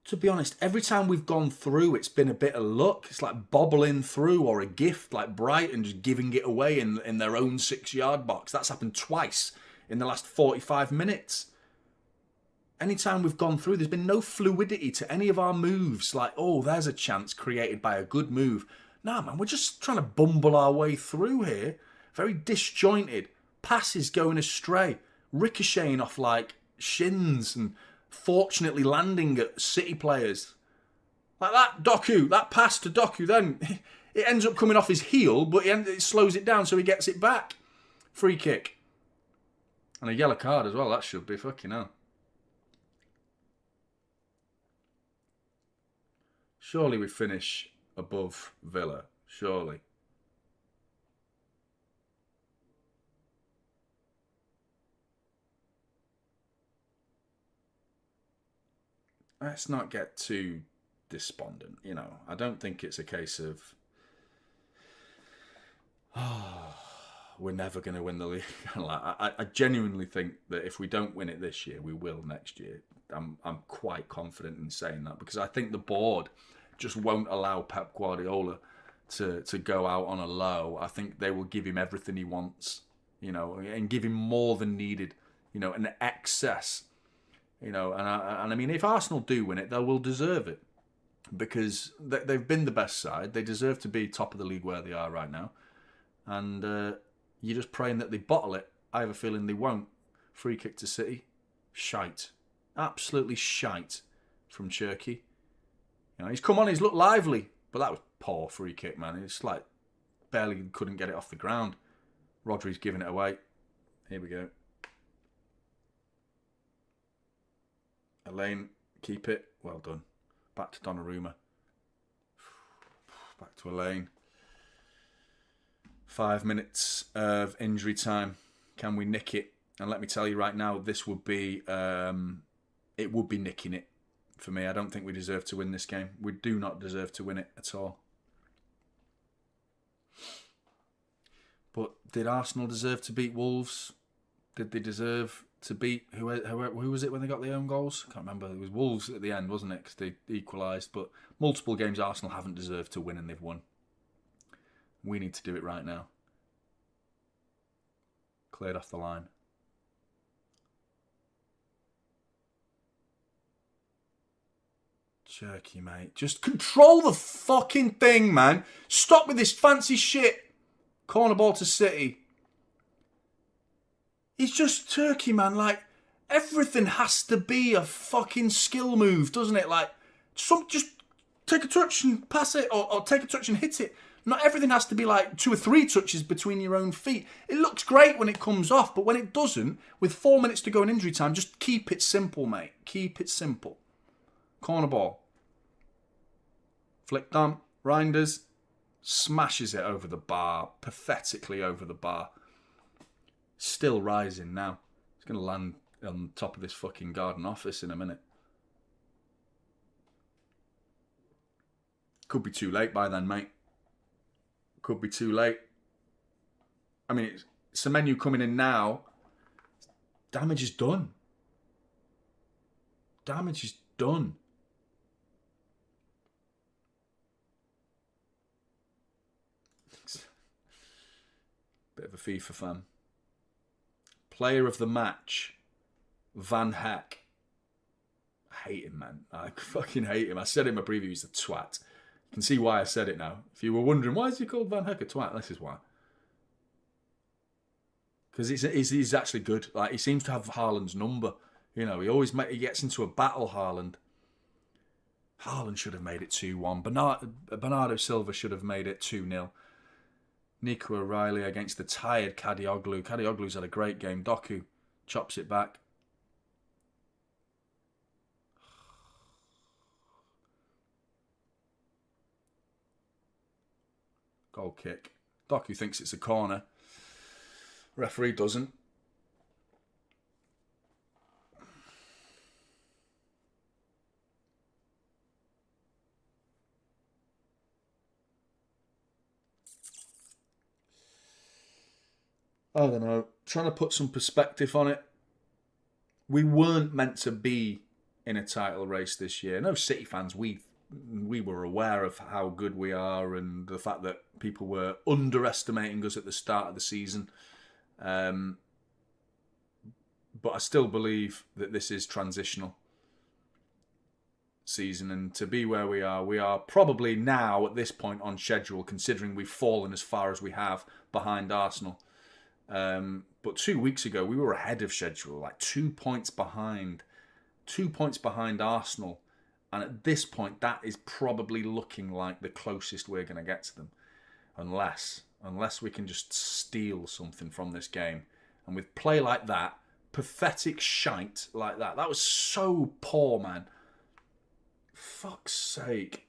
To be honest, every time we've gone through, it's been a bit of luck. It's like bobbling through, or a gift, like Brighton just giving it away in their own 6-yard box. That's happened twice in the last 45 minutes. Anytime we've gone through, there's been no fluidity to any of our moves. Like, oh, there's a chance created by a good move. Nah, man, we're just trying to bumble our way through here. Very disjointed. Passes going astray. ricocheting off like shins and fortunately landing at City players. Like that Doku, that pass to Doku, then it ends up coming off his heel, but it slows it down so he gets it back. Free kick. And a yellow card as well, that should be fucking hell. Surely we finish above Villa, surely. Let's not get too despondent, you know. I don't think it's a case of, we're never going to win the league. I genuinely think that if we don't win it this year, we will next year. I'm quite confident in saying that, because I think the board just won't allow Pep Guardiola to go out on a low. I think they will give him everything he wants, you know, and give him more than needed, you know, an excess. You know, and I mean, if Arsenal do win it, they will deserve it, because they've been the best side. They deserve to be top of the league where they are right now. And you're just praying that they bottle it. I have a feeling they won't. Free kick to City. Shite. Absolutely shite from Cherky. You know, he's come on, he's looked lively, but that was poor free kick, man. It's like barely couldn't get it off the ground. Rodri's giving it away. Here we go. Elaine, keep it. Well done. Back to Donnarumma. Back to Elaine. 5 minutes of injury time. Can we nick it? And let me tell you right now, this would be, it would be nicking it for me. I don't think we deserve to win this game. We do not deserve to win it at all. But did Arsenal deserve to beat Wolves? Did they deserve to beat who was it when they got their own goals? I can't remember. It was Wolves at the end, wasn't it? Because they equalised. But multiple games Arsenal haven't deserved to win, and they've won. We need to do it right now. Cleared off the line. Jerky, mate. Just control the fucking thing, man. Stop with this fancy shit. Corner ball to City. He's just Turkey, man. Like, everything has to be a fucking skill move, doesn't it? Like, just take a touch and pass it, or take a touch and hit it. Not everything has to be like 2 or 3 touches between your own feet. It looks great when it comes off, but when it doesn't, with 4 minutes to go in injury time, just keep it simple, mate. Keep it simple. Corner ball. Flicked on. Reinders smashes it over the bar. Pathetically over the bar. Still rising now. It's going to land on top of this fucking garden office in a minute. Could be too late by then, mate. Could be too late. I mean, it's a menu coming in now. Damage is done. Damage is done. Bit of a FIFA fan. Player of the match, Van Heck. I hate him, man. I fucking hate him. I said in my preview, he's a twat. You can see why I said it now. If you were wondering, why is he called Van Heck a twat? This is why. Because he's actually good. Like, he seems to have Haaland's number. You know, he gets into a battle, Haaland. Haaland should have made it 2-1. Bernardo Silva should have made it 2-0. Nico O'Reilly against the tired Kadioglu. Kadioglu's had a great game. Doku chops it back. Goal kick. Doku thinks it's a corner. Referee doesn't. I don't know. Trying to put some perspective on it. We weren't meant to be in a title race this year. No City fans, we were aware of how good we are and the fact that people were underestimating us at the start of the season. But I still believe that this is transitional season, and to be where we are probably now at this point on schedule, considering we've fallen as far as we have behind Arsenal. But 2 weeks ago, we were ahead of schedule, like 2 points behind. 2 points behind Arsenal. And at this point, that is probably looking like the closest we're going to get to them. Unless we can just steal something from this game. And with play like that, pathetic shite like that. That was so poor, man. Fuck's sake.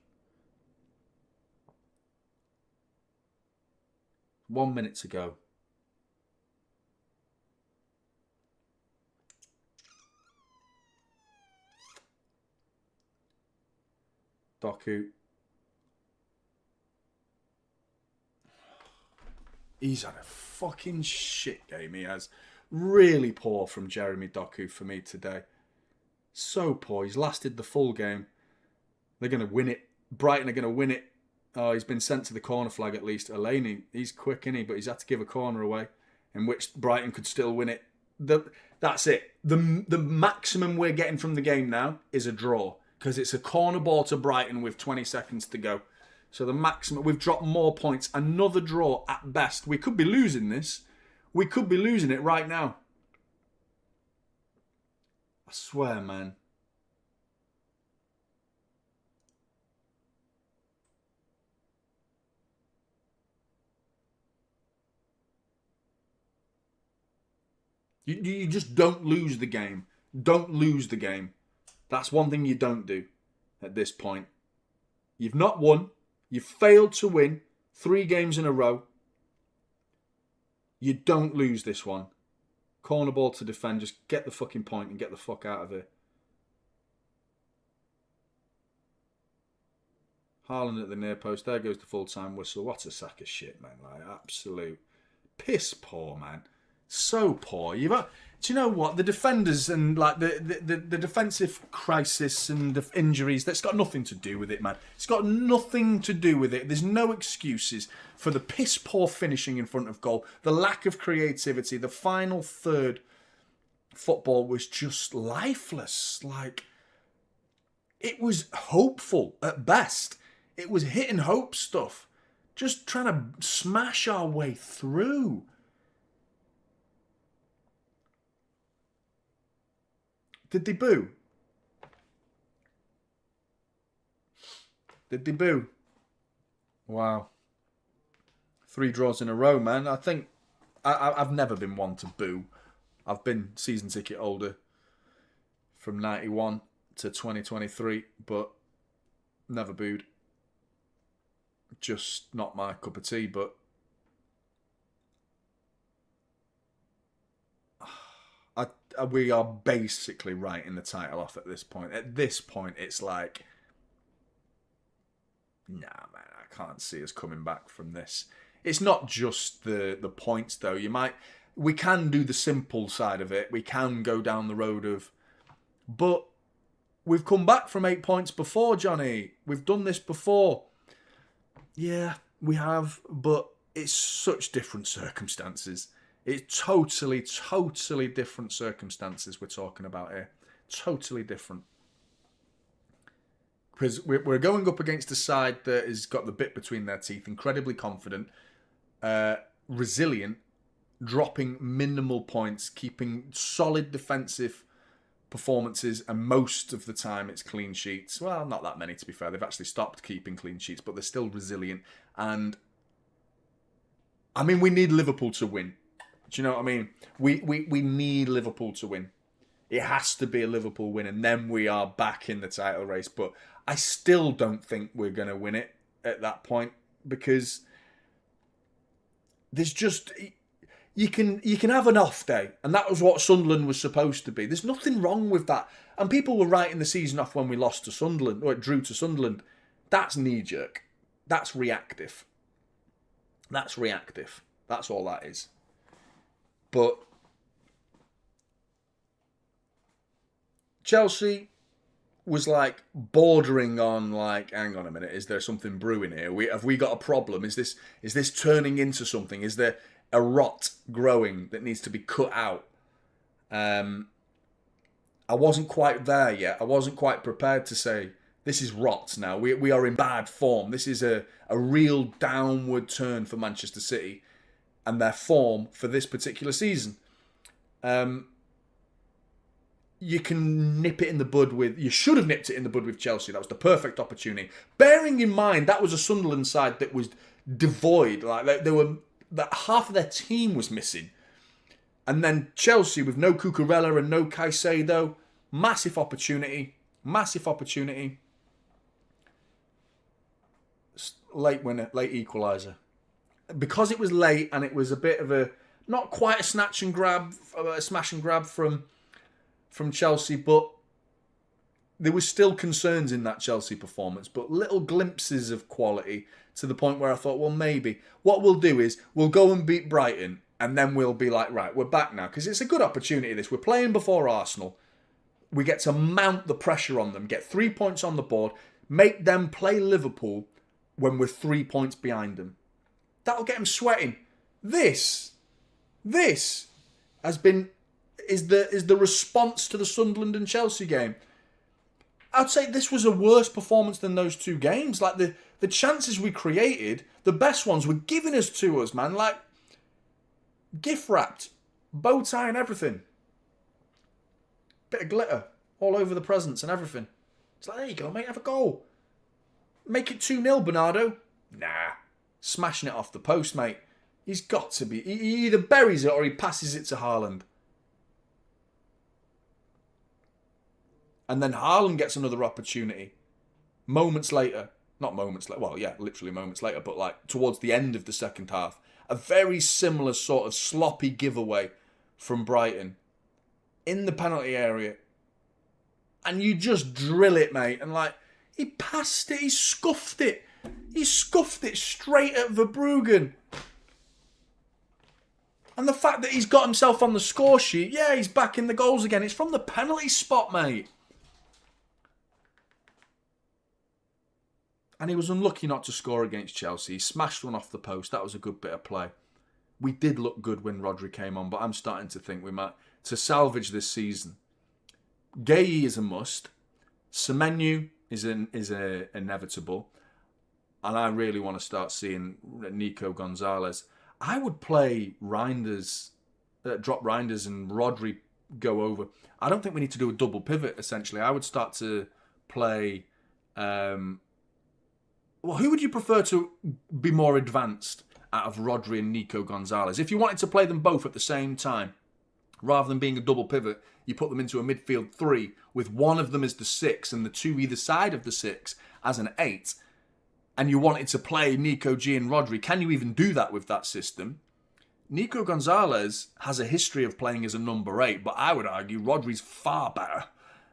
1 minute to go. Doku. He's had a fucking shit game, he has. Really poor from Jeremy Doku for me today. So poor. He's lasted the full game. They're going to win it. Brighton are going to win it. Oh, he's been sent to the corner flag at least. Eleni, he's quick, isn't he? But he's had to give a corner away in which Brighton could still win it. That's it. The maximum we're getting from the game now is a draw. Because it's a corner ball to Brighton with 20 seconds to go. So the maximum, we've dropped more points. Another draw at best. We could be losing this. We could be losing it right now. I swear, man. You just don't lose the game. Don't lose the game. That's one thing you don't do at this point. You've not won. You've failed to win 3 games in a row. You don't lose this one. Corner ball to defend. Just get the fucking point and get the fuck out of here. Haaland at the near post. There goes the full-time whistle. What a sack of shit, man. Like, absolute piss poor, man. So poor. Do you know what? The defenders and like the defensive crisis and the injuries, that's got nothing to do with it, man. It's got nothing to do with it. There's no excuses for the piss poor finishing in front of goal, the lack of creativity. The final third football was just lifeless. Like, it was hopeful at best. It was hit and hope stuff. Just trying to smash our way through. Did they boo? Did they boo? Wow. 3 draws in a row, man. I think I've never been one to boo. I've been season ticket holder from 91 to 2023, but never booed. Just not my cup of tea, but we are basically writing the title off at this point. At this point, it's like, nah, man, I can't see us coming back from this. It's not just the points, though. We can do the simple side of it. We can go down the road of, but we've come back from 8 points before, Jonny. We've done this before. Yeah, we have, but it's such different circumstances. It's totally different circumstances we're talking about here. Totally different. Because we're going up against a side that has got the bit between their teeth, incredibly confident, resilient, dropping minimal points, keeping solid defensive performances, and most of the time it's clean sheets. Well, not that many, to be fair. They've actually stopped keeping clean sheets, but they're still resilient. And, I mean, we need Liverpool to win. Do you know what I mean? We need Liverpool to win. It has to be a Liverpool win, and then we are back in the title race. But I still don't think we're going to win it at that point, because there's just, you can have an off day, and that was what Sunderland was supposed to be. There's nothing wrong with that. And people were writing the season off when we lost to Sunderland, or it drew to Sunderland. That's knee-jerk. That's reactive. That's reactive. That's all that is. But Chelsea was like bordering on like, hang on a minute, is there something brewing here? Have we got a problem? Is this turning into something? Is there a rot growing that needs to be cut out? I wasn't quite there yet. I wasn't quite prepared to say this is rot now. We are in bad form. This is a real downward turn for Manchester City. and their form for this particular season. You can nip it in the bud with... You should have nipped it in the bud with Chelsea. That was the perfect opportunity. Bearing in mind, that was a Sunderland side that was devoid. Like they were... That half of their team was missing. And then Chelsea with no Cucurella and no Caicedo. Massive opportunity. Massive opportunity. Late winner. Late equaliser. Because it was late and it was a bit of a... Not quite a snatch and grab... A smash and grab from Chelsea, but there was still concerns in that Chelsea performance, but little glimpses of quality to the point where I thought, well, maybe. What we'll do is we'll go and beat Brighton, and then we'll be like, right, we're back now, because it's a good opportunity, this. We're playing before Arsenal. We get to mount the pressure on them, get 3 points on the board, make them play Liverpool when we're 3 points behind them. That'll get them sweating. This has been... is the response to the Sunderland and Chelsea game. I'd say this was a worse performance than those two games. Like, the chances we created, the best ones were given us to us, man. Like, gift wrapped, bow tie and everything. Bit of glitter all over the presents and everything. It's like, there you go, mate, have a goal. Make it 2-0, Bernardo. Nah. Smashing it off the post, mate. He's got to be. He either buries it or he passes it to Haaland. And then Haaland gets another opportunity. Moments later. Not moments later. Well, yeah, literally moments later. But like towards the end of the second half. A very similar sort of sloppy giveaway from Brighton. In the penalty area. And you just drill it, mate. And like, he passed it. He scuffed it. He scuffed it straight at Verbruggen. And the fact that he's got himself on the score sheet. Yeah, he's back in the goals again. It's from the penalty spot, mate. And he was unlucky not to score against Chelsea. He smashed one off the post. That was a good bit of play. We did look good when Rodri came on, but I'm starting to think we might... To salvage this season, Gueye is a must. Semenyo is inevitable. And I really want to start seeing Nico Gonzalez. I would play Reinders, drop Reinders and Rodri go over. I don't think we need to do a double pivot, essentially. I would start to play... Well, who would you prefer to be more advanced out of Rodri and Nico Gonzalez? If you wanted to play them both at the same time, rather than being a double pivot, you put them into a midfield three with one of them as the 6 and the 2 either side of the 6 as an 8, and you wanted to play Nico G and Rodri, can you even do that with that system? Nico Gonzalez has a history of playing as a number 8, but I would argue Rodri's far better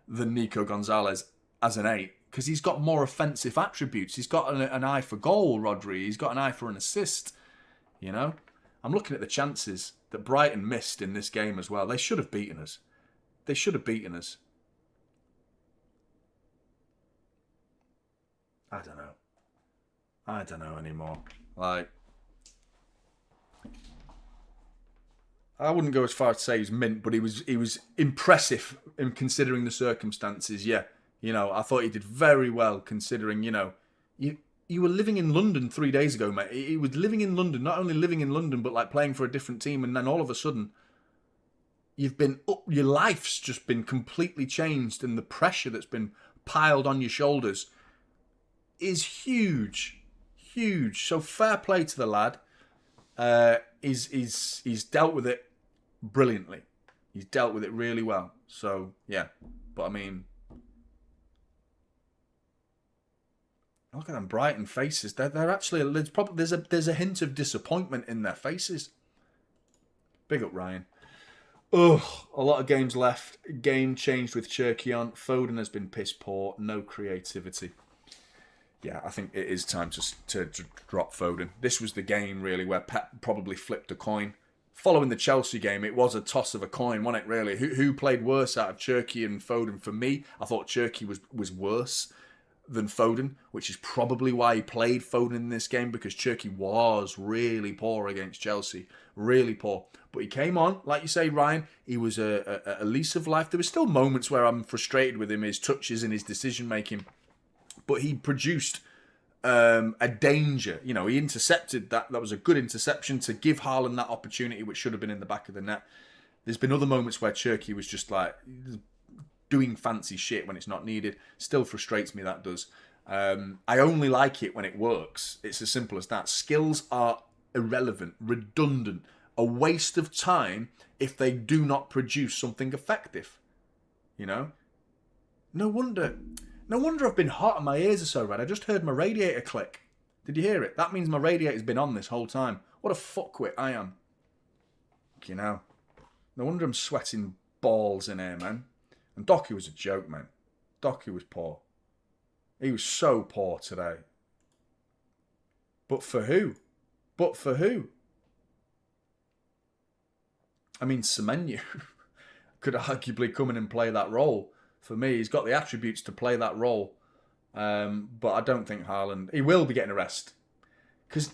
than Nico Gonzalez as an 8. Because he's got more offensive attributes. He's got an eye for goal, Rodri. He's got an eye for an assist. You know? I'm looking at the chances that Brighton missed in this game as well. They should have beaten us. They should have beaten us. I don't know. I don't know anymore. Like... I wouldn't go as far as to say he's mint, but he was impressive in considering the circumstances, yeah. You know, I thought he did very well considering, you know, you were living in London 3 days ago, mate. He was living in London, not only living in London, but like playing for a different team. And then all of a sudden, your life's just been completely changed. And the pressure that's been piled on your shoulders is huge, huge. So fair play to the lad. He's dealt with it brilliantly. He's dealt with it really well. So, yeah. But I mean... Look at them Brighton faces. They're actually there's a hint of disappointment in their faces. Big up Ryan. Ugh, a lot of games left. Game changed with Cherky on. Foden has been piss poor. No creativity. Yeah, I think it is time to drop Foden. This was the game really where Pep probably flipped a coin. Following the Chelsea game, it was a toss of a coin, wasn't it? Really, who played worse out of Cherky and Foden? For me, I thought Cherky was worse than Foden, which is probably why he played Foden in this game, because Cherky was really poor against Chelsea. Really poor. But he came on, like you say, Ryan, he was a lease of life. There were still moments where I'm frustrated with him, his touches and his decision-making. But he produced a danger. You know, he intercepted that. That was a good interception to give Haaland that opportunity, which should have been in the back of the net. There's been other moments where Cherki was just like doing fancy shit when it's not needed. Still frustrates me, that does. I only like it when it works. It's as simple as that. Skills are irrelevant, redundant, a waste of time if they do not produce something effective. You know? No wonder I've been hot and my ears are so red. I just heard my radiator click. Did you hear it? That means my radiator's been on this whole time. What a fuckwit I am. You know. No wonder I'm sweating balls in here, man. And Doku was a joke, man. Doku was poor. He was so poor today. But for who? But for who? I mean, Semenyo could arguably come in and play that role. For me, he's got the attributes to play that role. But I don't think Haaland... He will be getting a rest. Because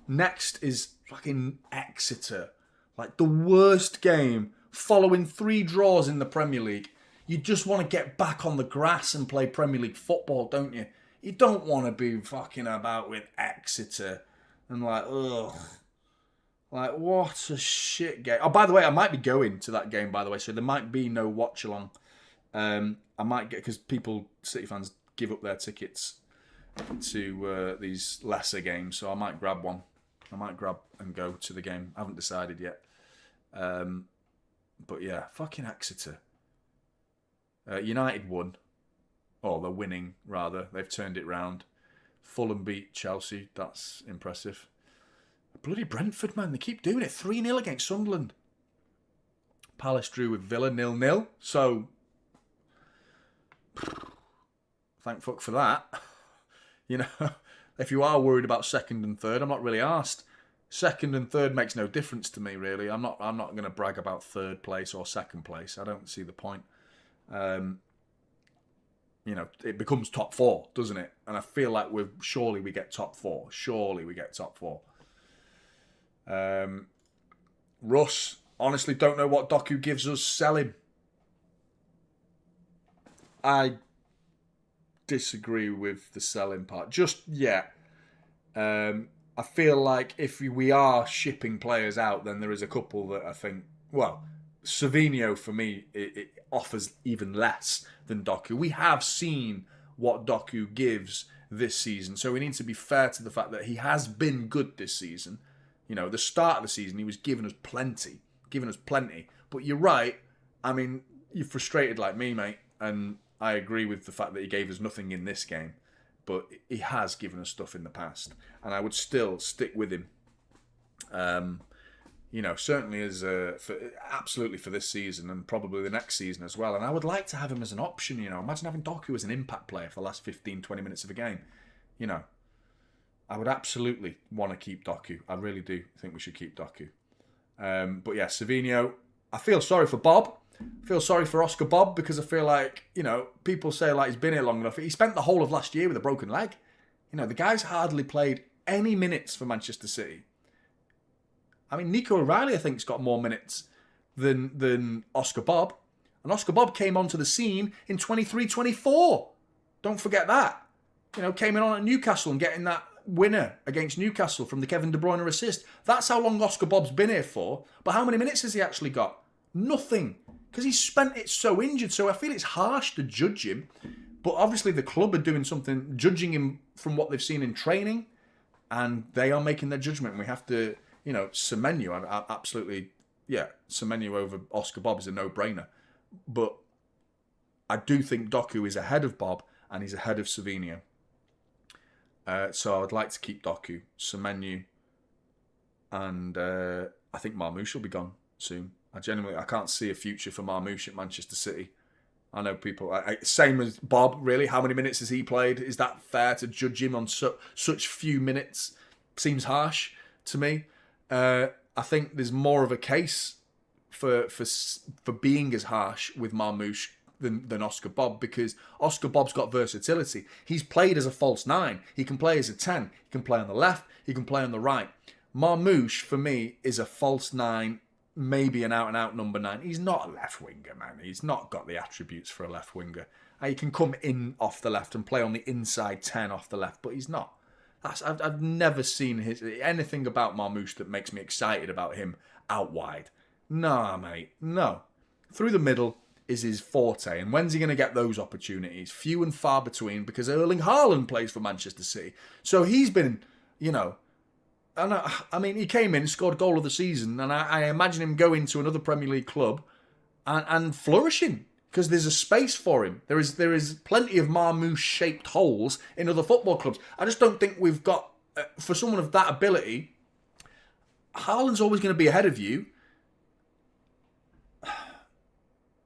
next is fucking Exeter. Like the worst game following 3 draws in the Premier League. You just want to get back on the grass and play Premier League football, don't you? You don't want to be fucking about with Exeter. And like, ugh. Like, what a shit game. Oh, by the way, I might be going to that game, by the way. So there might be no watch-along. I might get... Because City fans give up their tickets to these lesser games. So I might grab one. I might grab and go to the game. I haven't decided yet. But yeah, fucking Exeter. United won. Oh, they're winning, rather. They've turned it round. Fulham beat Chelsea. That's impressive. Bloody Brentford, man. They keep doing it. 3-0 against Sunderland. Palace drew with Villa 0-0. So, thank fuck for that. You know, if you are worried about second and third, I'm not really arsed. Second and third makes no difference to me, really. I'm not going to brag about third place or second place. I don't see the point. You know, it becomes top 4, doesn't it? And I feel like surely we get top 4. Surely we get top 4. Russ, honestly, don't know what Doku gives us. Sell him. I disagree with the selling part. Just yet. I feel like if we are shipping players out, then there is a couple that I think, well, Savinho, for me, it offers even less than Doku. We have seen what Doku gives this season, so we need to be fair to the fact that he has been good this season. You know, the start of the season, he was giving us plenty. But you're right. I mean, you're frustrated like me, mate, and I agree with the fact that he gave us nothing in this game. But he has given us stuff in the past. And I would still stick with him. You know, certainly absolutely for this season and probably the next season as well. And I would like to have him as an option, you know. Imagine having Doku as an impact player for the last 15, 20 minutes of a game. You know, I would absolutely want to keep Doku. I really do think we should keep Doku. But yeah, Savinho, I feel sorry for Bob. I feel sorry for Oscar Bob because I feel like, you know, people say like he's been here long enough. He spent the whole of last year with a broken leg. You know, the guy's hardly played any minutes for Manchester City. I mean, Nico O'Reilly, I think, has got more minutes than Oscar Bob. And Oscar Bob came onto the scene in 23-24. Don't forget that. You know, came in on at Newcastle and getting that winner against Newcastle from the Kevin De Bruyne assist. That's how long Oscar Bob's been here for. But how many minutes has he actually got? Nothing. Because he's spent it so injured. So I feel it's harsh to judge him. But obviously the club are doing something, judging him from what they've seen in training. And they are making their judgment. And we have to, you know, Semenyo, I absolutely, yeah, Semenyo over Oscar Bob is a no-brainer. But I do think Doku is ahead of Bob and he's ahead of Savinho. So I would like to keep Doku, Semenyo, and I think Marmoush will be gone soon. I can't see a future for Marmoush at Manchester City. I know people, same as Bob, really. How many minutes has he played? Is that fair to judge him on such few minutes? Seems harsh to me. I think there's more of a case for being as harsh with Marmoush than Oscar Bob, because Oscar Bob's got versatility. He's played as a false 9. He can play as a 10. He can play on the left. He can play on the right. Marmoush, for me, is a false 9 maybe an out-and-out number 9. He's not a left winger, man. He's not got the attributes for a left winger. He can come in off the left and play on the inside 10 off the left, but he's not. I've never seen anything about Marmoush that makes me excited about him out wide. Nah, mate, no. Through the middle is his forte, and when's he going to get those opportunities? Few and far between, because Erling Haaland plays for Manchester City. So he's been, you know... I mean, he came in, scored goal of the season, and I imagine him going to another Premier League club and flourishing, because there's a space for him. There is plenty of Marmoush-shaped holes in other football clubs. I just don't think we've got, for someone of that ability, Haaland's always going to be ahead of you.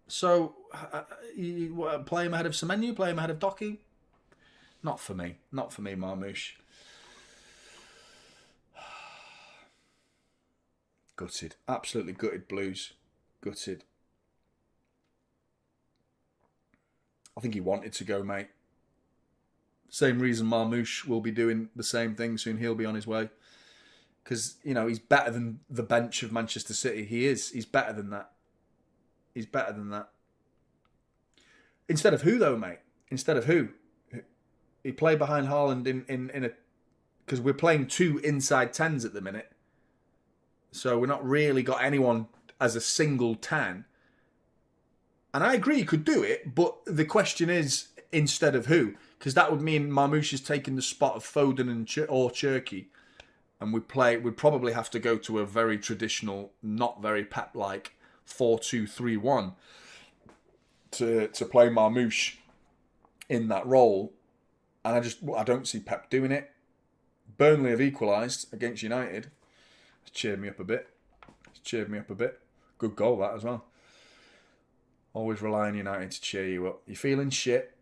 So, play him ahead of Semenyo, play him ahead of Doku? Not for me. Not for me, Marmoush. Gutted. Absolutely gutted, Blues. Gutted. I think he wanted to go, mate. Same reason Marmoush will be doing the same thing soon. He'll be on his way. Because, you know, he's better than the bench of Manchester City. He is. He's better than that. He's better than that. Instead of who, though, mate? Instead of who? He played behind Haaland in a... Because we're playing 2 inside 10s at the minute. So we're not really got anyone as a single 10. And I agree he could do it, but the question is, instead of who? Because that would mean Marmoush is taking the spot of Foden or Cherki. And we'd probably have to go to a very traditional, not very Pep-like 4-2-3-1 to play Marmoush in that role. And I don't see Pep doing it. Burnley have equalised against United. It's cheered me up a bit. Good goal, that, as well. Always rely on United to cheer you up. You're feeling shit.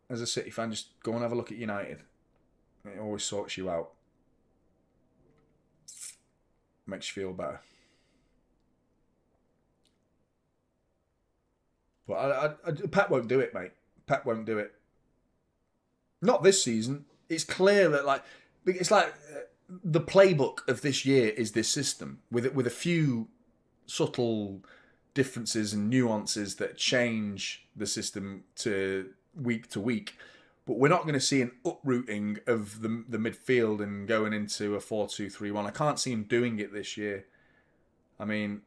As a City fan, just go and have a look at United. It always sorts you out. Makes you feel better. But Pep won't do it, mate. Pep won't do it. Not this season. It's clear that, it's like... the playbook of this year is this system with a few subtle differences and nuances that change the system to week, but we're not going to see an uprooting of the midfield and going into a 4-2-3-1. I can't see him doing it this year. I mean,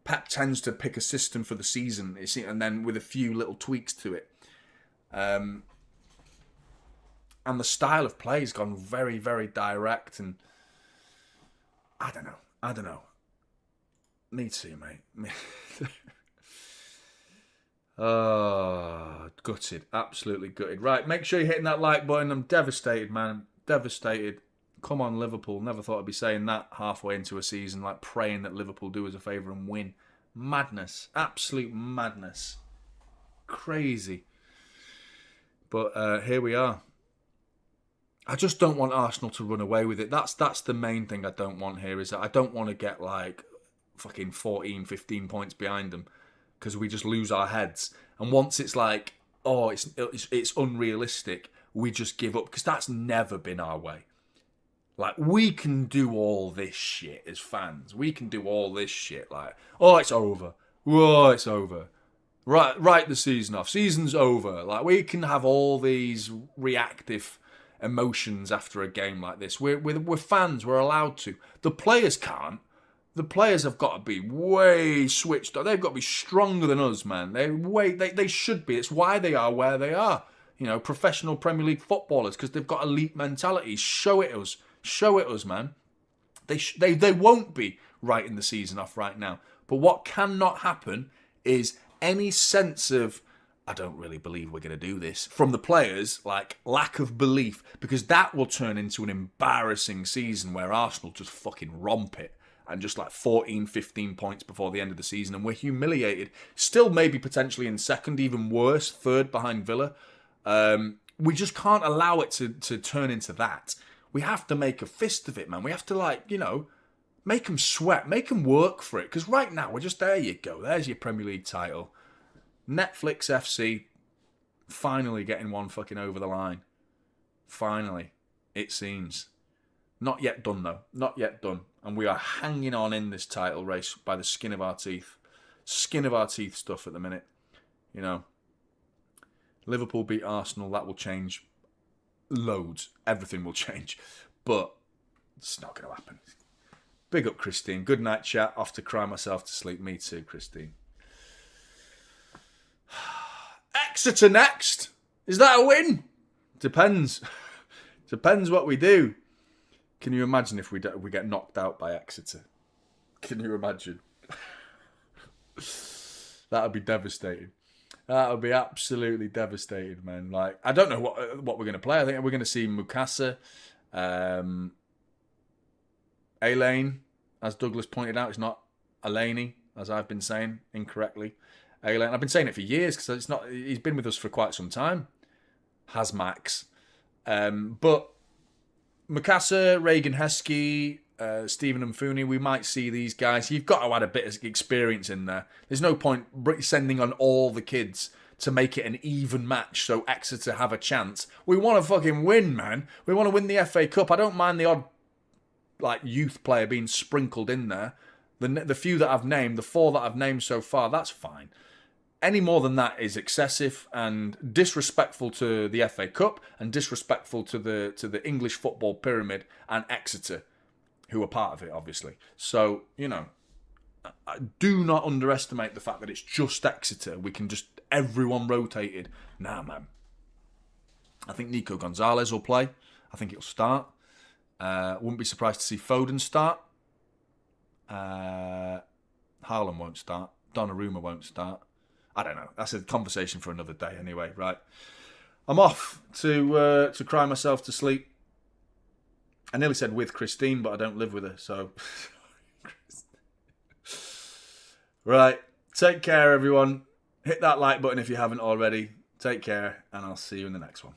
Pep tends to pick a system for the season, and then with a few little tweaks to it. And the style of play has gone very, very direct. And I don't know. Me too, mate. Oh, gutted. Absolutely gutted. Right, make sure you're hitting that like button. I'm devastated, man. I'm devastated. Come on, Liverpool. Never thought I'd be saying that halfway into a season, like praying that Liverpool do us a favour and win. Madness. Absolute madness. Crazy. But here we are. I just don't want Arsenal to run away with it. That's the main thing I don't want here, is that I don't want to get fucking 14, 15 points behind them because we just lose our heads. And once it's like, oh, it's unrealistic, we just give up, because that's never been our way. We can do all this shit as fans. We can do all this shit oh, it's over. Whoa, it's over. Write the season off. Season's over. We can have all these reactive emotions after a game like this. We're fans. We're allowed to. The players can't. The players have got to be way switched on. They've got to be stronger than us, man. They should be. It's why they are where they are. You know, professional Premier League footballers, because they've got elite mentality. Show it us. Show it us, man. They won't be writing the season off right now. But what cannot happen is any sense of, I don't really believe we're going to do this, from the players, lack of belief, because that will turn into an embarrassing season where Arsenal just fucking romp it and just 14, 15 points before the end of the season, and we're humiliated. Still maybe potentially in second, even worse, third behind Villa. We just can't allow it to turn into that. We have to make a fist of it, man. We have to, make them sweat, make them work for it, because right now we're just, there you go, there's your Premier League title. Netflix FC finally getting one fucking over the line. Finally, it seems. Not yet done, though. Not yet done. And we are hanging on in this title race by the skin of our teeth. Skin of our teeth stuff at the minute. You know, Liverpool beat Arsenal. That will change loads. Everything will change. But it's not going to happen. Big up, Christine. Good night, chat. Off to cry myself to sleep. Me too, Christine. Exeter next. Is that a win? Depends. Depends what we do. Can you imagine if we get knocked out by Exeter? Can you imagine? That would be devastating. That would be absolutely devastating, man. Like, I don't know what we're going to play. I think we're going to see Mukasa, Elaine, as Douglas pointed out. It's not Elaney, as I've been saying incorrectly. Elaine. I've been saying it for years because it's not. He's been with us for quite some time. Has Max, but Mukasa, Reagan Heskey, Stephen Mfuni, we might see these guys. You've got to add a bit of experience in there. There's no point sending on all the kids to make it an even match so Exeter have a chance. We want to fucking win, man. We want to win the FA Cup. I don't mind the odd youth player being sprinkled in there. The few that I've named, the 4 that I've named so far, that's fine. Any more than that is excessive and disrespectful to the FA Cup and disrespectful to the English football pyramid and Exeter, who are part of it, obviously. So, you know, do not underestimate the fact that it's just Exeter. We can just, everyone rotated. Nah, man. I think Nico Gonzalez will play. I think he'll start. Wouldn't be surprised to see Foden start. Haaland won't start. Donnarumma won't start. I don't know. That's a conversation for another day anyway, right? I'm off to cry myself to sleep. I nearly said with Christine, but I don't live with her, so... Right. Take care, everyone. Hit that like button if you haven't already. Take care, and I'll see you in the next one.